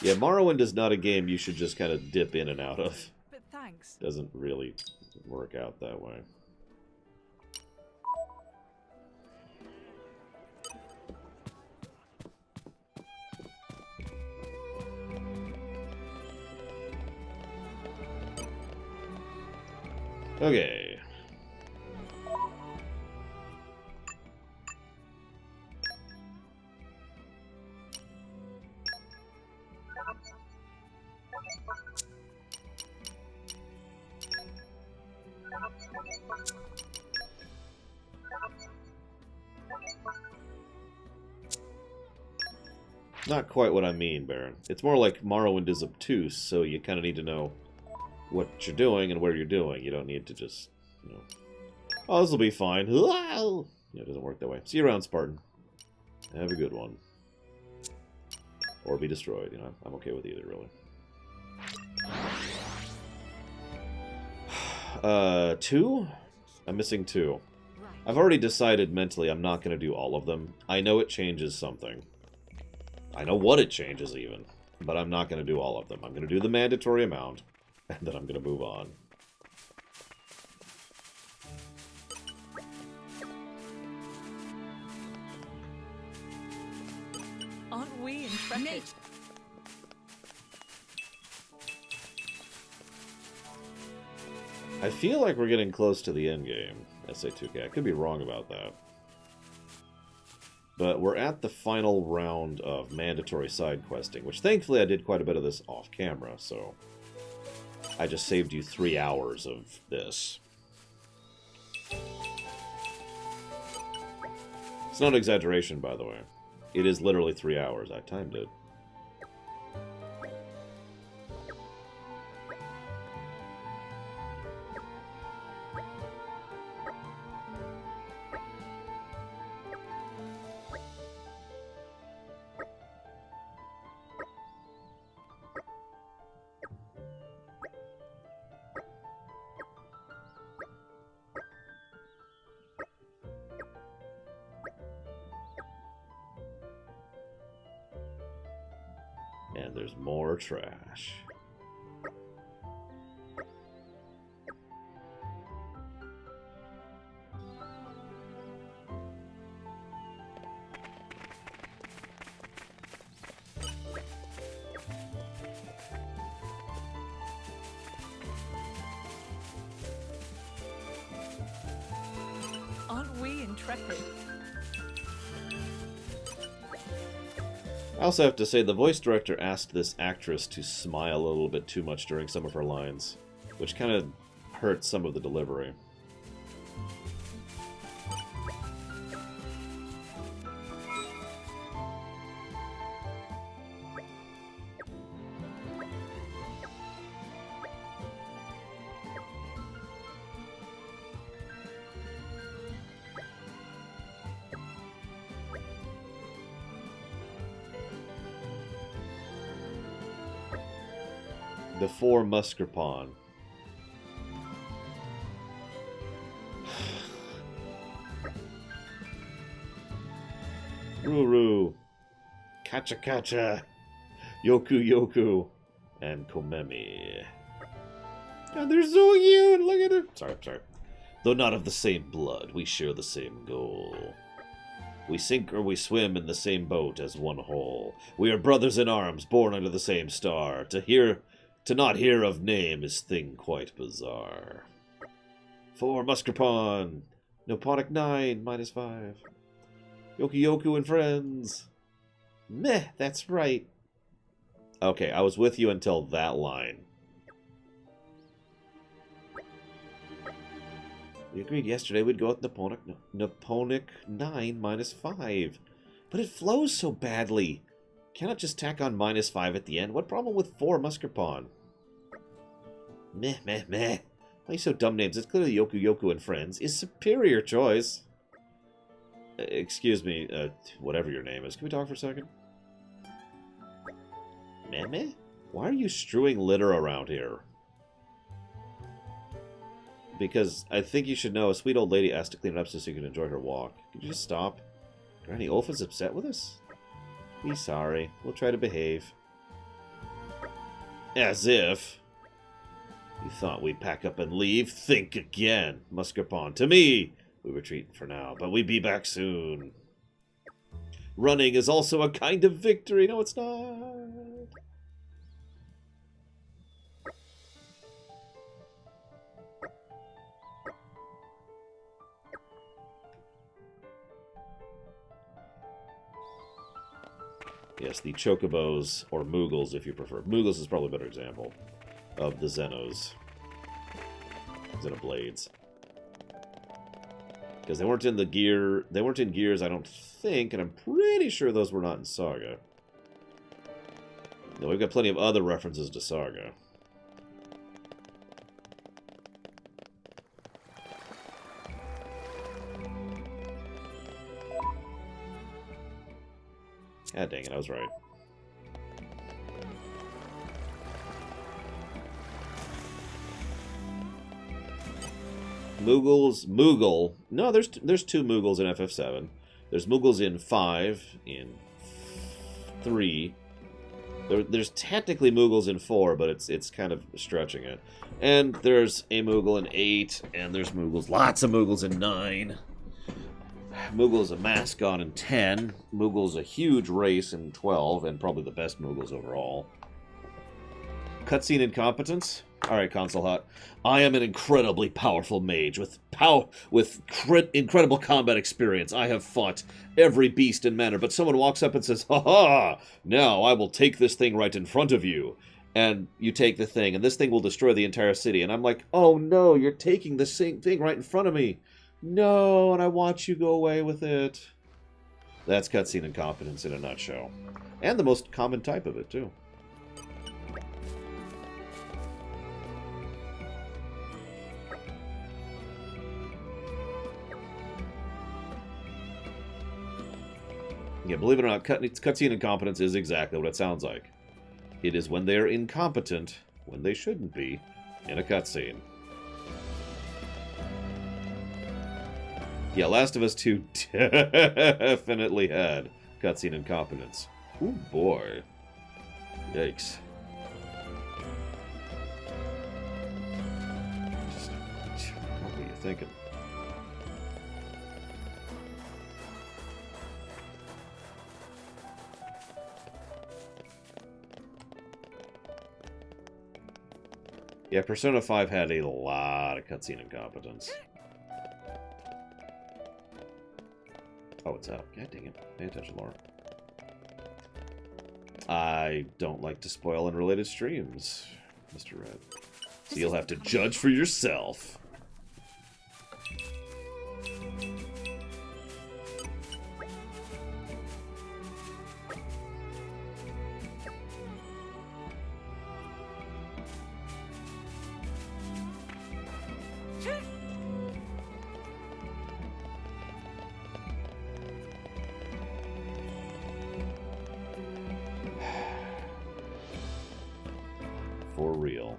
Yeah, Morrowind is not a game you should just kind of dip in and out of. But thanks. Doesn't really work out that way. Okay. Not quite what I mean, Baron. It's more like Morrowind is obtuse, so you kind of need to know what you're doing and where you're doing. You don't need to just, you know, oh, this will be fine. Yeah, it doesn't work that way. See you around, Spartan. Have a good one. Or be destroyed, you know. I'm okay with either, really. 2? I'm missing 2. I've already decided mentally I'm not going to do all of them. I know it changes something. I know what it changes, even. But I'm not going to do all of them. I'm going to do the mandatory amount, and then I'm going to move on. Aren't we intrepid? I feel like we're getting close to the end game, SA2K. I could be wrong about that. But we're at the final round of mandatory side questing, which thankfully I did quite a bit of this off camera, so I just saved you 3 hours of this. It's not an exaggeration, by the way. It is literally 3 hours. I timed it. And there's more trash. Aren't we intrepid? I also have to say the voice director asked this actress to smile a little bit too much during some of her lines, which kind of hurts some of the delivery. The 4 Muscarpon. Ruru, Kacha Kacha, Yoku Yoku, and Komemi. And they're so cute! Look at it! Sorry. Though not of the same blood, we share the same goal. We sink or we swim in the same boat as one whole. We are brothers in arms, born under the same star. To not hear of name is thing quite bizarre. 4 Muskerpawn. Noponic 9, -5. Yoku and friends. Meh, that's right. Okay, I was with you until that line. We agreed yesterday we'd go with Noponic 9 -5. But it flows so badly. Cannot just tack on -5 at the end. What problem with 4 Muskerpawn? Meh. Why are you so dumb names? It's clearly Yoku and friends. Is superior choice. Excuse me, whatever your name is. Can we talk for a second? Meh? Why are you strewing litter around here? Because I think you should know a sweet old lady asked to clean it up so you can enjoy her walk. Could you just stop? Granny Ulf is upset with us? Be sorry. We'll try to behave. As if. You thought we'd pack up and leave? Think again. Muskerpawn, to me! We retreat for now, but we be back soon. Running is also a kind of victory. No, it's not. Yes, the Chocobos, or Moogles if you prefer. Moogles is probably a better example of the Xenos. Xenoblades. Because they weren't in the gear. They weren't in Gears, I don't think, and I'm pretty sure those were not in Saga. No, we've got plenty of other references to Saga. God dang it, I was right. Moogle. No, there's 2 Moogles in FF7. There's Moogles in 5, in 3. There's technically Moogles in 4, but it's kind of stretching it. And there's a Moogle in 8, and there's lots of Moogles in 9. Moogle is a mascot in 10. Moogle's a huge race in 12, and probably the best Moogles overall. Cutscene incompetence? Alright, Console Hot. I am an incredibly powerful mage with incredible combat experience. I have fought every beast in manner, but someone walks up and says, "Ha-ha! Now I will take this thing right in front of you." And you take the thing, and this thing will destroy the entire city. And I'm like, "Oh no, you're taking the same thing right in front of me. No, and I watch you go away with it." That's cutscene incompetence in a nutshell. And the most common type of it, too. Yeah, believe it or not, cutscene incompetence is exactly what it sounds like. It is when they are incompetent, when they shouldn't be, in a cutscene. Yeah, Last of Us 2 definitely had cutscene incompetence. Ooh, boy. Yikes. What were you thinking? Yeah, Persona 5 had a lot of cutscene incompetence. Oh, what's up? God dang it. Pay attention, Laura. I don't like to spoil unrelated streams, Mr. Red. So you'll have to judge for yourself. For real.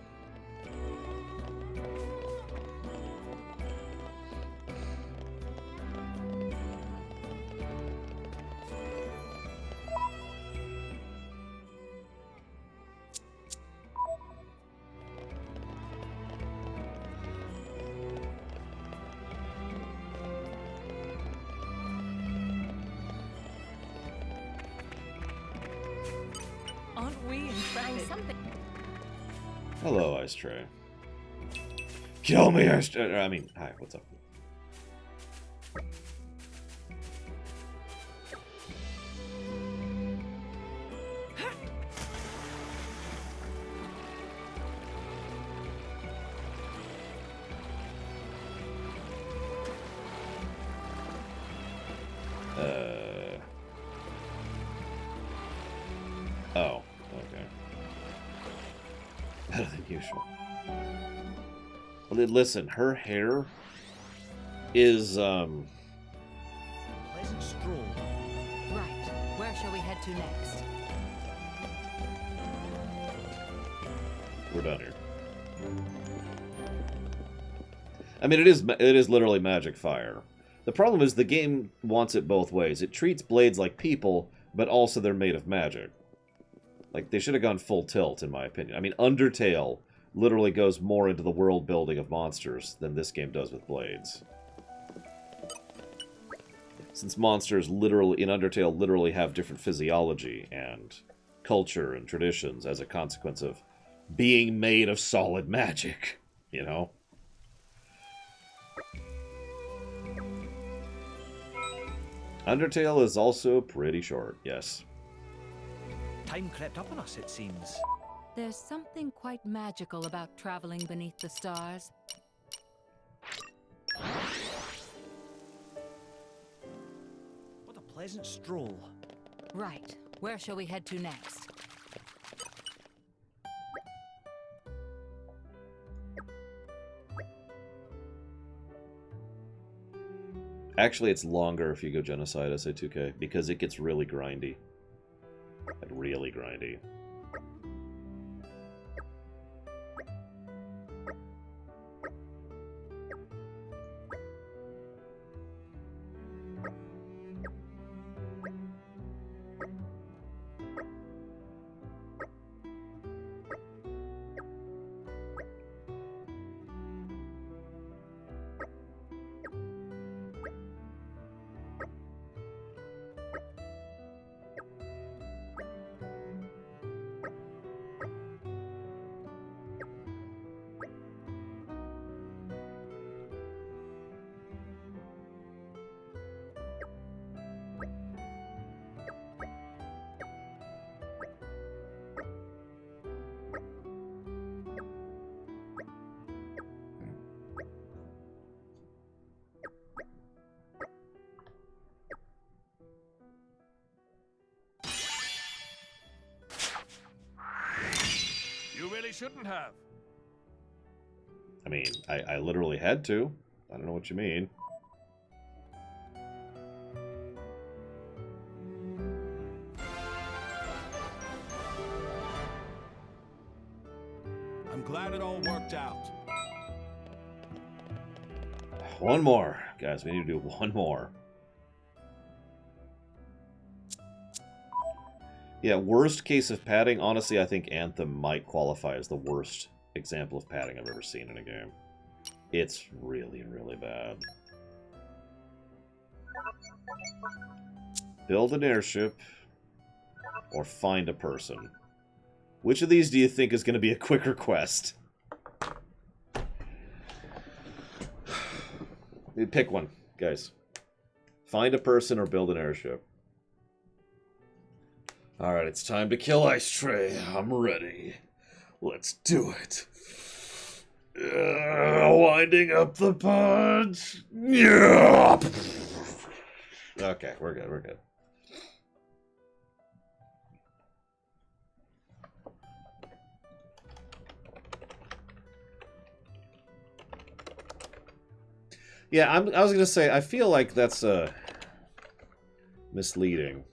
Aren't we Find something. Hello, Ice Tray. Kill me, Ice Tray. I mean, hi, what's up? Oh, okay. Better than usual. Well, then listen, her hair is, Pleasant stroll. Right. Where shall we head to next? We're done here. I mean, it is literally magic fire. The problem is the game wants it both ways. It treats blades like people, but also they're made of magic. Like, they should have gone full tilt, in my opinion. I mean, Undertale literally goes more into the world building of monsters than this game does with blades. Since monsters literally, in Undertale, literally have different physiology and culture and traditions as a consequence of being made of solid magic, you know? Undertale is also pretty short, yes. Time crept up on us, it seems. There's something quite magical about traveling beneath the stars. What a pleasant stroll. Right. Where shall we head to next? Actually, it's longer if you go Genocide SA2K, because it gets really grindy. Like, really grindy. You really shouldn't have. I mean, I literally had to. I don't know what you mean. I'm glad it all worked out. One more. Guys, we need to do one more. Yeah, worst case of padding. Honestly, I think Anthem might qualify as the worst example of padding I've ever seen in a game. It's really, really bad. Build an airship or find a person. Which of these do you think is going to be a quicker quest? Pick one, guys. Find a person or build an airship. Alright, it's time to kill Ice Tray. I'm ready. Let's do it. Winding up the punch. Yeah. Okay, we're good, we're good. Yeah, I was gonna say, I feel like that's misleading.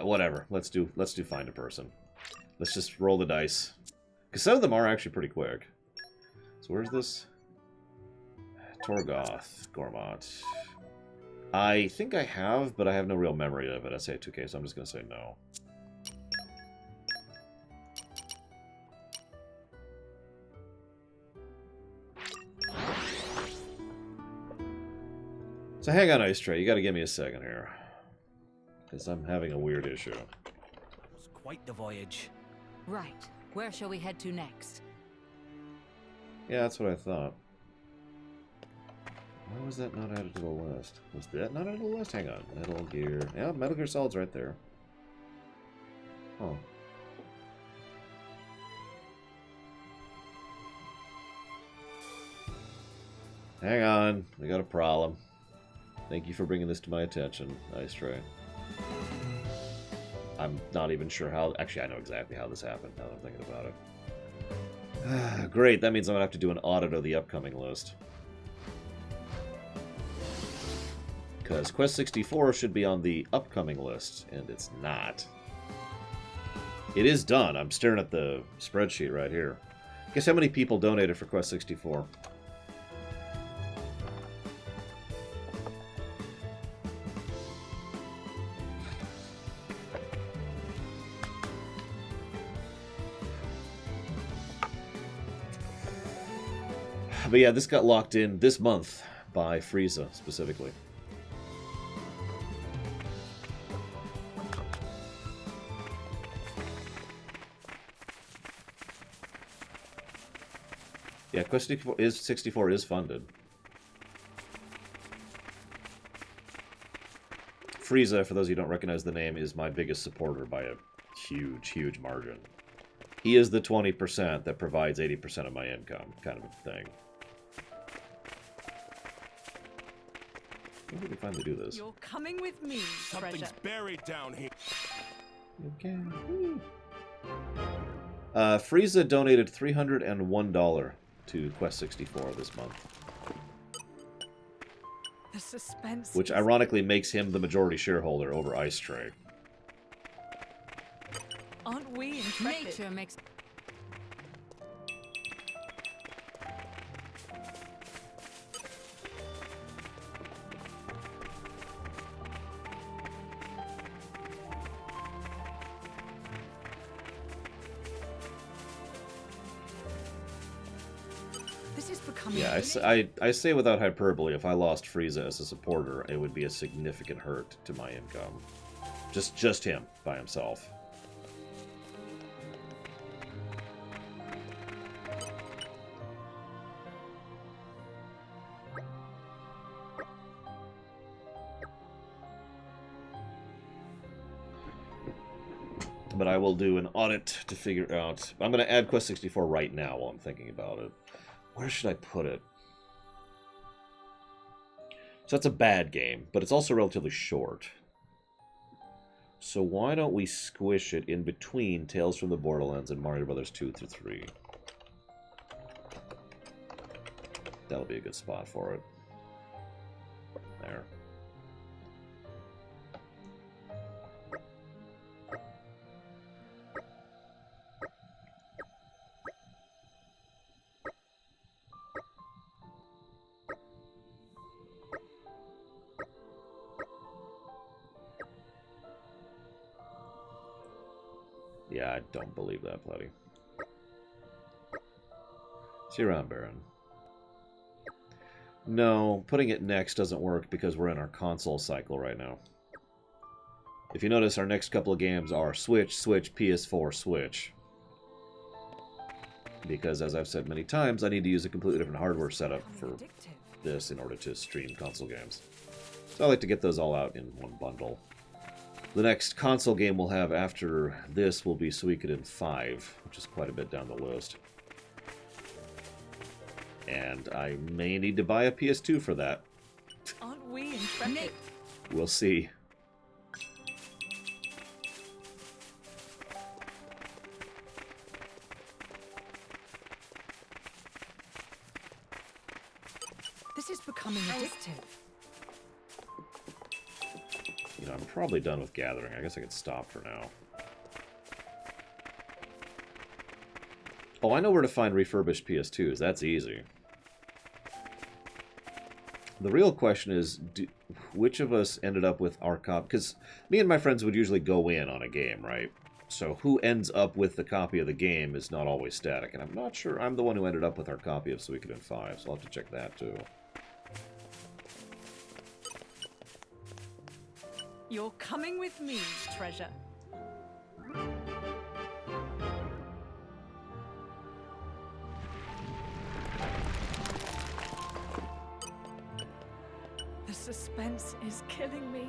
Whatever. Let's do find a person. Let's just roll the dice. Because some of them are actually pretty quick. So where's this? Torgoth, Gormott. I think I have, but I have no real memory of it. I say 2K, so I'm just going to say no. So hang on, Ice Tray. You got to give me a second here. Because I'm having a weird issue. It's quite the voyage. Right. Where shall we head to next? Yeah, that's what I thought. Why was that not added to the list? Was that not added to the list? Hang on. Metal Gear. Yeah, Metal Gear Solid's right there. Huh. Hang on. We got a problem. Thank you for bringing this to my attention, Ice Tray. I'm not even sure how... Actually, I know exactly how this happened, now that I'm thinking about it. Great, that means I'm going to have to do an audit of the upcoming list. Because Quest 64 should be on the upcoming list, and it's not. It is done. I'm staring at the spreadsheet right here. Guess how many people donated for Quest 64? But yeah, this got locked in this month by Frieza, specifically. Yeah, Quest 64 is funded. Frieza, for those of you who don't recognize the name, is my biggest supporter by a huge, huge margin. He is the 20% that provides 80% of my income, kind of a thing. I think we can finally do this. You're coming with me, Something's treasure. buried down here. Okay. Frieza donated $301 to Quest 64 this month. The suspense. Which ironically makes him the majority shareholder over Ice Tray. Aren't we intrepid? Nature makes... This is becoming... Yeah, I say without hyperbole, if I lost Frieza as a supporter, it would be a significant hurt to my income. Just him, by himself. But I will do an audit to figure out... I'm going to add Quest 64 right now while I'm thinking about it. Where should I put it? So that's a bad game, but it's also relatively short. So why don't we squish it in between Tales from the Borderlands and Mario Bros. 2 through 3? That'll be a good spot for it. There. Yeah, I don't believe that, Bloody. See you around, Baron. No, putting it next doesn't work because we're in our console cycle right now. If you notice, our next couple of games are Switch, Switch, PS4, Switch. Because, as I've said many times, I need to use a completely different hardware setup for this in order to stream console games. So I like to get those all out in one bundle. The next console game we'll have after this will be Suikoden 5, which is quite a bit down the list. And I may need to buy a PS2 for that. Aren't we intrepid? We'll see. This is becoming addictive. You know, I'm probably done with gathering. I guess I can stop for now. Oh, I know where to find refurbished PS2s. That's easy. The real question is, which of us ended up with our copy? Because me and my friends would usually go in on a game, right? So who ends up with the copy of the game is not always static. And I'm not sure I'm the one who ended up with our copy of Suikoden 5, so I'll have to check that too. You're coming with me, treasure. The suspense is killing me.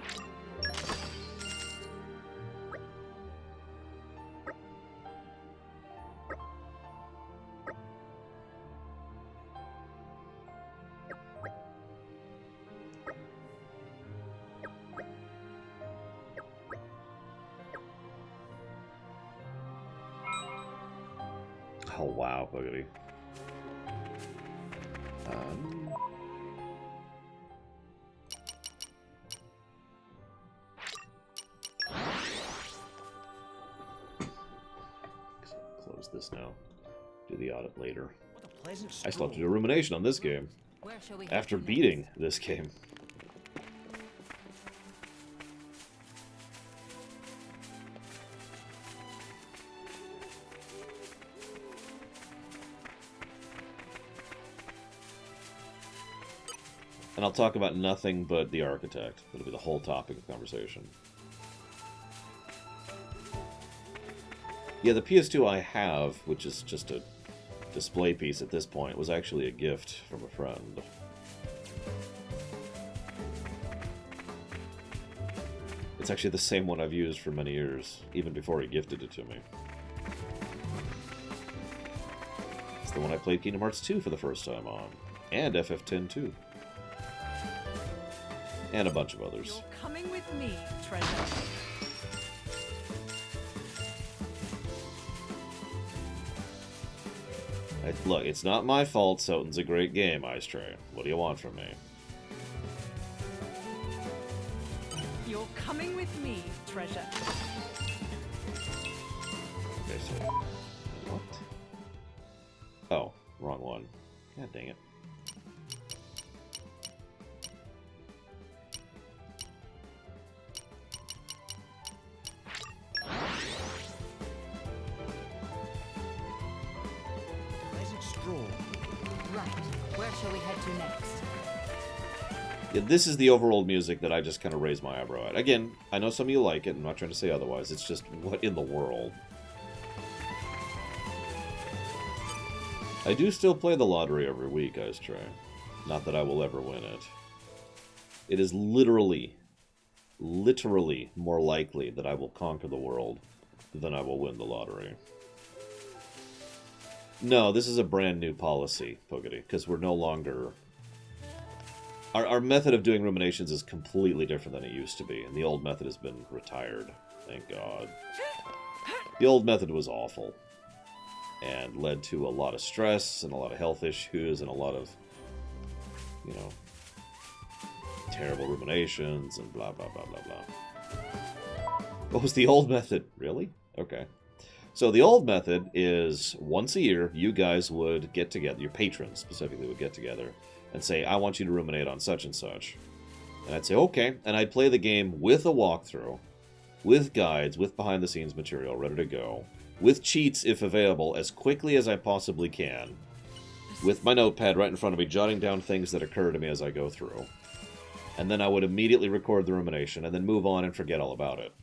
Oh, wow, Boogity. Close this now. Do the audit later. I still have to do a rumination on this game. After beating this game. And I'll talk about nothing but the architect. It'll be the whole topic of conversation. Yeah, the PS2 I have, which is just a display piece at this point, was actually a gift from a friend. It's actually the same one I've used for many years, even before he gifted it to me. It's the one I played Kingdom Hearts 2 for the first time on, and FF10 too. And a bunch of others. You're coming with me, treasure. Look, it's not my fault Soten's a great game, Ice Tray. What do you want from me? You're coming with me, treasure. Okay, so... What? Oh, wrong one. God dang it. Right. Where shall we head to next? Yeah, this is the overall music that I just kind of raise my eyebrow at. Again, I know some of you like it. I'm not trying to say otherwise. It's just, what in the world? I do still play the lottery every week, Ice Tray. Not that I will ever win it. It is literally more likely that I will conquer the world than I will win the lottery. No, this is a brand new policy, Pogity, because we're no longer... Our method of doing ruminations is completely different than it used to be, and the old method has been retired. Thank God. The old method was awful, and led to a lot of stress, and a lot of health issues, and a lot of, you know, terrible ruminations, and blah, blah, blah, blah, blah. What was the old method? Really? Okay. So the old method is once a year, you guys would get together, your patrons specifically would get together and say, I want you to ruminate on such and such. And I'd say, okay. And I'd play the game with a walkthrough, with guides, with behind-the-scenes material ready to go, with cheats if available, as quickly as I possibly can, with my notepad right in front of me, jotting down things that occur to me as I go through. And then I would immediately record the rumination and then move on and forget all about it.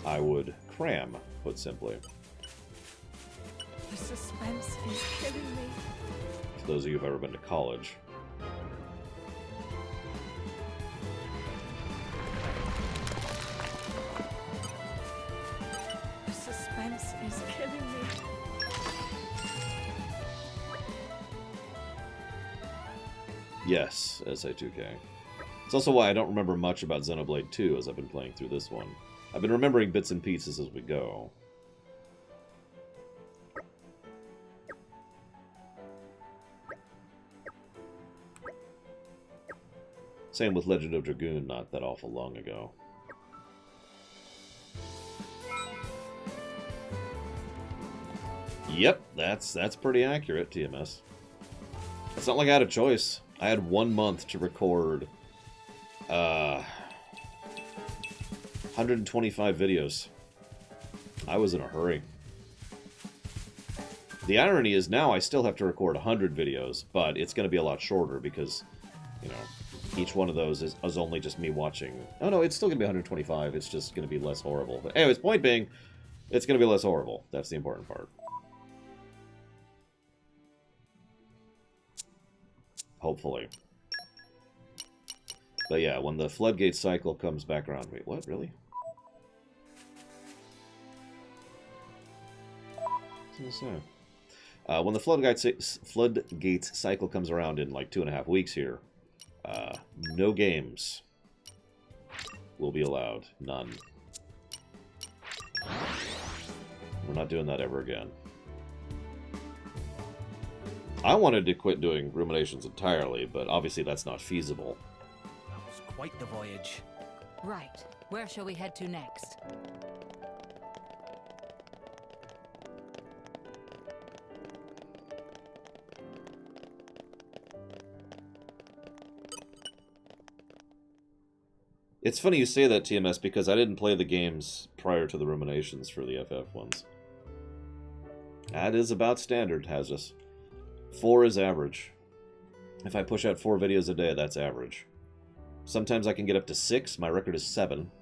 I would cram, put simply. The suspense is killing me. For those of you who've ever been to college. The suspense is killing me. Yes, SA2K. It's also why I don't remember much about Xenoblade 2 as I've been playing through this one. I've been remembering bits and pieces as we go. Same with Legend of Dragoon not that awful long ago. Yep, that's pretty accurate, TMS. It's not like I had a choice. I had 1 month to record 125 videos. I was in a hurry. The irony is now I still have to record 100 videos, but it's going to be a lot shorter because, you know, each one of those is only just me watching. Oh no, it's still going to be 125. It's just going to be less horrible. But anyways, point being, it's going to be less horrible. That's the important part. Hopefully. But yeah, when the floodgate cycle comes back around... Wait, what? Really? What's going to say? When the floodgates cycle comes around in like 2.5 weeks here, no games will be allowed. None. We're not doing that ever again. I wanted to quit doing ruminations entirely, but obviously that's not feasible. That was quite the voyage. Right. Where shall we head to next? It's funny you say that, TMS, because I didn't play the games prior to the ruminations for the FF ones. That is about standard, Hazardous. 4 is average. If I push out 4 videos a day, that's average. Sometimes I can get up to 6. My record is 7.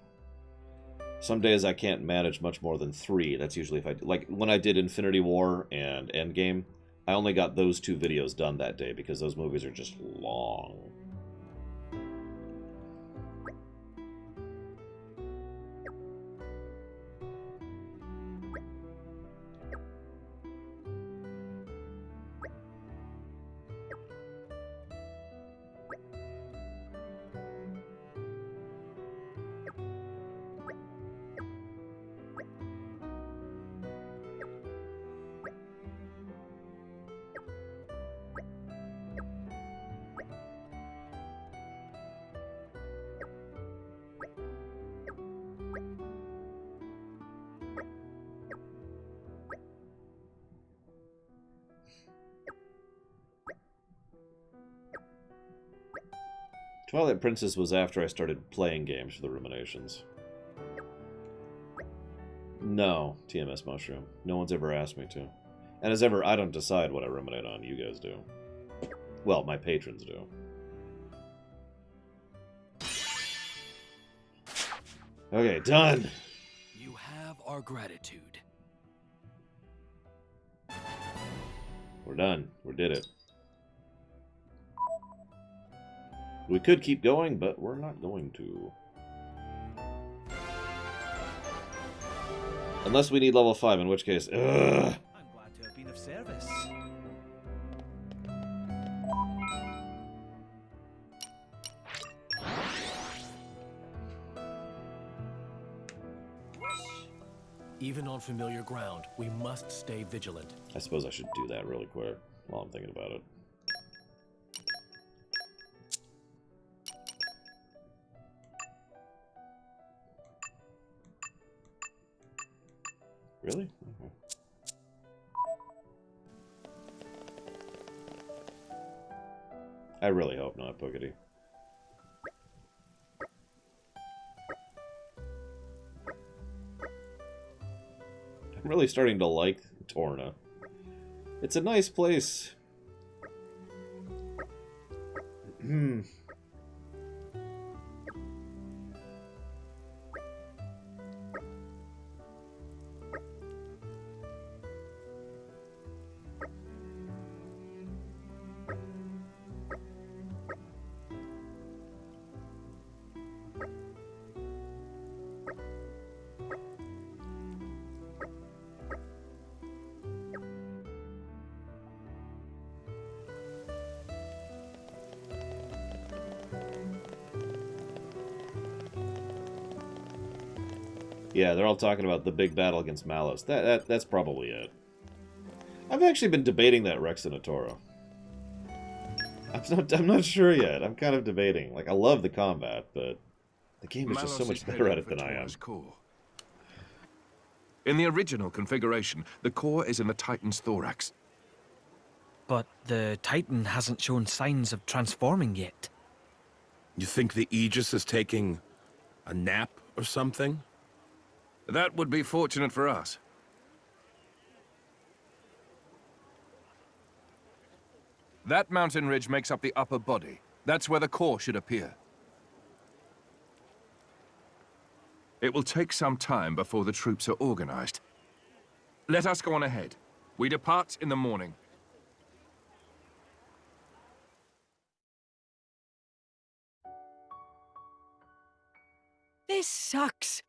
Some days I can't manage much more than 3. That's usually if I... Like, when I did Infinity War and Endgame, I only got those 2 videos done that day because those movies are just long. Twilight Princess was after I started playing games for the ruminations. No, TMS Mushroom. No one's ever asked me to. And as ever, I don't decide what I ruminate on. You guys do. Well, my patrons do. Okay, done. You have our gratitude. We're done. We did it. We could keep going, but we're not going to. Unless we need level 5, in which case... Ugh. I'm glad to have been of service. Even on familiar ground, we must stay vigilant. I suppose I should do that really quick while I'm thinking about it. Really? Okay. I really hope not, Boogity. I'm really starting to like Torna. It's a nice place. Yeah, they're all talking about the big battle against Malus. That's probably it. I've actually been debating that Rex and Toro. I'm not sure yet. I'm kind of debating. Like, I love the combat, but the game is just so much better at it than I am. Cool. In the original configuration, the core is in the Titan's thorax. But the Titan hasn't shown signs of transforming yet. You think the Aegis is taking a nap or something? That would be fortunate for us. That mountain ridge makes up the upper body. That's where the core should appear. It will take some time before the troops are organized. Let us go on ahead. We depart in the morning. This sucks.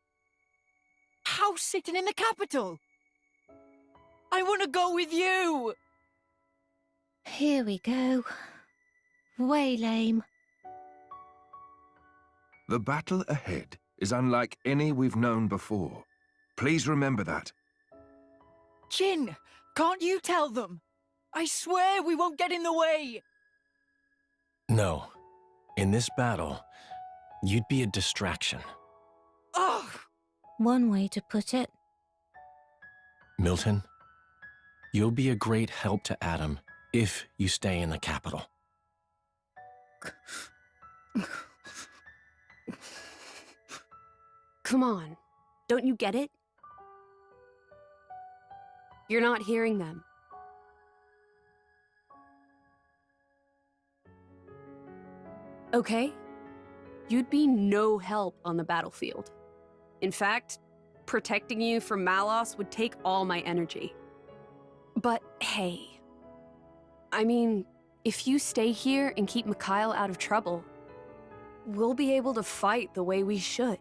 House sitting in the capital. I want to go with you. Here we go. Way lame. The battle ahead is unlike any we've known before. Please remember that. Jin, can't you tell them? I swear we won't get in the way. No. In this battle, you'd be a distraction. Ugh! One way to put it. Milton, you'll be a great help to Adam if you stay in the capital. Come on, don't you get it? You're not hearing them. Okay? You'd be no help on the battlefield. In fact, protecting you from Malos would take all my energy. But hey, I mean, if you stay here and keep Mikhail out of trouble, we'll be able to fight the way we should.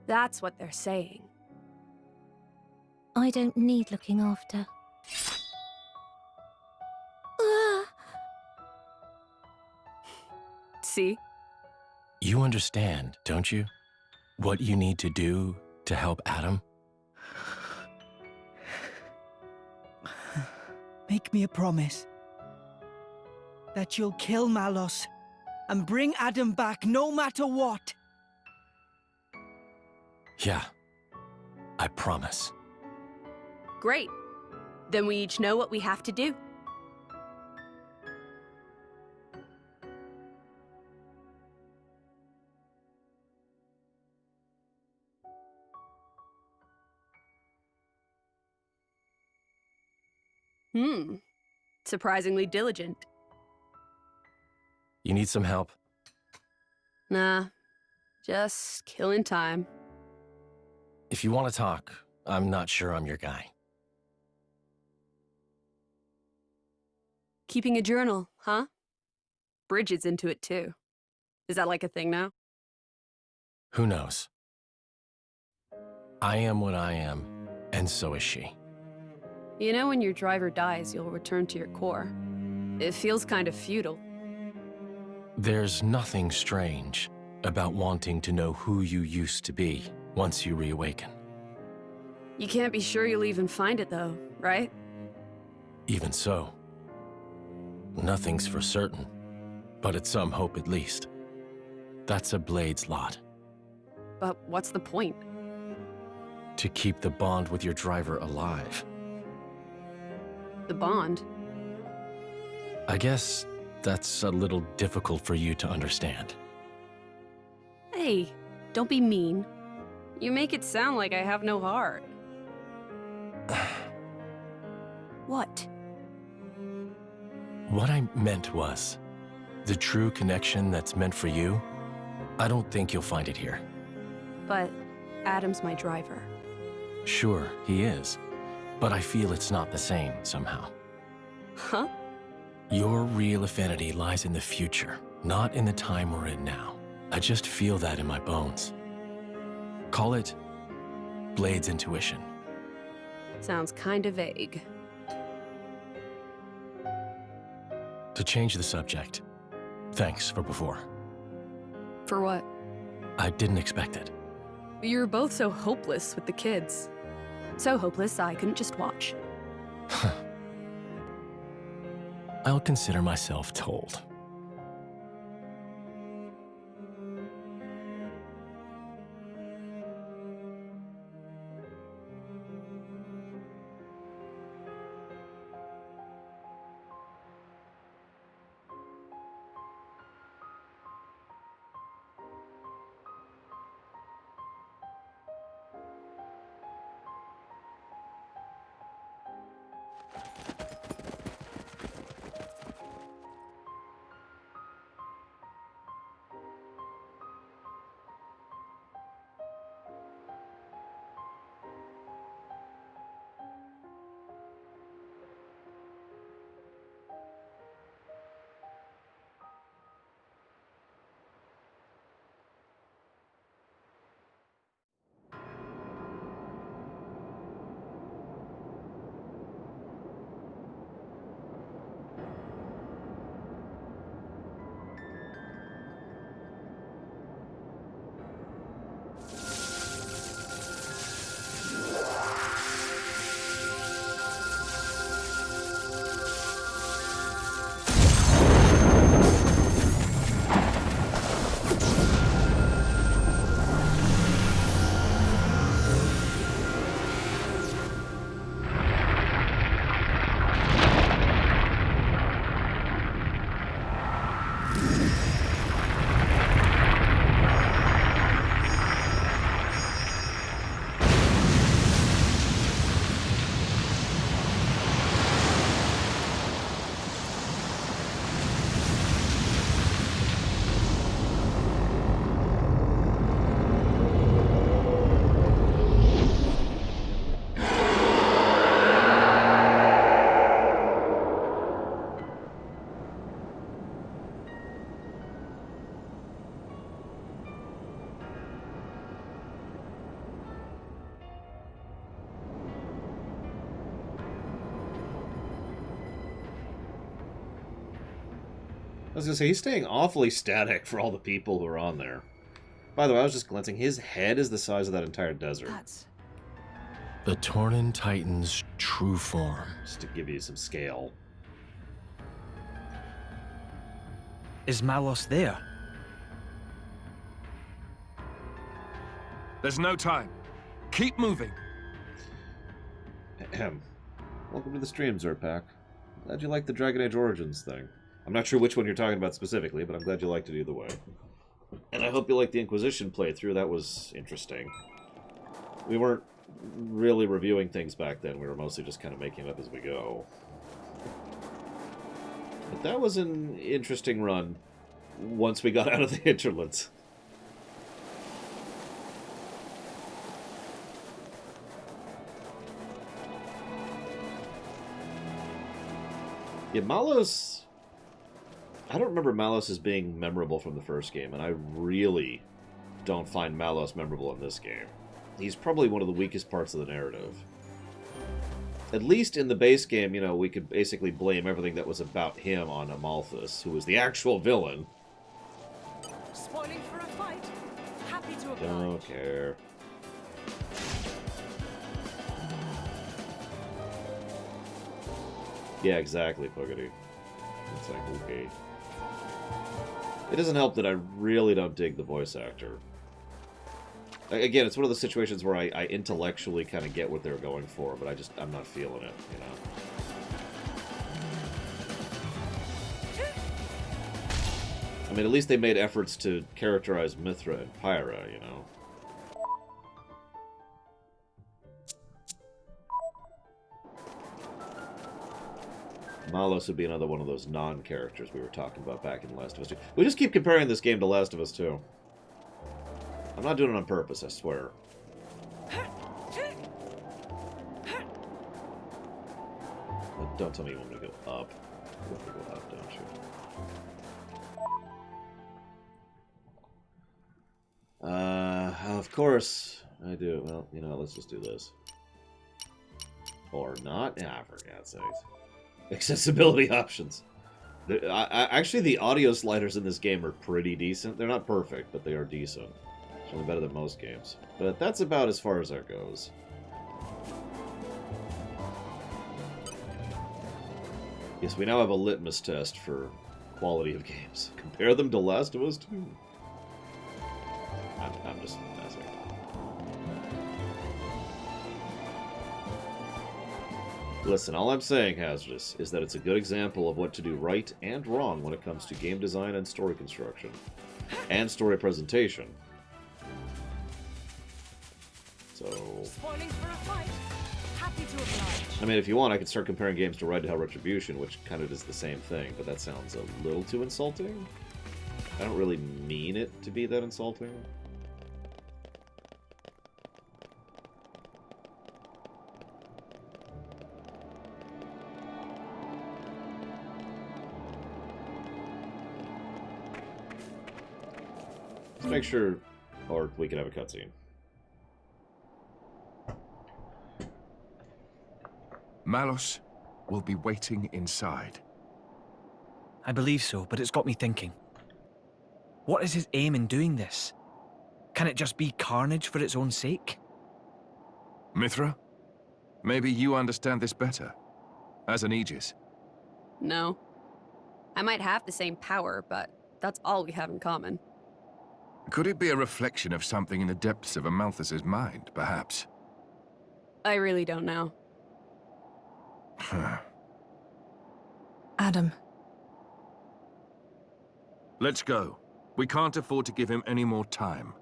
That's what they're saying. I don't need looking after. See? You understand, don't you? What you need to do to help Adam? Make me a promise. That you'll kill Malos and bring Adam back no matter what. Yeah, I promise. Great. Then we each know what we have to do. Surprisingly diligent. You need some help? Nah, just killing time. If you want to talk, I'm not sure I'm your guy. Keeping a journal, huh? Bridget's into it too. Is that like a thing now? Who knows? I am what I am, and so is she. You know when your driver dies, you'll return to your core. It feels kind of futile. There's nothing strange about wanting to know who you used to be once you reawaken. You can't be sure you'll even find it though, right? Even so, nothing's for certain, but it's some hope at least. That's a Blade's lot. But what's the point? To keep the bond with your driver alive. The bond? I guess that's a little difficult for you to understand. Hey, don't be mean. You make it sound like I have no heart. What? What I meant was, the true connection that's meant for you, I don't think you'll find it here. But Adam's my driver. Sure, he is. But I feel it's not the same, somehow. Huh? Your real affinity lies in the future, not in the time we're in now. I just feel that in my bones. Call it Blade's intuition. Sounds kinda vague. To change the subject, thanks for before. For what? I didn't expect it. You were both so hopeless with the kids. So hopeless I couldn't just watch. I'll consider myself told. I was gonna say, he's staying awfully static for all the people who are on there. By the way, I was just glancing. His head is the size of that entire desert. That's... The Tornan Titan's true form. Just to give you some scale. Is Malos there? There's no time. Keep moving. Ahem. Welcome to the stream, Zerpak. Glad you liked the Dragon Age Origins thing. I'm not sure which one you're talking about specifically, but I'm glad you liked it either way. And I hope you liked the Inquisition playthrough. That was interesting. We weren't really reviewing things back then. We were mostly just kind of making it up as we go. But that was an interesting run once we got out of the Hinterlands. Yeah, Malos... I don't remember Malos as being memorable from the first game, and I really don't find Malos memorable in this game. He's probably one of the weakest parts of the narrative. At least in the base game, you know, we could basically blame everything that was about him on Amalthus, who was the actual villain. Spoiling for a fight. Happy to oblige. Don't care. Yeah, exactly, Puggety. It's like, okay. It doesn't help that I really don't dig the voice actor. Again, it's one of those situations where I intellectually kind of get what they're going for, but I'm not feeling it, you know? I mean, at least they made efforts to characterize Mithra and Pyra, you know? Malos would be another one of those non-characters we were talking about back in Last of Us 2. We just keep comparing this game to Last of Us 2. I'm not doing it on purpose, I swear. But don't tell me you want me to go up. You want me to go up, don't you? Of course I do. Well, you know, let's just do this. Or not? Ah, for God's sakes. Accessibility options. Actually, the audio sliders in this game are pretty decent. They're not perfect, but they are decent. It's only better than most games. But that's about as far as that goes. Yes, we now have a litmus test for quality of games. Compare them to Last of Us 2. I'm just messing. Listen, all I'm saying, Hazardous, is that it's a good example of what to do right and wrong when it comes to game design and story construction. And story presentation. So... Spoiling for a fight. Happy to oblige. I mean, if you want, I could start comparing games to Ride to Hell Retribution, which kind of is the same thing, but that sounds a little too insulting. I don't really mean it to be that insulting. Let's make sure, or we can have a cutscene. Malos will be waiting inside. I believe so, but it's got me thinking. What is his aim in doing this? Can it just be carnage for its own sake? Mithra? Maybe you understand this better. As an Aegis. No. I might have the same power, but that's all we have in common. Could it be a reflection of something in the depths of Amalthus's mind, perhaps? I really don't know. Adam. Let's go. We can't afford to give him any more time.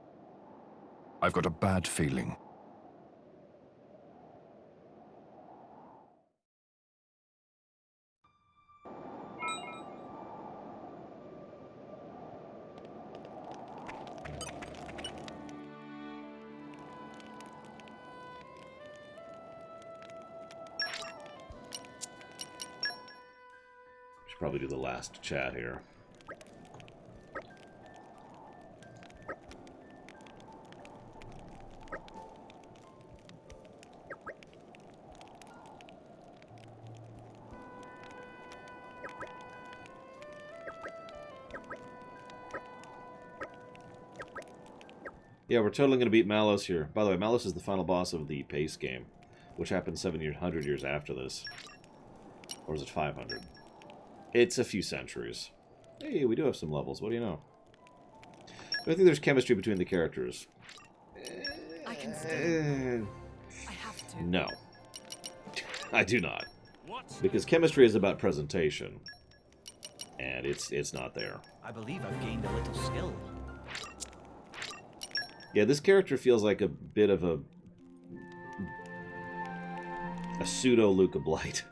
I've got a bad feeling. Should probably do the last chat here. Yeah, we're totally going to beat Malos here. By the way, Malos is the final boss of the Pace game, which happened 700 years after this. Or is it 500? It's a few centuries. Hey, we do have some levels. What do you know? I think there's chemistry between the characters. I can stay. I have to. No. I do not. Because chemistry is about presentation. And it's not there. I believe I've gained a little skill. Yeah, this character feels like a bit of a pseudo Luca Blight.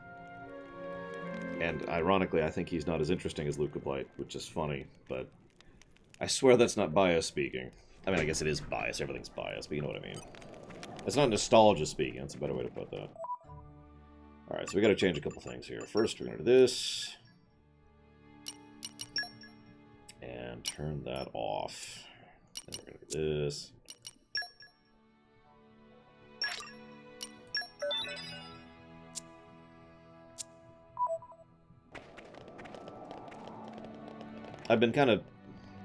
And ironically, I think he's not as interesting as Luca Blight, which is funny, but I swear that's not bias speaking. I mean, I guess it is bias. Everything's bias, but you know what I mean. It's not nostalgia speaking. That's a better way to put that. Alright, so we gotta change a couple things here. First, we're gonna do this. And turn that off. Then we're gonna do this. I've been kind of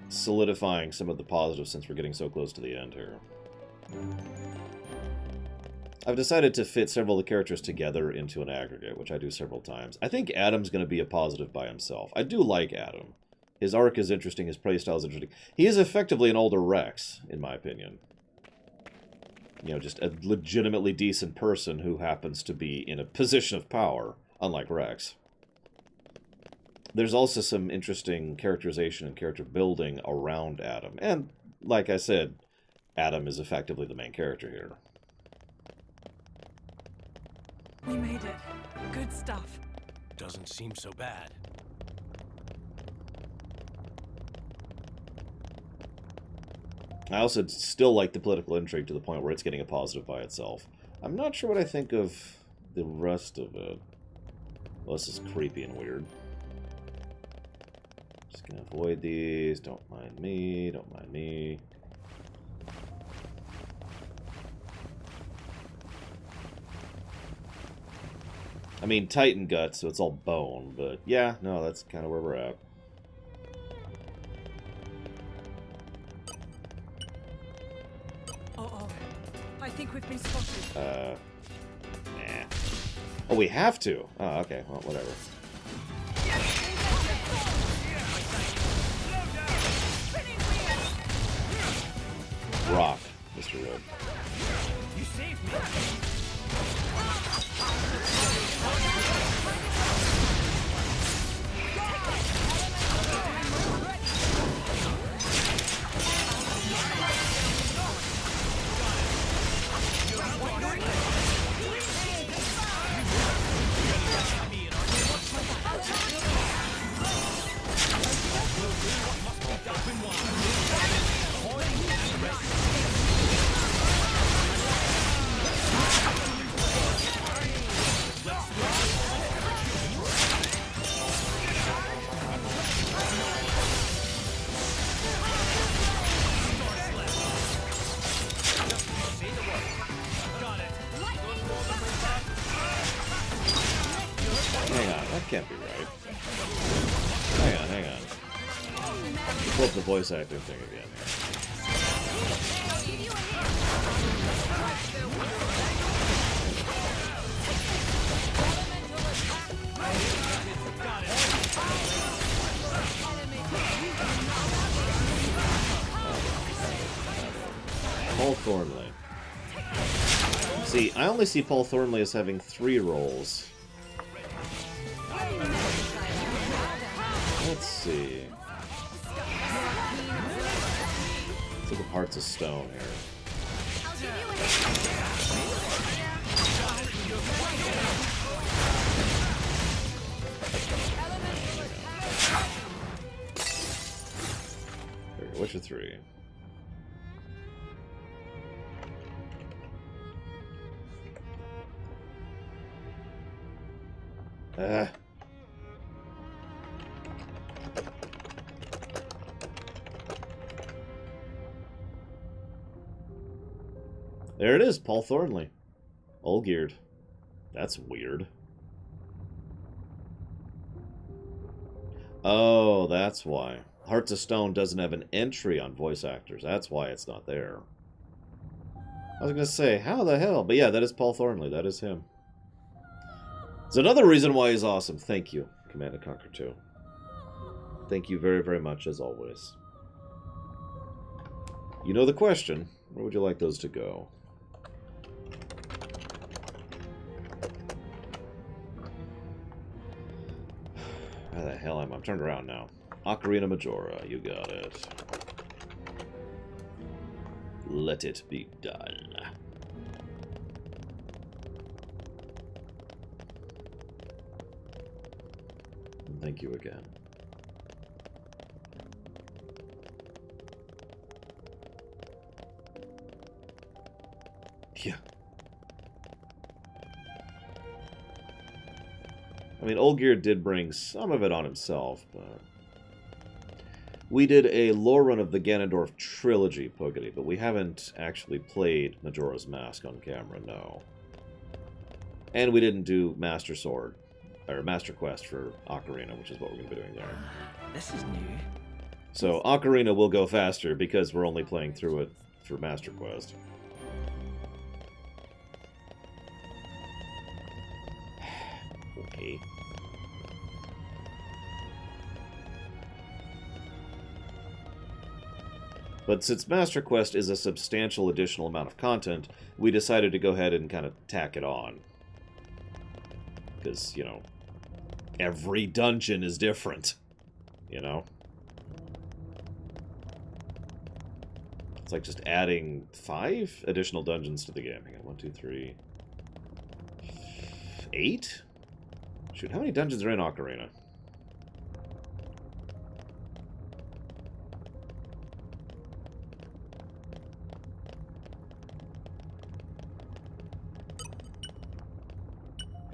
solidifying some of the positives since we're getting so close to the end here. I've decided to fit several of the characters together into an aggregate, which I do several times. I think Adam's going to be a positive by himself. I do like Adam. His arc is interesting, his playstyle is interesting. He is effectively an older Rex, in my opinion. You know, just a legitimately decent person who happens to be in a position of power, unlike Rex. There's also some interesting characterization and character building around Adam. And, like I said, Adam is effectively the main character here. We made it. Good stuff. Doesn't seem so bad. I also still like the political intrigue to the point where it's getting a positive by itself. I'm not sure what I think of the rest of it. Well, this is creepy and weird. Just gonna avoid these. Don't mind me. Don't mind me. I mean, Titan gut, so it's all bone, but yeah, no, that's kind of where we're at. Uh-oh. I think we've been spotted. Nah. Oh, we have to? Oh, okay, well, whatever. Rock, Mr. Wood. You saved me. Can't be right. Hang on. Pull up the voice acting thing again Paul Thornley. See, I only see Paul Thornley as having 3 roles. Let's see. Let's look at Hearts of Stone here. There we go. What's your 3? There it is, Paul Thornley. Olgierd. That's weird. Oh, that's why. Hearts of Stone doesn't have an entry on voice actors. That's why it's not there. I was going to say, how the hell? But yeah, that is Paul Thornley. That is him. It's another reason why he's awesome. Thank you, Command & Conquer 2. Thank you very, very much, as always. You know the question. Where would you like those to go? Where the hell am I? I'm turned around now. Ocarina Majora, you got it. Let it be done. Thank you again. Yeah. I mean, Old Gear did bring some of it on himself, but... We did a lore run of the Ganondorf trilogy, Pogity, but we haven't actually played Majora's Mask on camera, no. And we didn't do Master Sword, or Master Quest for Ocarina, which is what we're going to be doing there. This is new. So Ocarina will go faster because we're only playing through it for Master Quest. Okay. But since Master Quest is a substantial additional amount of content, we decided to go ahead and kind of tack it on. Because, you know, every dungeon is different, you know? It's like just adding 5 additional dungeons to the game. Hang on, 1, 2, 3... 8? Shoot, how many dungeons are in Ocarina?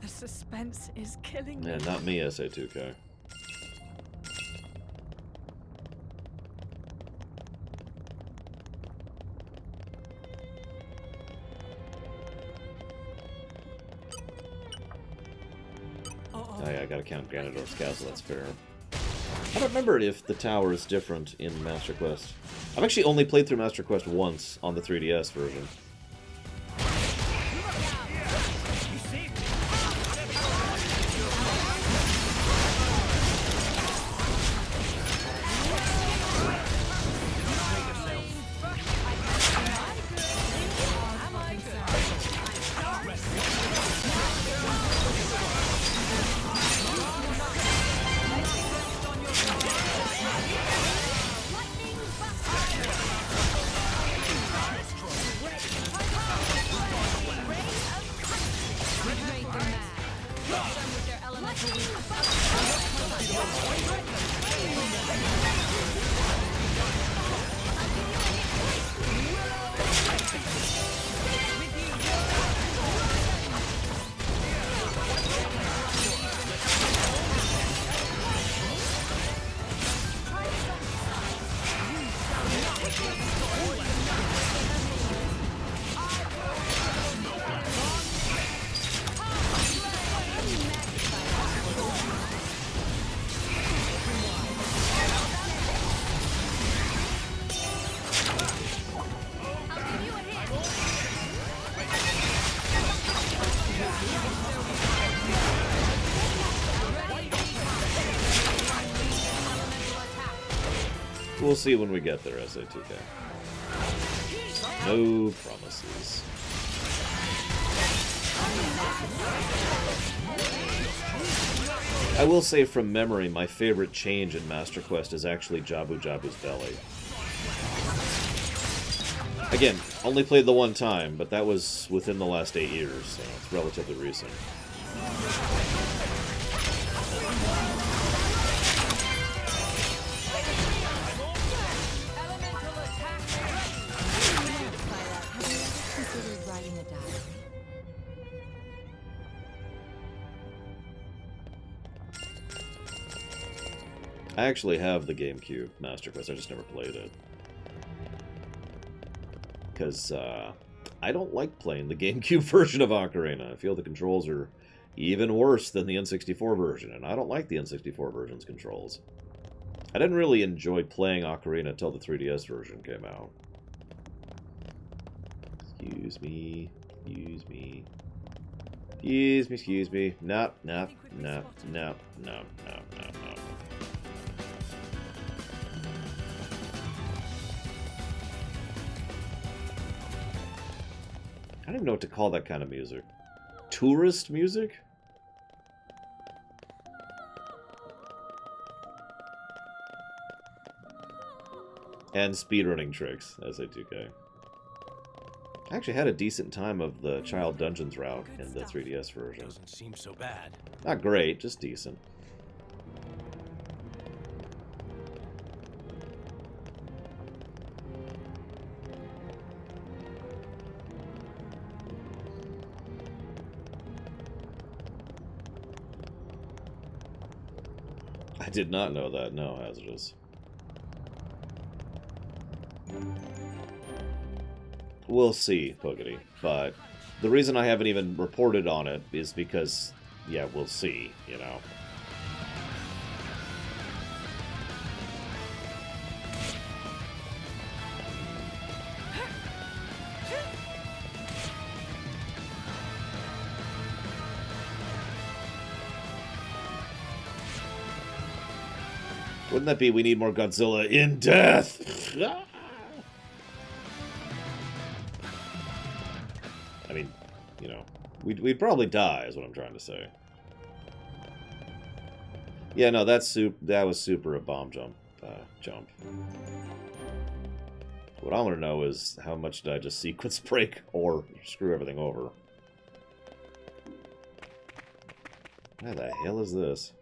The suspense is killing me. Man, not me, SA2K. Oh yeah, I gotta count Ganondorf's Castle, that's fair. I don't remember if the tower is different in Master Quest. I've actually only played through Master Quest once on the 3DS version. We'll see when we get there, SA2K. No promises. I will say from memory, my favorite change in Master Quest is actually Jabu Jabu's belly. Again, only played the one time, but that was within the last 8 years, so it's relatively recent. I actually have the GameCube Master Quest, I just never played it. Because, I don't like playing the GameCube version of Ocarina. I feel the controls are even worse than the N64 version, and I don't like the N64 version's controls. I didn't really enjoy playing Ocarina until the 3DS version came out. Excuse me. Excuse me. Excuse me, excuse me. No, no, no, no, no, no, no, no. I don't even know what to call that kind of music. Tourist music? And speedrunning tricks, SA2K. I actually had a decent time of the Child Dungeons route in the 3DS version. Doesn't seem so bad. Not great, just decent. I did not know that. No, Hazardous. We'll see, Pokety. But the reason I haven't even reported on it is because, yeah, we'll see, you know. Wouldn't that be we need more Godzilla in death? I mean, you know, we'd probably die, is what I'm trying to say. Yeah, no, that was super a bomb jump. What I want to know is how much did I just sequence break or screw everything over? What the hell is this?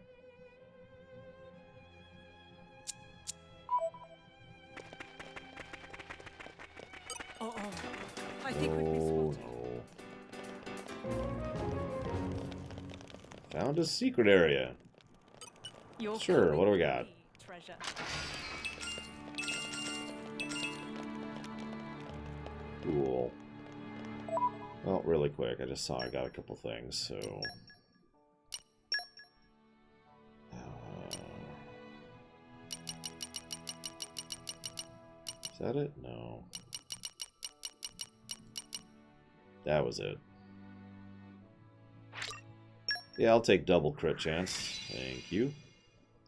Oh, no. Found a secret area. Sure, what do we got? Cool. Well, really quick, I just saw I got a couple things, so... Is that it? No. That was it. Yeah, I'll take double crit chance. Thank you.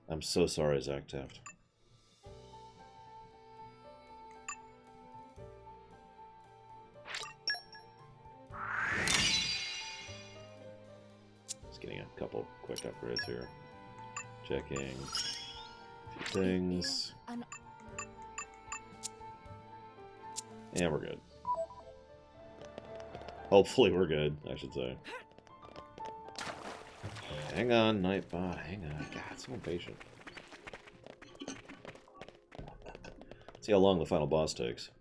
I'm so sorry, Zach Taft. Just getting a couple quick upgrades here. Checking a few things. And we're good. Hopefully we're good, I should say. Hang on, Nightbot. Hang on. God, so impatient. Let's see how long the final boss takes.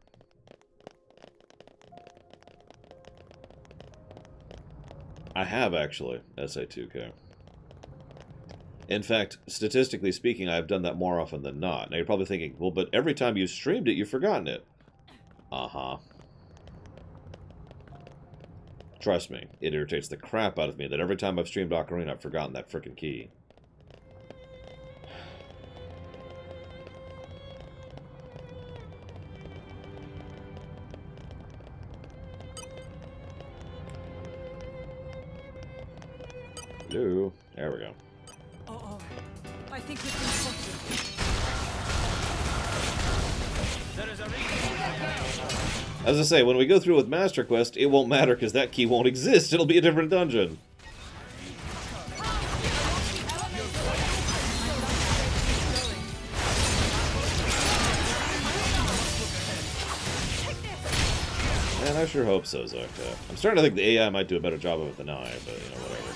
I have, actually, SA2K. In fact, statistically speaking, I've done that more often than not. Now you're probably thinking, well, but every time you streamed it, you've forgotten it. Uh-huh. Trust me, it irritates the crap out of me that every time I've streamed Ocarina, I've forgotten that frickin' key. Hello. There we go. Uh-oh. I think we can spot As I say, when we go through with Master Quest, it won't matter because that key won't exist. It'll be a different dungeon. Man, I sure hope so, Zocta. I'm starting to think the AI might do a better job of it than I, but, you know, whatever.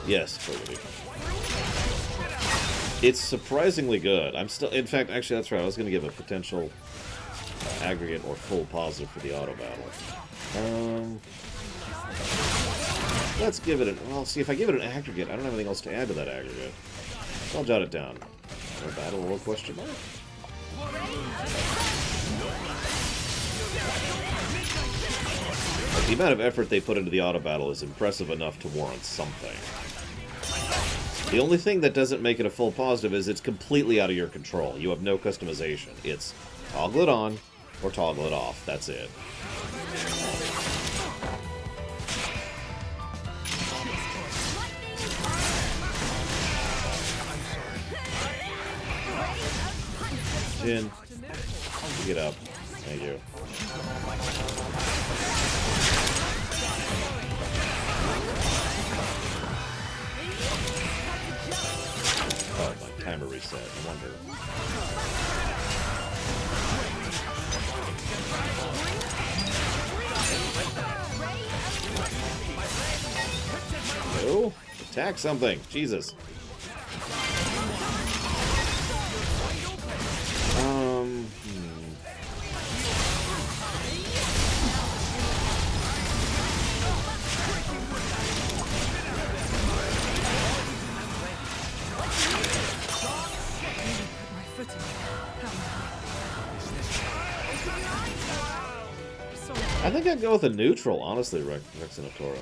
Yes, totally. It's surprisingly good. I'm still, in fact, actually, that's right. I was going to give a potential aggregate or full positive for the auto battle. Let's give it an... Well, see, if I give it an aggregate, I don't have anything else to add to that aggregate. I'll jot it down. No battle or question mark? The amount of effort they put into the auto battle is impressive enough to warrant something. The only thing that doesn't make it a full positive is it's completely out of your control. You have no customization. It's toggle it on or toggle it off. That's it. Jin, get up. Thank you. Oh, my timer reset. I wonder. Oh, attack something. Jesus. I think I'd go with a neutral, honestly, Xenoblade.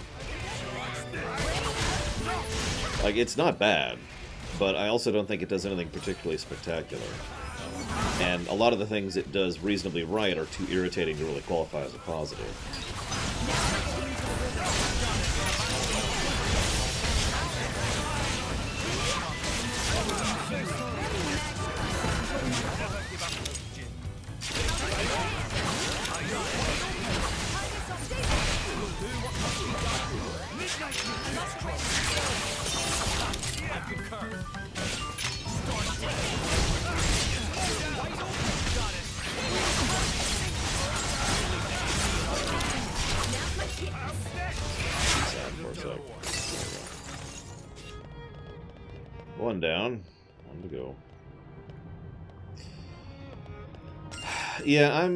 Like, it's not bad, but I also don't think it does anything particularly spectacular. And a lot of the things it does reasonably right are too irritating to really qualify as a positive. One down. One to go. Yeah,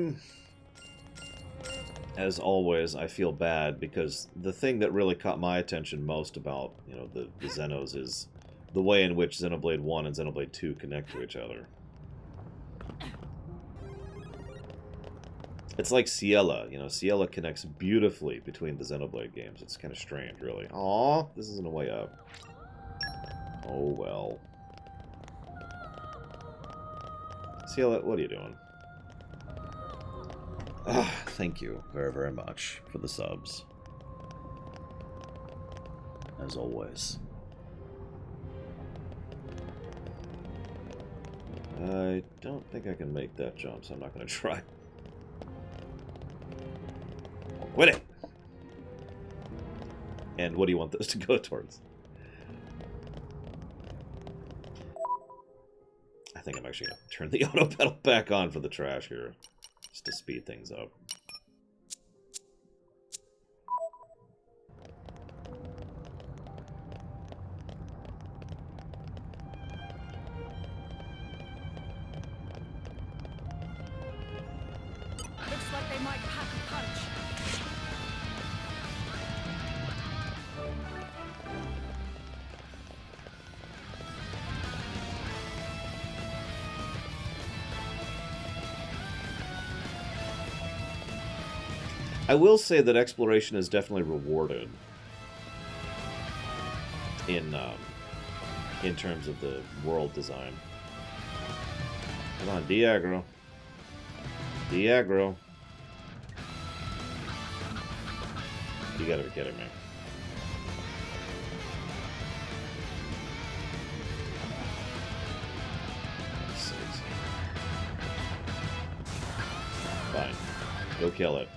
as always, I feel bad because the thing that really caught my attention most about, you know, the Xenos is the way in which Xenoblade 1 and Xenoblade 2 connect to each other. It's like Ciela, you know, Ciela connects beautifully between the Xenoblade games. It's kind of strange, really. Aw, this isn't a way up. Oh, well. Ciela, what are you doing? Ah, thank you very, very much for the subs. As always. I don't think I can make that jump, so I'm not going to try. Quit it! And what do you want those to go towards? I think I'm actually going to turn the auto pedal back on for the trash here, just to speed things up. Looks like they might pack a punch. I will say that exploration is definitely rewarded in terms of the world design. Come on, de-aggro. De-aggro. You gotta be kidding me. Fine. Go kill it.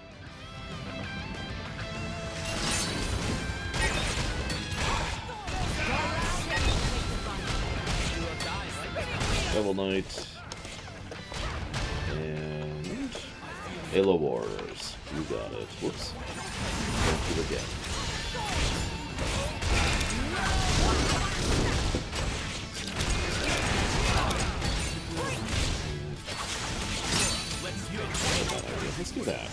Double Knight. And Halo Warriors. You got it. Whoops. Don't do it again. Let's do that.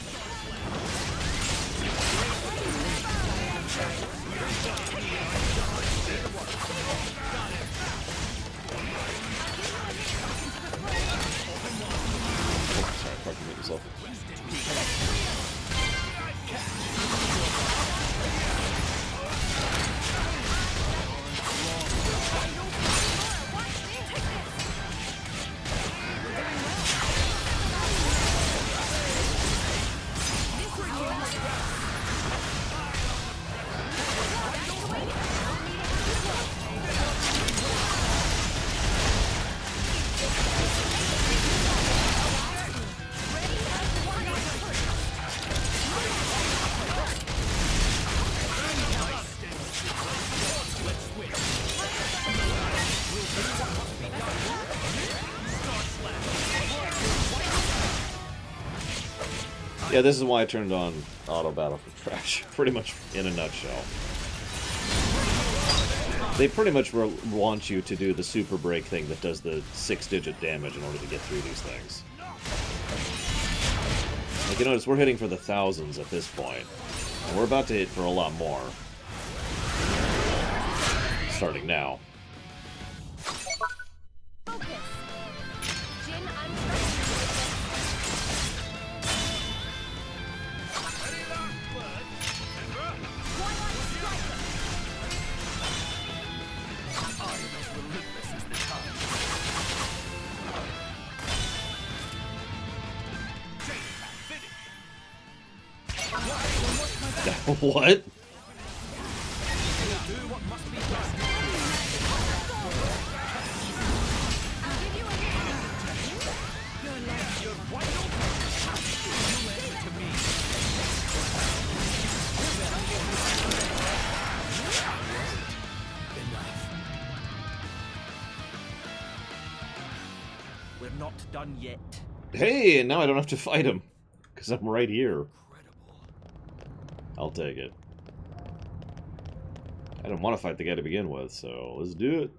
Yeah, this is why I turned on auto battle for trash. Pretty much in a nutshell. They pretty much want you to do the super break thing that does the 6-digit damage in order to get through these things. Like, you notice we're hitting for the thousands at this point, and we're about to hit for a lot more. Starting now. What? We're not done yet. Hey, and now I don't have to fight him, because I'm right here. I'll take it. I didn't want to fight the guy to begin with, so let's do it.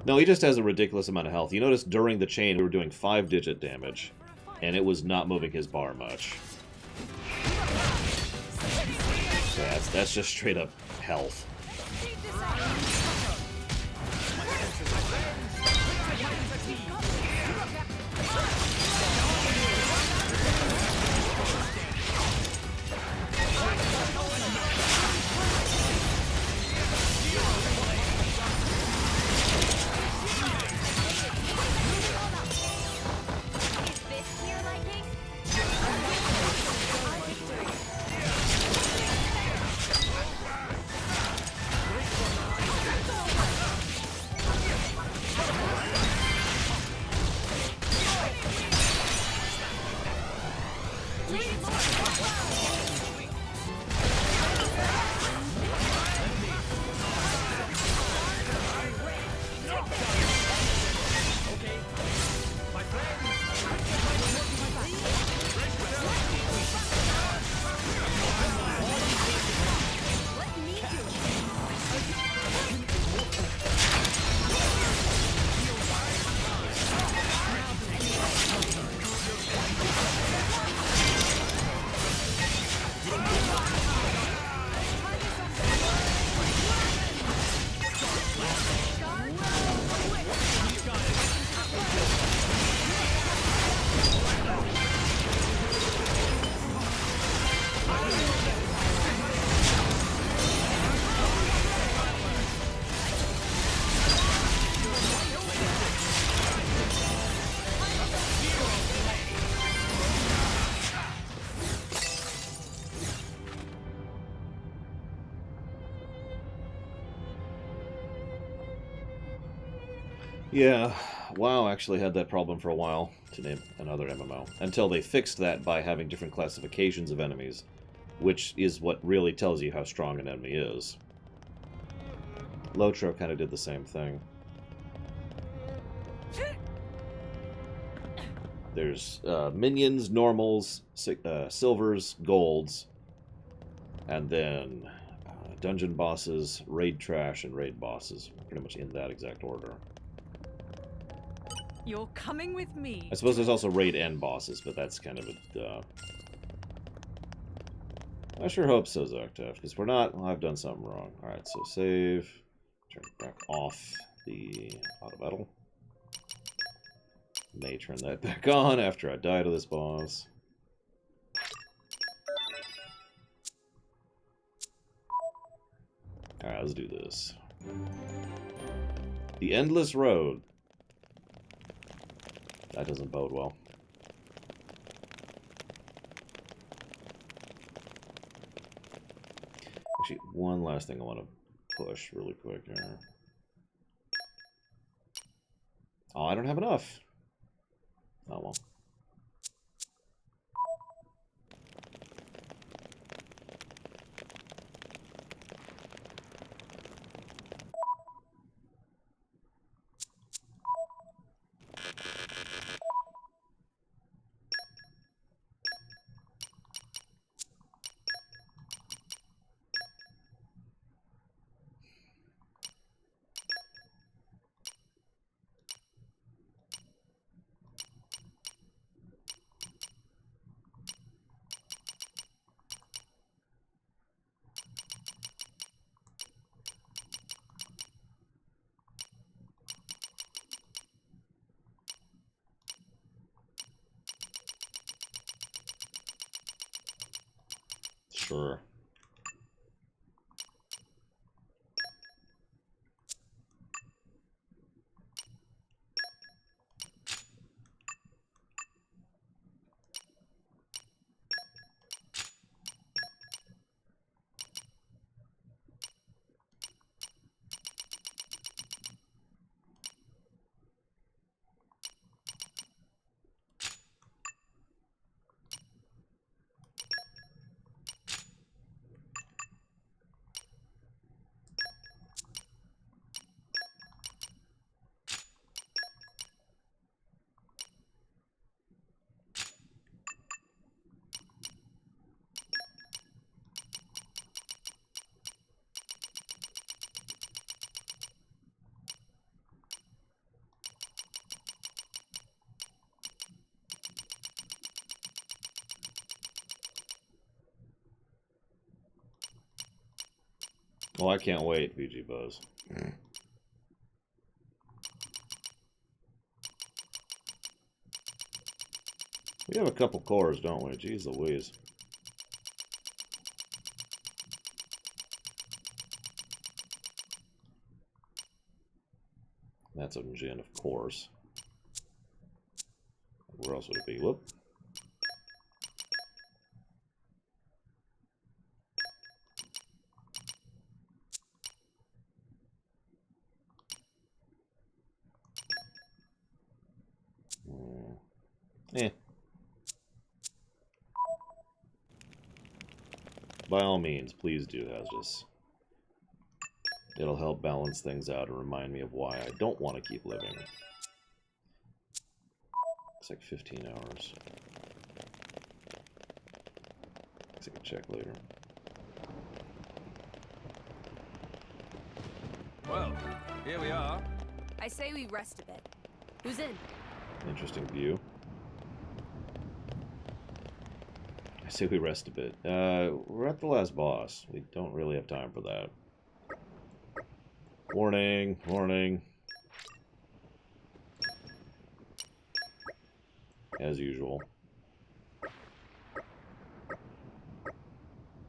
No, he just has a ridiculous amount of health. You notice during the chain we were doing 5-digit damage, and it was not moving his bar much. So that's just straight up health. Yeah, WoW actually had that problem for a while, to name another MMO, until they fixed that by having different classifications of enemies, which is what really tells you how strong an enemy is. Lotro kind of did the same thing. There's minions, normals, silvers, golds, and then dungeon bosses, raid trash, and raid bosses, pretty much in that exact order. You're coming with me. I suppose there's also raid end bosses, but that's kind of a... I sure hope so, Zoctef, because we're not... Well, I've done something wrong. Alright, so save. Turn back off the auto battle. May turn that back on after I die to this boss. Alright, let's do this. The Endless Road. That doesn't bode well. Actually, one last thing I want to push really quick here. Oh, I don't have enough. Oh well. Sure. Well, I can't wait, VG Buzz. We have a couple cores, don't we? Jeez Louise. That's a Jin, of course. Where else would it be? Whoop. Eh. By all means, please do, Hazardous. It'll help balance things out and remind me of why I don't want to keep living. It's like 15 hours. Guess I can check later. Well, here we are. I say we rest a bit. Who's in? Interesting view. I say we rest a bit. We're at the last boss. We don't really have time for that. Warning, warning. As usual.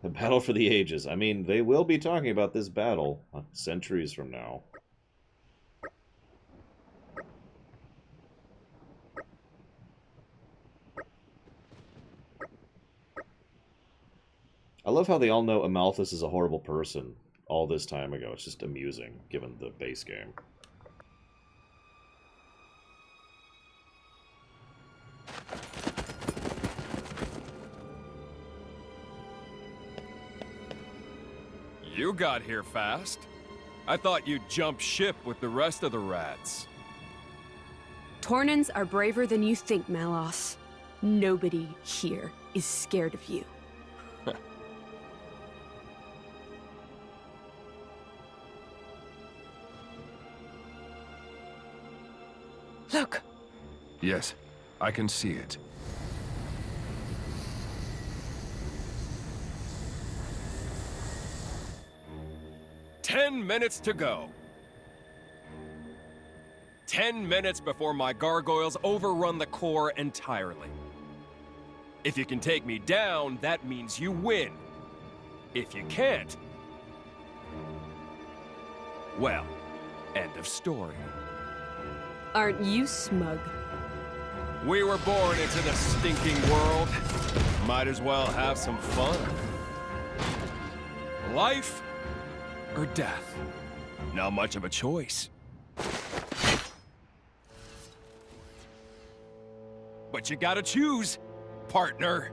The battle for the ages. I mean, they will be talking about this battle centuries from now. I love how they all know Amalthus is a horrible person all this time ago. It's just amusing, given the base game. You got here fast. I thought you'd jump ship with the rest of the rats. Tornans are braver than you think, Malos. Nobody here is scared of you. Look! Yes, I can see it. "10 minutes to go. 10 minutes before my gargoyles overrun the core entirely. If you can take me down, that means you win. If you can't, well, end of story. Aren't you smug? We were born into the stinking world. Might as well have some fun. Life or death? Not much of a choice. But you gotta choose, partner.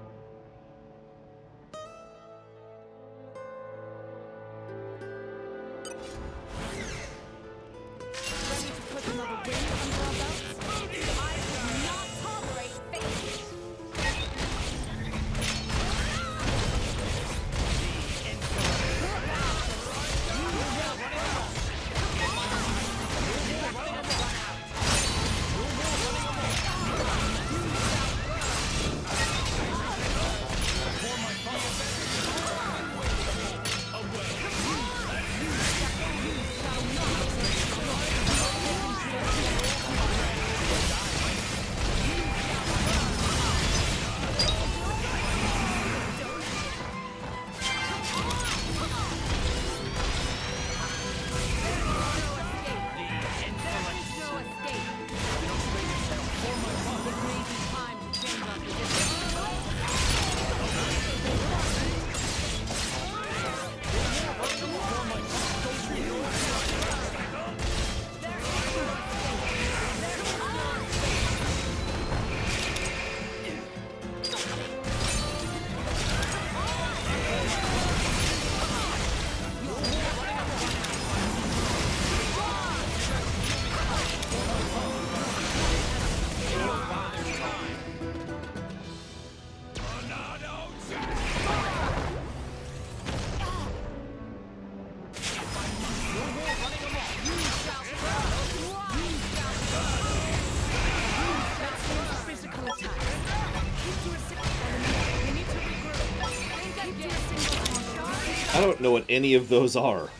I don't know what any of those are.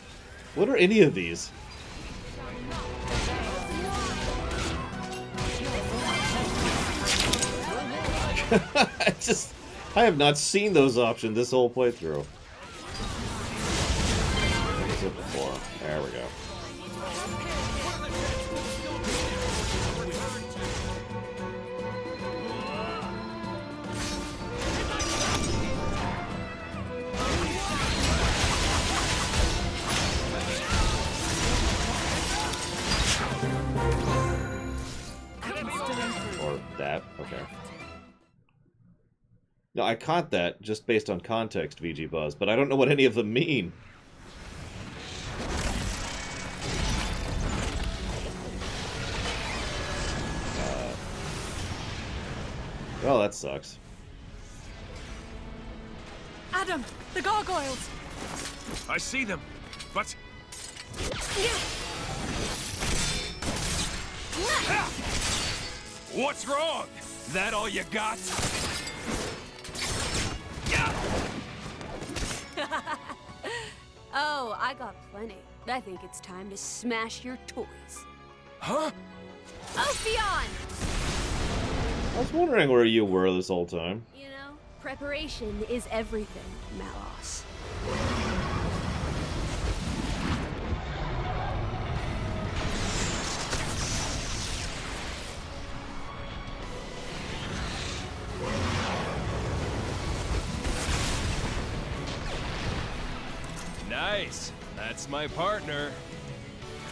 What are any of these? I have not seen those options this whole playthrough. What was it before? There we go. Or that, okay. No, I caught that just based on context, VG Buzz, but I don't know what any of them mean. Well, that sucks. Adam, the gargoyles! I see them, but... What's wrong? That all you got? Oh, I got plenty. I think it's time to smash your toys. Huh? Ophion! I was wondering where you were this whole time. You know, preparation is everything, Malos. Nice. That's my partner.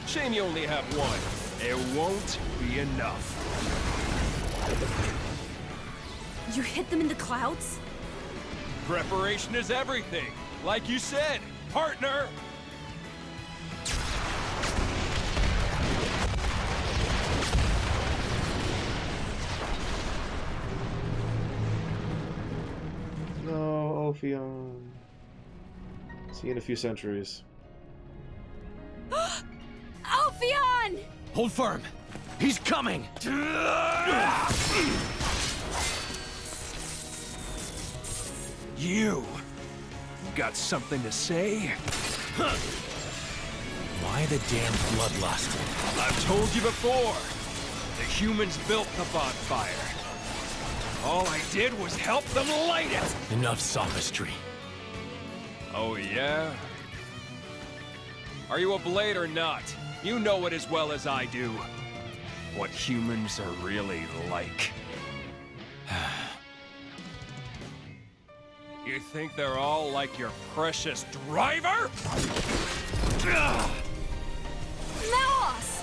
Shame you only have one. It won't be enough. You hit them in the clouds? Preparation is everything. Like you said, partner! No, Ophion. See you in a few centuries. Ophion! Hold firm. He's coming. You got something to say? Why the damn bloodlust? I've told you before. The humans built the bonfire. All I did was help them light it. Enough sophistry. Oh, yeah? Are you a blade or not? You know it as well as I do. What humans are really like. You think they're all like your precious driver? Malos!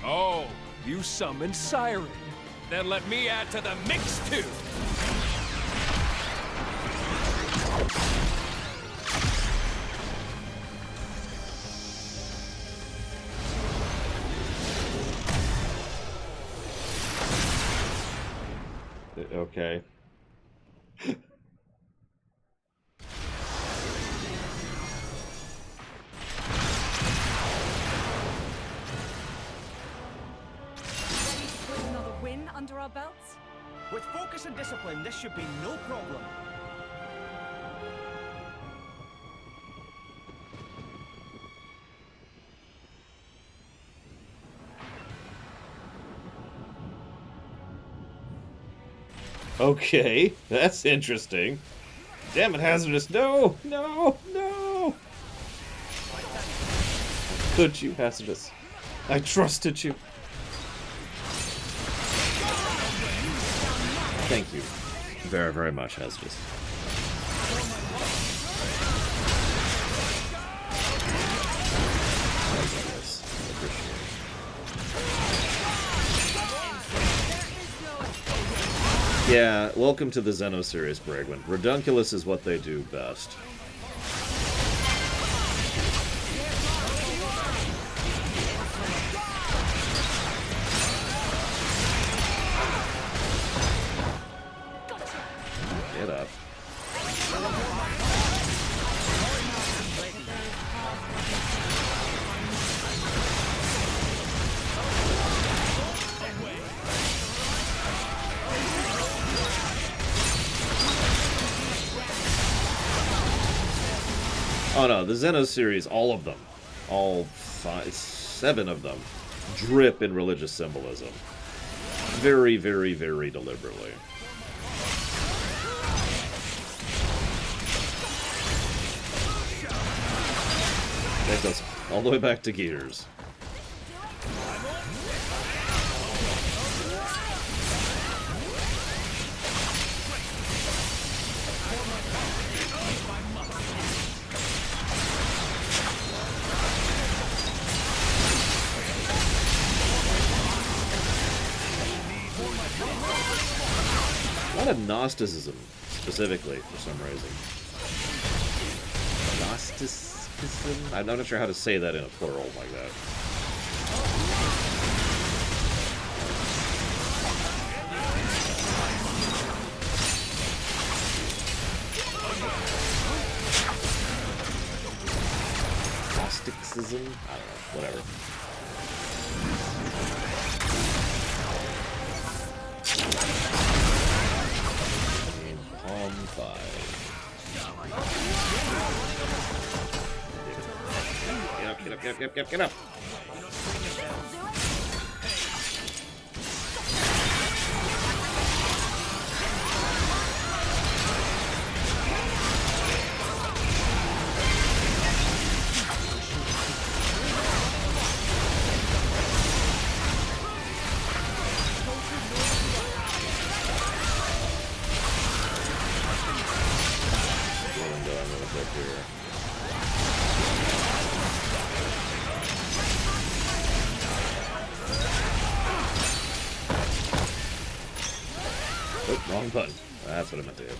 Oh, you summoned Siren. Then let me add to the mix too. Okay. Under our belts? With focus and discipline, this should be no problem. Okay, that's interesting. Damn it, Hazardous. No! No! No! Could you, Hazardous? I trusted you. Thank you very, very much, Hazardous. Yeah, welcome to the Xeno series, Bragwin. Redunculus is what they do best. Get up. Oh no, the Xeno series, all of them, all 7 of them, drip in religious symbolism. Very, very, very deliberately. That goes all the way back to Gears. A lot of Gnosticism, specifically, for some reason. Gnosticism? I'm not sure how to say that in a plural like that. Gnosticism? I don't know. Whatever. Palm 5. Get up. Oh, wrong button. That's what I meant to hit.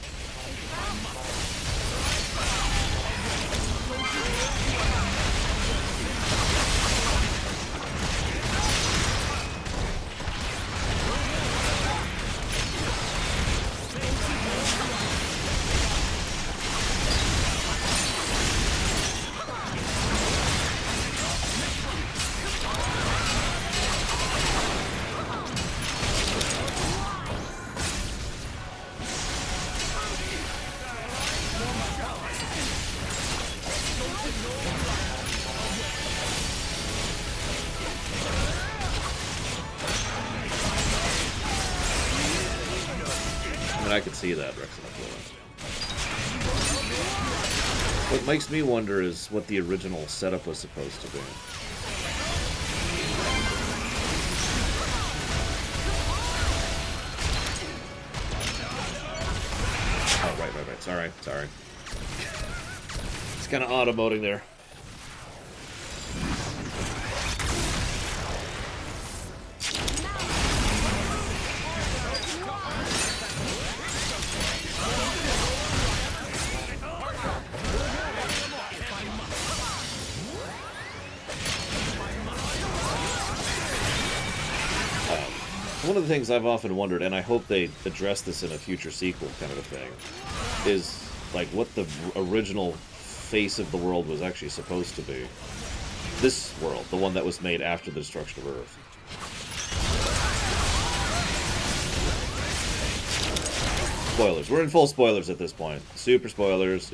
I could see that, Rex. What makes me wonder is what the original setup was supposed to be. Oh, right. Sorry. It's kind of auto-moding there. One of the things I've often wondered, and I hope they address this in a future sequel kind of a thing, is like what the original face of the world was actually supposed to be. This world, the one that was made after the destruction of Earth. Spoilers. We're in full spoilers at this point. Super spoilers.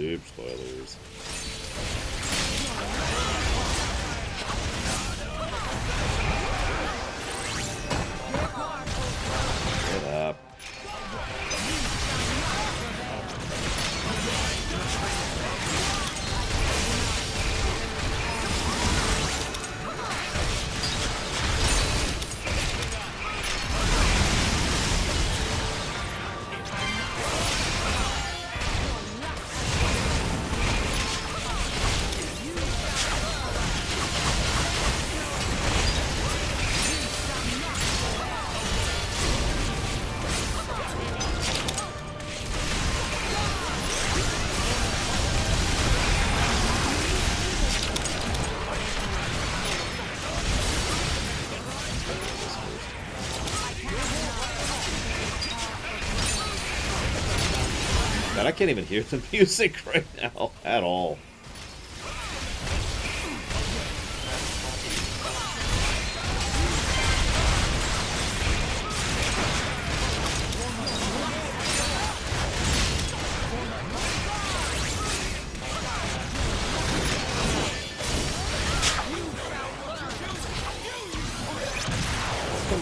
God, I can't even hear the music right now at all.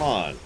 Come on.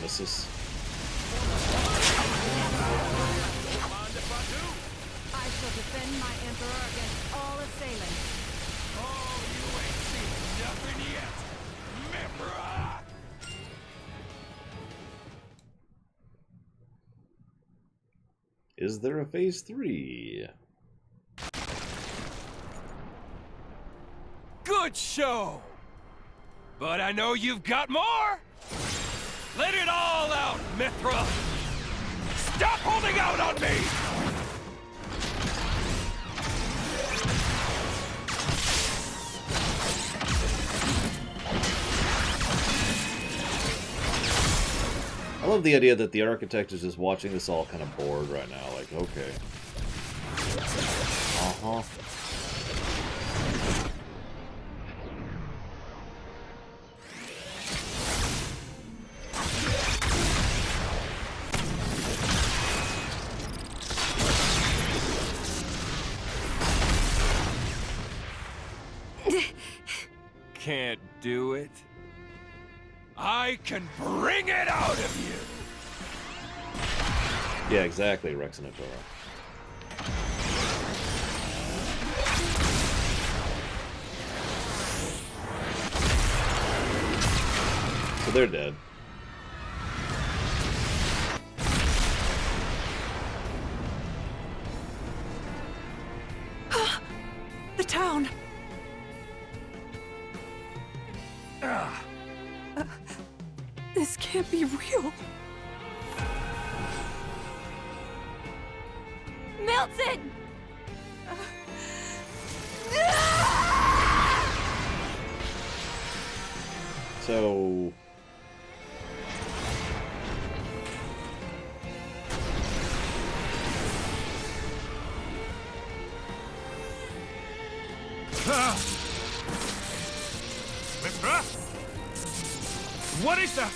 Nemesis. I shall defend my Emperor against all assailants. Oh, you ain't seen nothing yet, Emperor! Is there a phase 3? Good show! But I know you've got more! Let it all out, Mithra! Stop holding out on me! I love the idea that the architect is just watching this all kind of bored right now. Like, okay. Uh-huh. Can't do it. I can bring it out of you! Yeah, exactly, Rex and Torna. So they're dead. The town! This can't be real. Milton! So... Mithra? What is that?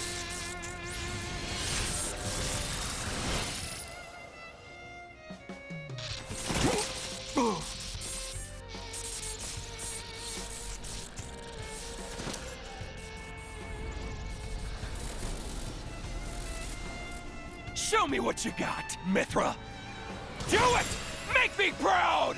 Show me what you got, Mithra! Do it! Make me proud!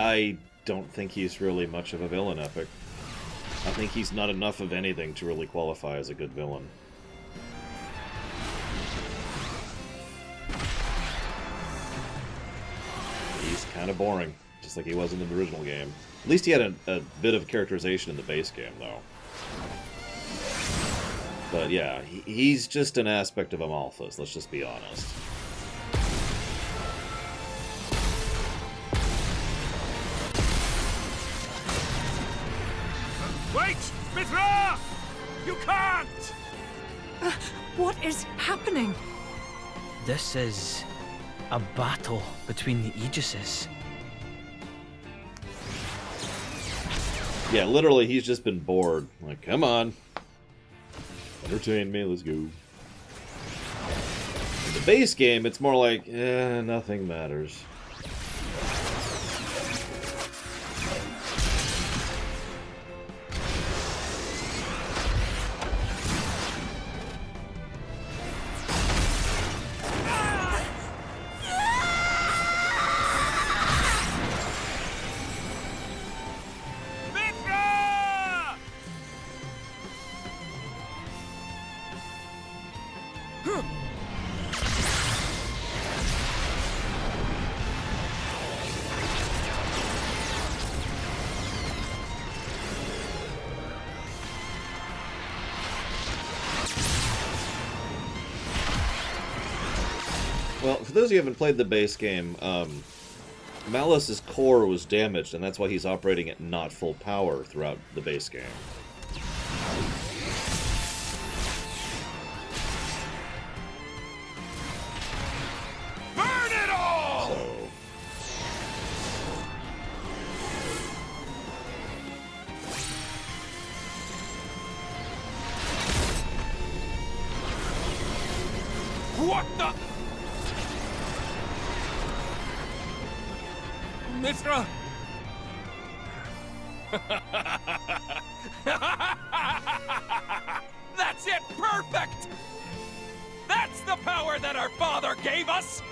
I don't think he's really much of a villain, Epic. I think he's not enough of anything to really qualify as a good villain. He's kind of boring, just like he was in the original game. At least he had a bit of characterization in the base game, though. But yeah, he's just an aspect of Amalthus, let's just be honest. Wait! Mithra! You can't! What is happening? This is a battle between the Aegises. Yeah, literally, he's just been bored. Like, come on. Entertain me, let's go. In the base game, it's more like, nothing matters. Well, for those of you who haven't played the base game, Malus's core was damaged, and that's why he's operating at not full power throughout the base game. Burn it all! So... What the? Mithra? That's it! Perfect! That's the power that our father gave us!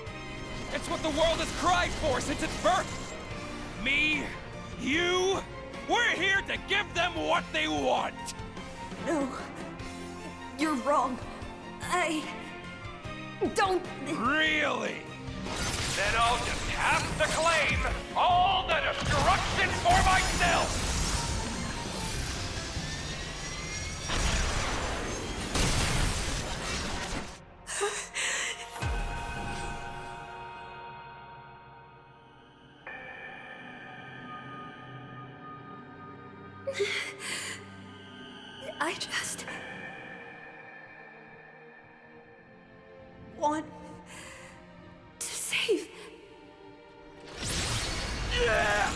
It's what the world has cried for since its birth! Me, you, we're here to give them what they want! No. You're wrong. I... don't... Really? Then I'll just have to claim all the destruction for myself! I just... want... to save... Yeah!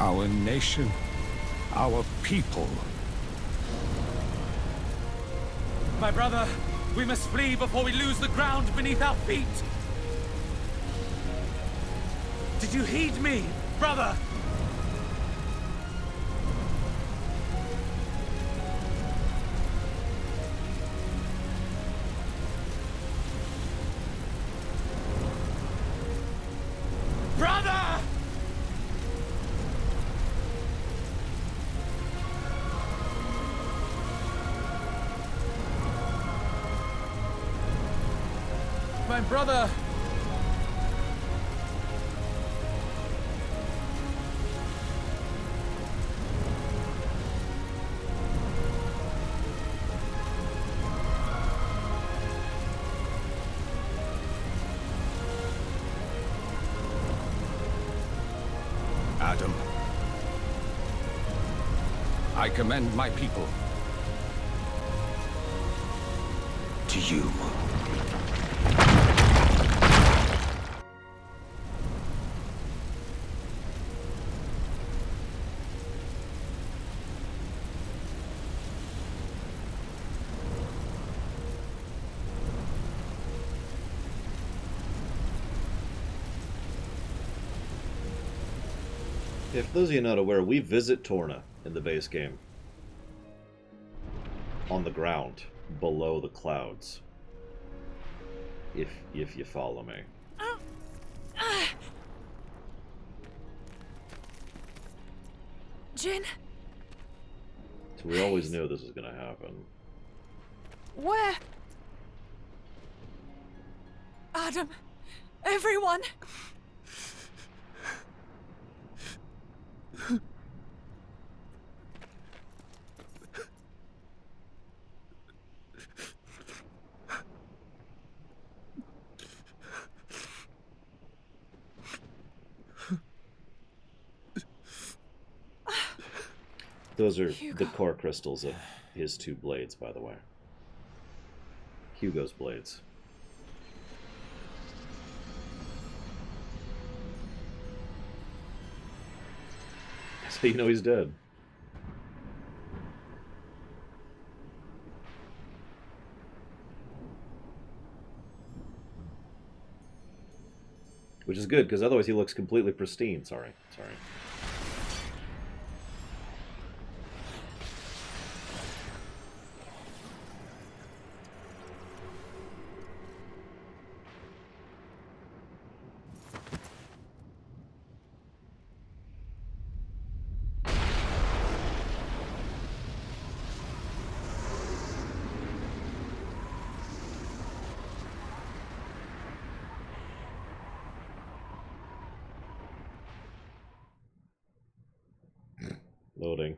our nation, our people. My brother, we must flee before we lose the ground beneath our feet. Did you heed me, brother? Brother! My brother! Adam, I commend my people to you. If those of you not aware, we visit Torna in the base game. On the ground, below the clouds. If you follow me. Jin? So we always knew this was gonna happen. Where? Adam, everyone! Those are the core crystals of his two blades, by the way. Hugo's blades. So you know he's dead. Which is good, because otherwise he looks completely pristine. Sorry. Loading.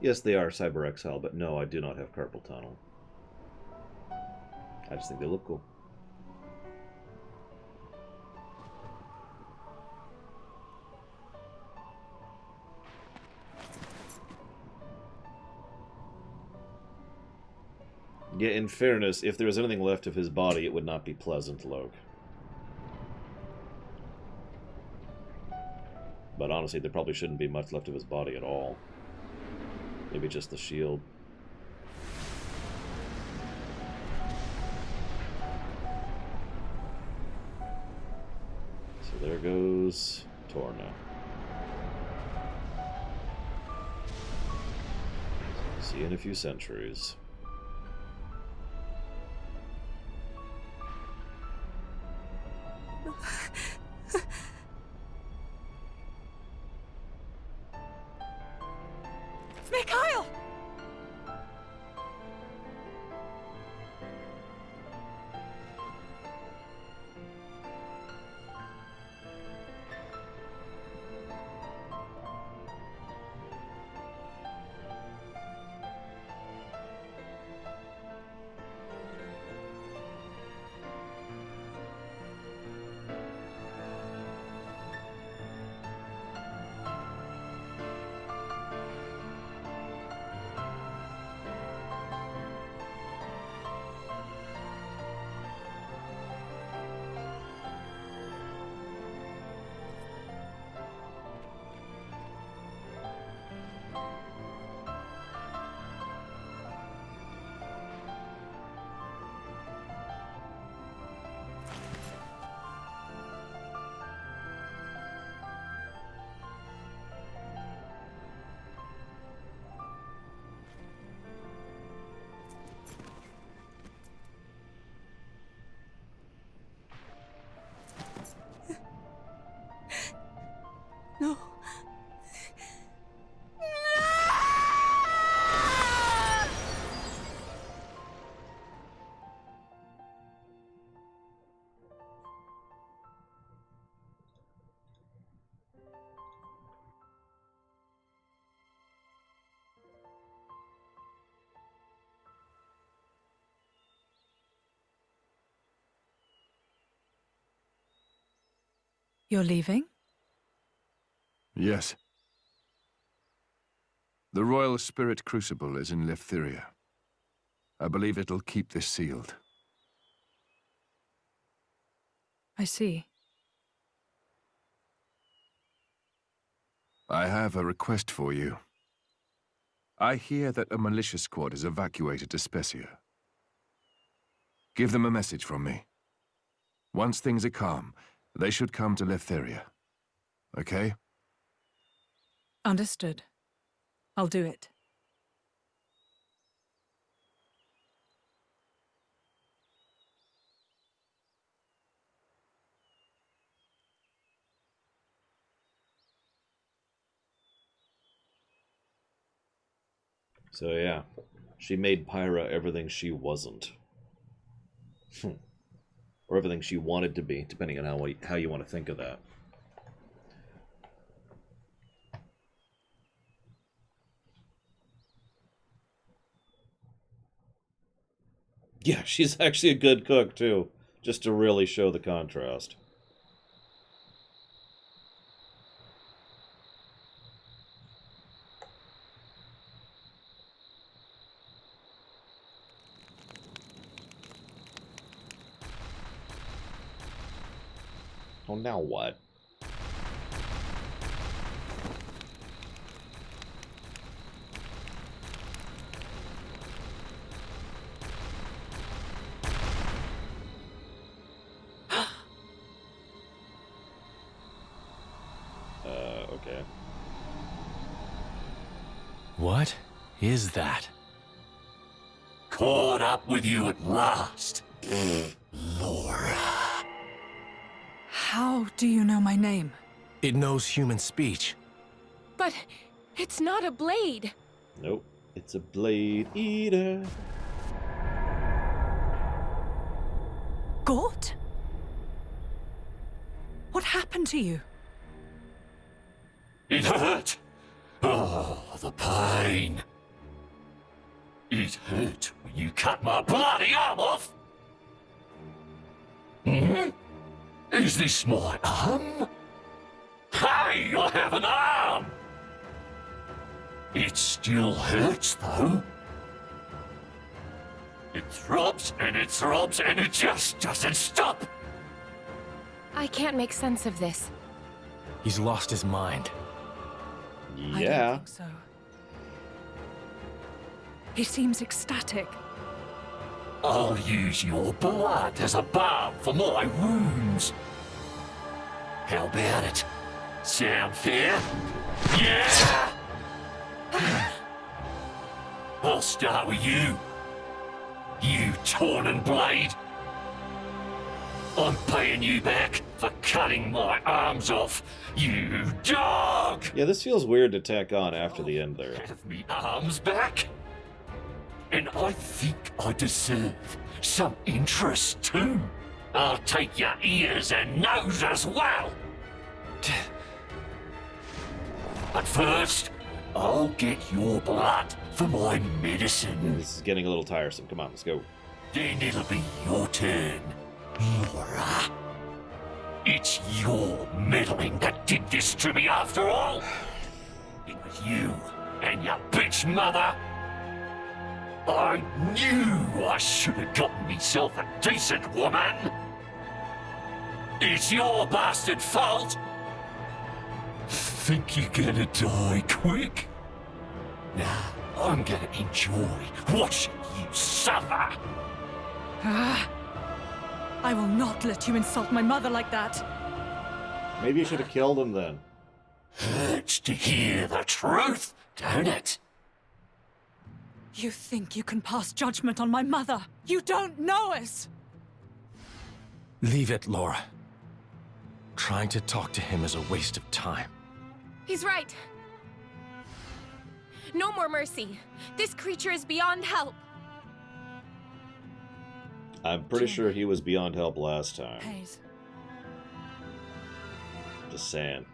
Yes, they are Cyber Exile, but no, I do not have carpal tunnel. I just think they look cool. Yeah, in fairness, if there was anything left of his body, it would not be pleasant, Loke. But honestly, there probably shouldn't be much left of his body at all. Maybe just the shield. So there goes Torna. See you in a few centuries. Mikhail! You're leaving? Yes. The Royal Spirit Crucible is in Lefthyria. I believe it'll keep this sealed. I see. I have a request for you. I hear that a militia squad is evacuated to Specia. Give them a message from me. Once things are calm, they should come to Lefthyria. Okay? Understood. I'll do it. So yeah, she made Pyra everything she wasn't. Or everything she wanted to be, depending on how you want to think of that. Yeah, she's actually a good cook, too, just to really show the contrast. Oh, now what? Okay. What is that? Caught up with you at last, Laura. How do you know my name? It knows human speech. But it's not a blade. Nope, it's a blade eater. Gort? What happened to you? It hurt. Oh, the pain. It hurt when you cut my bloody arm off. Hmm? Is this my arm? Hey, I have an arm! It still hurts, though. It throbs and it throbs and it just doesn't stop. I can't make sense of this. He's lost his mind. I don't think so. He seems ecstatic. I'll use your blood as a balm for my wounds. How about it? Sound fair? Yeah! I'll start with you. You Torna blade. I'm paying you back for cutting my arms off, you dog! Yeah, this feels weird to tack on after the end there. Have me arms back? And I think I deserve some interest too. I'll take your ears and nose as well. But first, I'll get your blood for my medicine. This is getting a little tiresome. Come on, let's go. Then it'll be your turn, Laura. It's your meddling that did this to me after all. It was you and your bitch mother. I knew I should have gotten myself a decent woman. It's your bastard fault. Think you're gonna die quick? Nah, I'm gonna enjoy watching you suffer. I will not let you insult my mother like that. Maybe you should have killed him then. Hurts to hear the truth, don't it? You think you can pass judgment on my mother? You don't know us! Leave it, Laura. Trying to talk to him is a waste of time. He's right. No more mercy. This creature is beyond help. I'm pretty sure he was beyond help last time. Hayes. Just saying.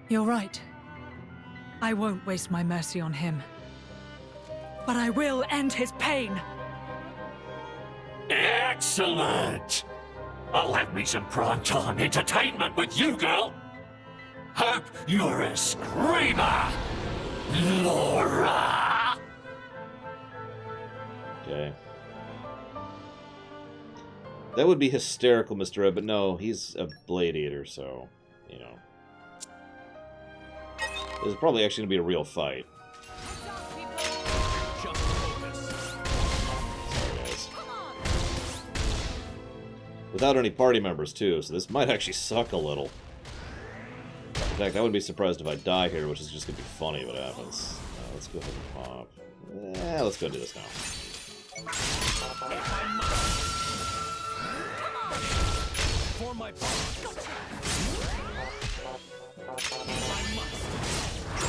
You're right. I won't waste my mercy on him. But I will end his pain. Excellent! I'll have me some prime-time entertainment with you, girl. Hope you're a screamer, Laura. Okay. That would be hysterical, Mr. Ed, but no, he's a Blade Eater, so, you know. This is probably actually going to be a real fight. Without any party members, too, so this might actually suck a little. In fact, I wouldn't be surprised if I die here, which is just going to be funny what happens. Let's go ahead and pop. Yeah, let's go do this now.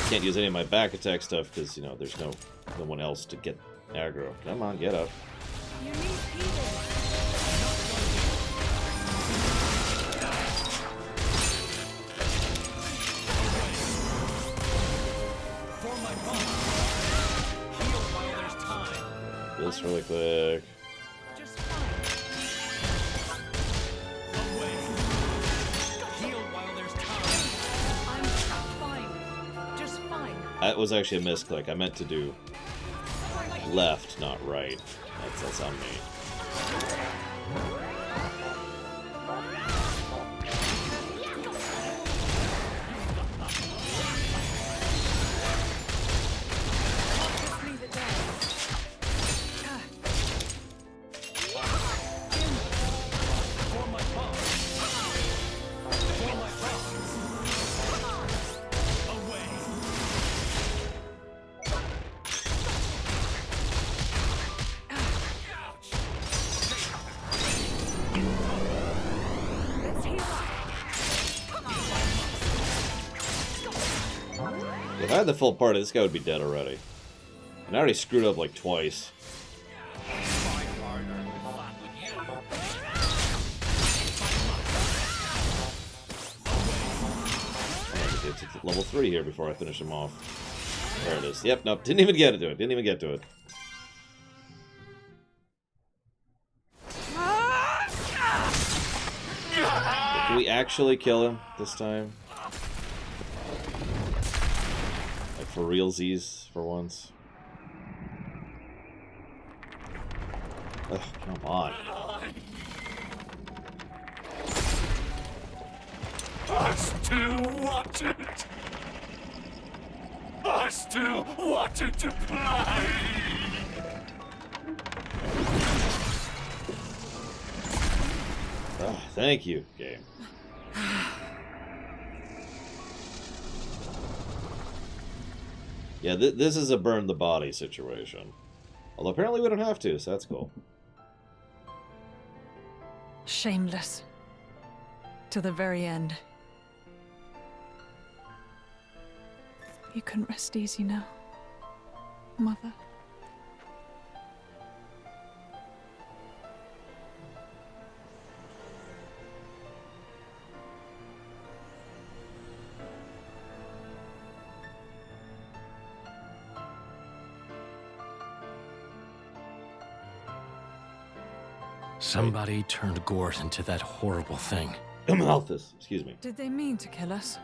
Can't use any of my back attack stuff because, you know, there's no one else to get aggro. Come on, get up. This really quick. That was actually a misclick. I meant to do left, not right. That's on me. If I had the full party, this guy would be dead already. And I already screwed up like twice. It's level 3 here before I finish him off. There it is. Yep, nope, didn't even get to it. Didn't even get to it. Can we actually kill him this time? Like for realsies, for once. Ugh, come on. I still want it. I still wanted to play. Oh, thank you, game. Yeah, this is a burn the body situation. Although apparently we don't have to, so that's cool. Shameless. To the very end. You can rest easy now, Mother. Somebody turned Gort into that horrible thing. Malthus, excuse me. Did they mean to kill us?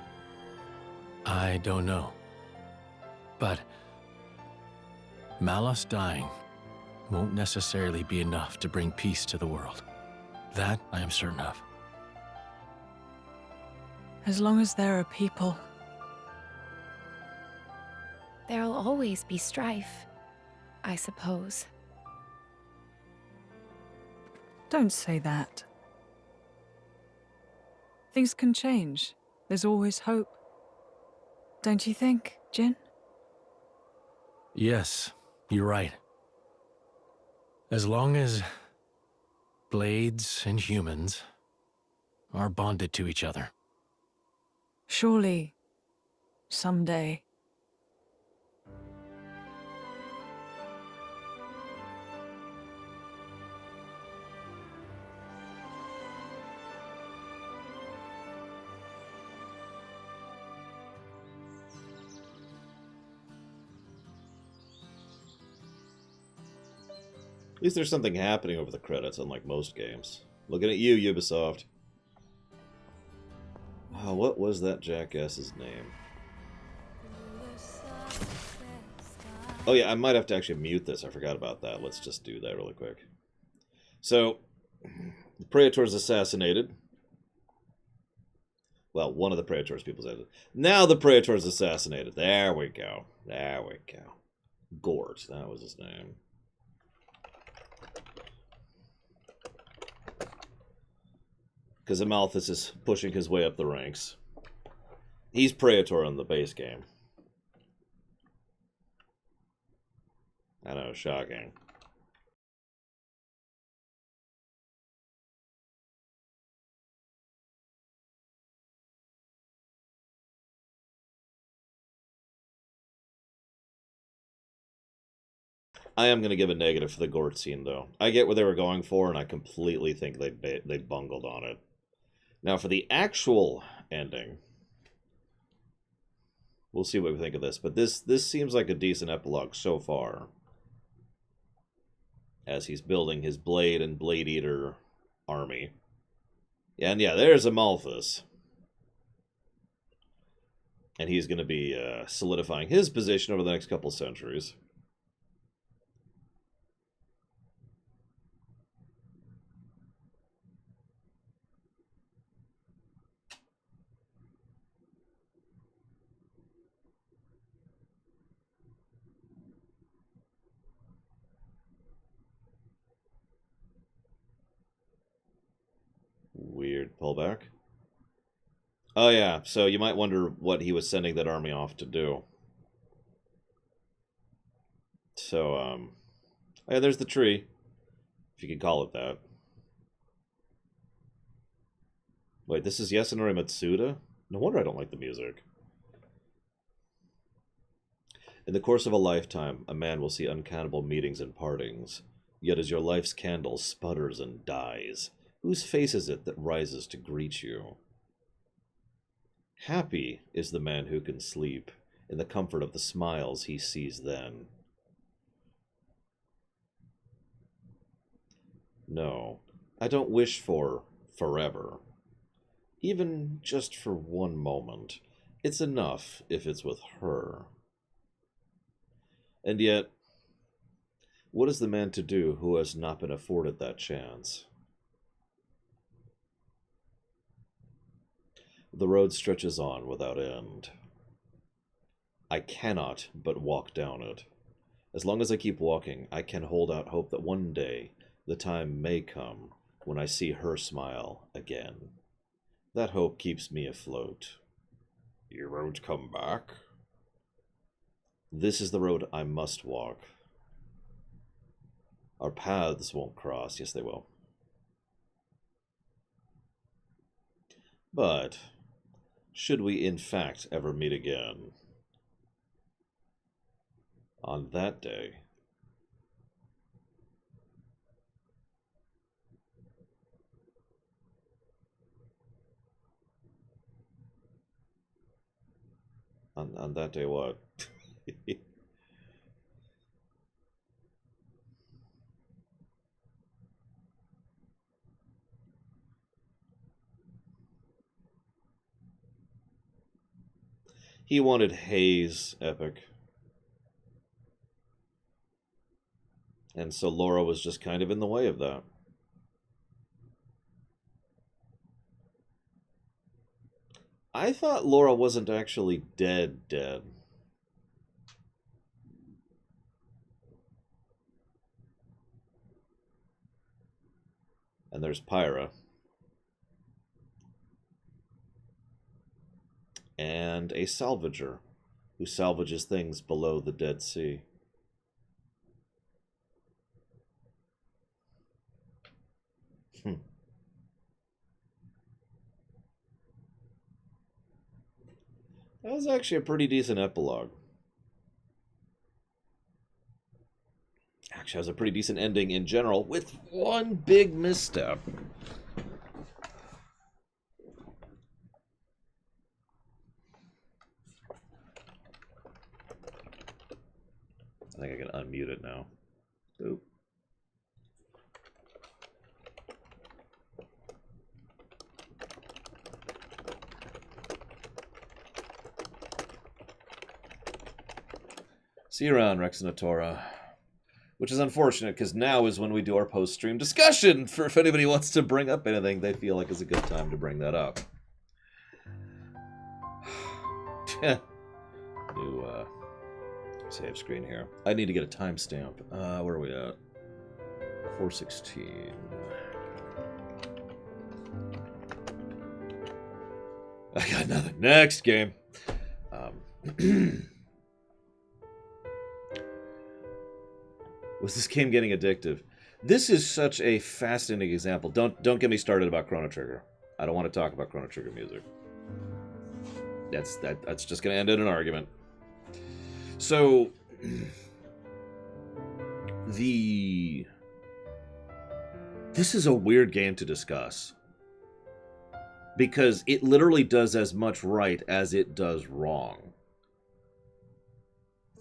I don't know. But Malos dying won't necessarily be enough to bring peace to the world. That I am certain of. As long as there are people. There'll always be strife, I suppose. Don't say that. Things can change. There's always hope. Don't you think, Jin? Yes, you're right. As long as blades and humans are bonded to each other. Surely, someday. At least there's something happening over the credits, unlike most games. Looking at you, Ubisoft. Oh, what was that jackass's name? Oh yeah, I might have to actually mute this. I forgot about that. Let's just do that really quick. So, the Praetor's assassinated. Well, one of the Praetor's people said it. Now the Praetor's assassinated. There we go. There we go. Gort, that was his name. Because Amalthus is pushing his way up the ranks. He's Praetor in the base game. I know, shocking. I am going to give a negative for the Gort scene, though. I get what they were going for, and I completely think they bungled on it. Now, for the actual ending, we'll see what we think of this. But this seems like a decent epilogue so far, as he's building his Blade and Blade Eater army. And yeah, there's Amalthus. And he's going to be solidifying his position over the next couple centuries. Weird pullback. Oh yeah, so you might wonder what he was sending that army off to do. So, oh yeah, there's the tree, if you could call it that. Wait, this is Yasunori Matsuda? No wonder I don't like the music. In the course of a lifetime, a man will see uncountable meetings and partings. Yet as your life's candle sputters and dies, whose face is it that rises to greet you? Happy is the man who can sleep in the comfort of the smiles he sees then. No, I don't wish for forever. Even just for one moment. It's enough if it's with her. And yet, what is the man to do who has not been afforded that chance? The road stretches on without end. I cannot but walk down it. As long as I keep walking, I can hold out hope that one day the time may come when I see her smile again. That hope keeps me afloat. You won't come back? This is the road I must walk. Our paths won't cross. Yes, they will. But should we in fact ever meet again, on that day, on that day what? He wanted Hayes epic. And so Laura was just kind of in the way of that. I thought Laura wasn't actually dead. And there's Pyra. And a salvager who salvages things below the Dead Sea. That was actually a pretty decent epilogue. Actually, has a pretty decent ending in general, with one big misstep. I think I can unmute it now. Oop. See you around, Rexinatora. Which is unfortunate, because now is when we do our post-stream discussion, for if anybody wants to bring up anything they feel like is a good time to bring that up. New, save screen here. I need to get a timestamp. Where are we at? 416. I got nothing. Next game. Was this game getting addictive? This is such a fascinating example. Don't get me started about Chrono Trigger. I don't want to talk about Chrono Trigger music. That's just going to end in an argument. So this is a weird game to discuss because it literally does as much right as it does wrong.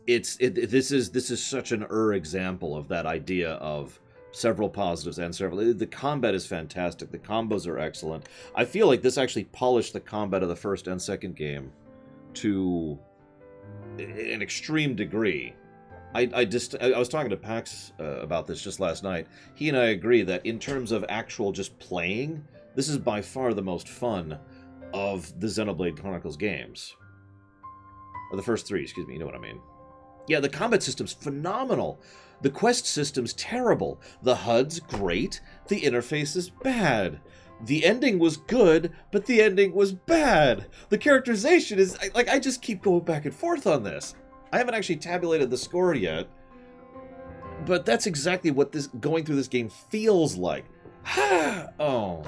This is such an example of that idea of several positives and several. The combat is fantastic. The combos are excellent. I feel like this actually polished the combat of the first and second game to an extreme degree. I was talking to Pax about this just last night. He and I agree that in terms of actual just playing, this is by far the most fun of the Xenoblade Chronicles games. Or the first three, excuse me, you know what I mean. Yeah, the combat system's phenomenal. The quest system's terrible. The HUD's great. The interface is bad. The ending was good, but the ending was bad. The characterization is... I just keep going back and forth on this. I haven't actually tabulated the score yet. But that's exactly what this going through this game feels like. Oh.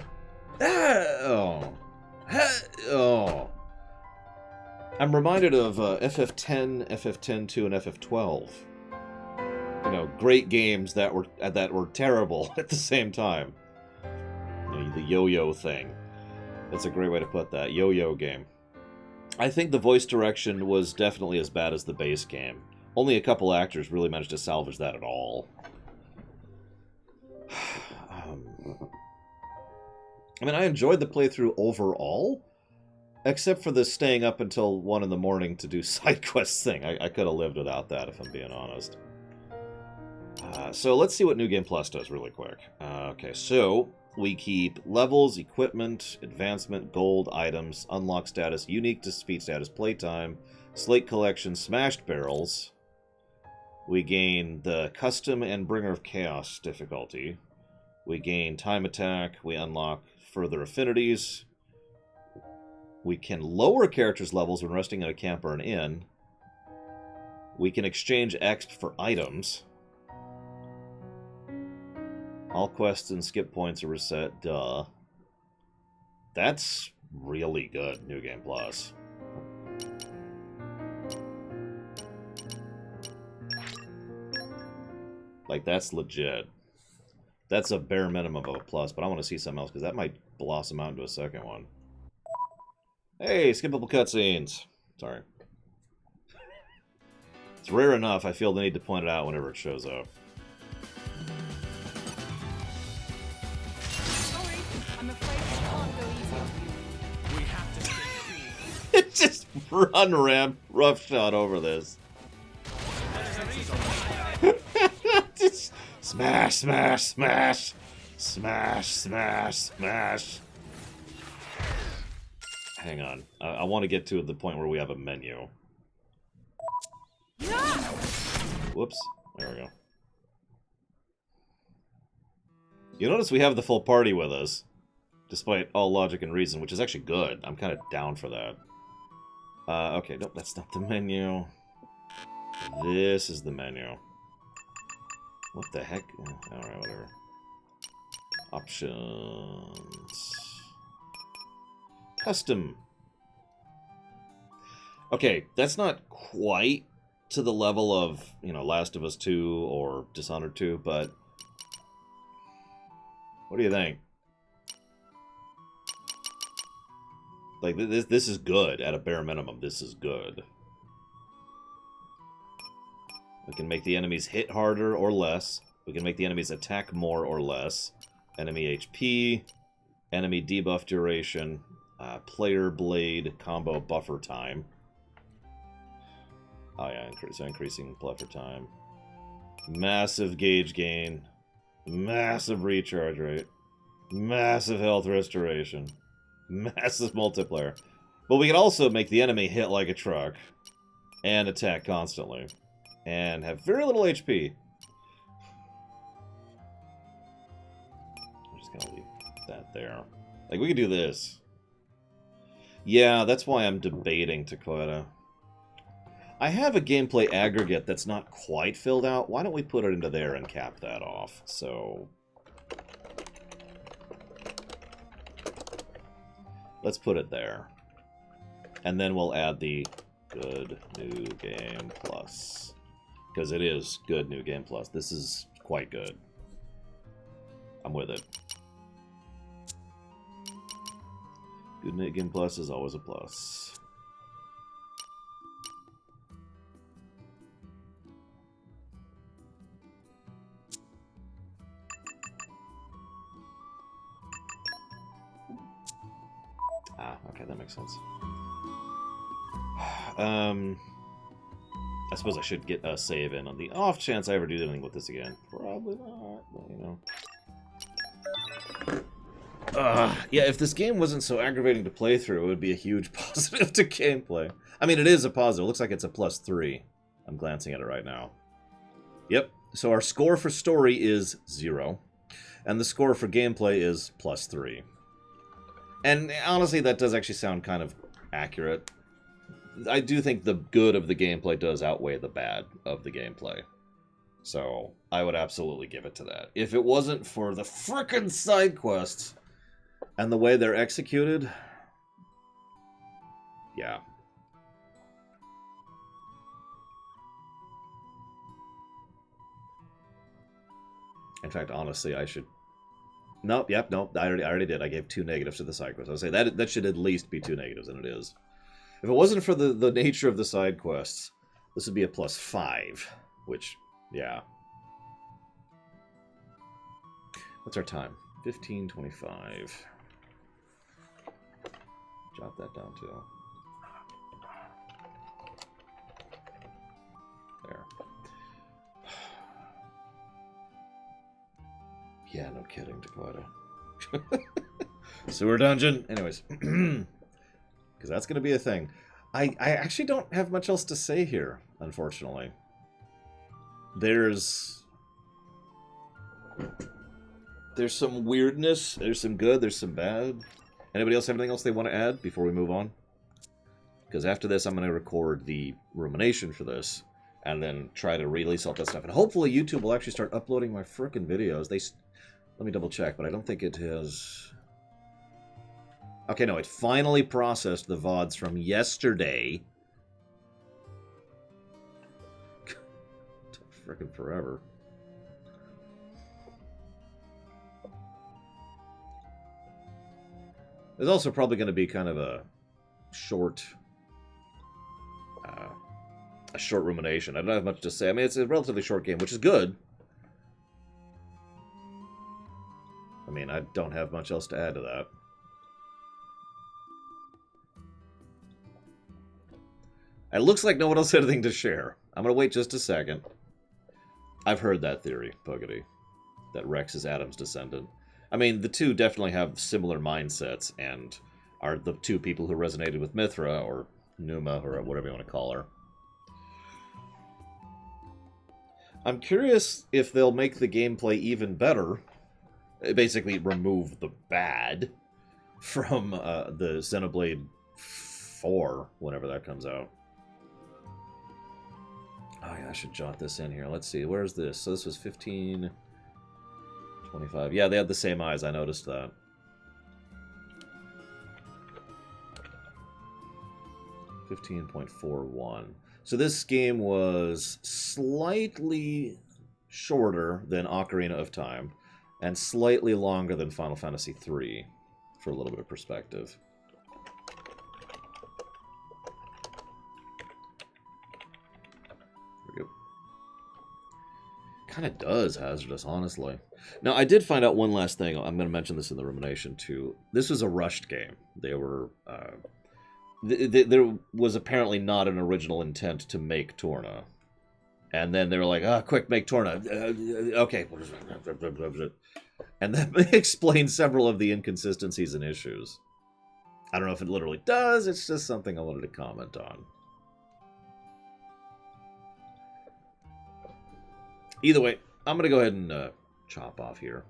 I'm reminded of FF10, FF10-2, and FF12. You know, great games that were terrible at the same time. You know, the yo-yo thing. That's a great way to put that. Yo-yo game. I think the voice direction was definitely as bad as the base game. Only a couple actors really managed to salvage that at all. I mean, I enjoyed the playthrough overall, except for the staying up until 1 in the morning to do side quests thing. I could have lived without that, if I'm being honest. So let's see what New Game Plus does really quick. Okay, so we keep levels, equipment, advancement, gold, items, unlock status, unique defeat status, playtime, slate collection, smashed barrels. We gain the custom and bringer of chaos difficulty. We gain time attack. We unlock further affinities. We can lower characters' levels when resting in a camp or an inn. We can exchange exp for items. All quests and skip points are reset. Duh. That's really good, New Game Plus. Like, that's legit. That's a bare minimum of a plus, but I want to see something else, because that might blossom out into a second one. Hey, skippable cutscenes. Sorry. It's rare enough, I feel the need to point it out whenever it shows up. Sorry, I'm afraid I can't go easy on you. We have to stay cool. It just run ramp roughshod over this. Just smash, smash, smash. Smash, smash, smash. Hang on. I want to get to the point where we have a menu. Whoops. There we go. You notice we have the full party with us, despite all logic and reason, which is actually good. I'm kind of down for that. Okay, nope, that's not the menu. This is the menu. What the heck? Alright, whatever. Options. Custom. Okay, that's not quite to the level of, you know, Last of Us 2 or Dishonored 2, but what do you think? Like, this is good. At a bare minimum, this is good. We can make the enemies hit harder or less. We can make the enemies attack more or less. Enemy HP, enemy debuff duration, player blade combo buffer time. Oh yeah, increasing play for time. Massive gauge gain. Massive recharge rate. Massive health restoration. Massive multiplayer. But we can also make the enemy hit like a truck. And attack constantly. And have very little HP. I'm just gonna leave that there. Like, we could do this. Yeah, that's why I'm debating Takeda. I have a gameplay aggregate that's not quite filled out. Why don't we put it into there and cap that off? So... let's put it there. And then we'll add the Good New Game Plus. Because it is Good New Game Plus. This is quite good. I'm with it. Good New Game Plus is always a plus. Ah, okay, that makes sense. I suppose I should get a save in on the off chance I ever do anything with this again. Probably not, but you know. Yeah, if this game wasn't so aggravating to play through, it would be a huge positive to gameplay. I mean, it is a positive. It looks like it's a +3. I'm glancing at it right now. Yep, so our score for story is 0. And the score for gameplay is +3. And honestly, that does actually sound kind of accurate. I do think the good of the gameplay does outweigh the bad of the gameplay. So, I would absolutely give it to that. If it wasn't for the frickin' side quests and the way they're executed, yeah. In fact, honestly, I should... Nope, yep, nope, I already did. I gave 2 negatives to the side quest. I would say that should at least be 2 negatives, and it is. If it wasn't for the nature of the side quests, this would be a +5, which, yeah. What's our time? 15:25. Jot that down too. There. Yeah, no kidding, Dakota. Sewer dungeon. Anyways. Because that's going to be a thing. I actually don't have much else to say here, unfortunately. There's some weirdness, there's some good, there's some bad. Anybody else have anything else they want to add before we move on? Because after this, I'm going to record the rumination for this, and then try to release all that stuff. And hopefully YouTube will actually start uploading my frickin' videos. Let me double check, but I don't think it has... Okay, no, it finally processed the VODs from yesterday. Took frickin' forever. There's also probably going to be kind of a short rumination. I don't have much to say. I mean, it's a relatively short game, which is good. I mean, I don't have much else to add to that. It looks like no one else had anything to share. I'm going to wait just a second. I've heard that theory, Pugity, that Rex is Adam's descendant. I mean, the two definitely have similar mindsets and are the two people who resonated with Mithra, or Numa, or whatever you want to call her. I'm curious if they'll make the gameplay even better. Basically, remove the bad from the Xenoblade 4, whenever that comes out. Oh yeah, I should jot this in here. Let's see, where's this? So this was 15:25. Yeah, they had the same eyes, I noticed that. $15.41. So this game was slightly shorter than Ocarina of Time, and slightly longer than Final Fantasy III, for a little bit of perspective. Kind of does Hazardous, honestly. Now, I did find out one last thing. I'm going to mention this in the rumination, too. This was a rushed game. They were there was apparently not an original intent to make Torna. And then they were like, ah, quick, make Torna. Okay. And that explains several of the inconsistencies and issues. I don't know if it literally does, it's just something I wanted to comment on. Either way, I'm going to go ahead and chop off here.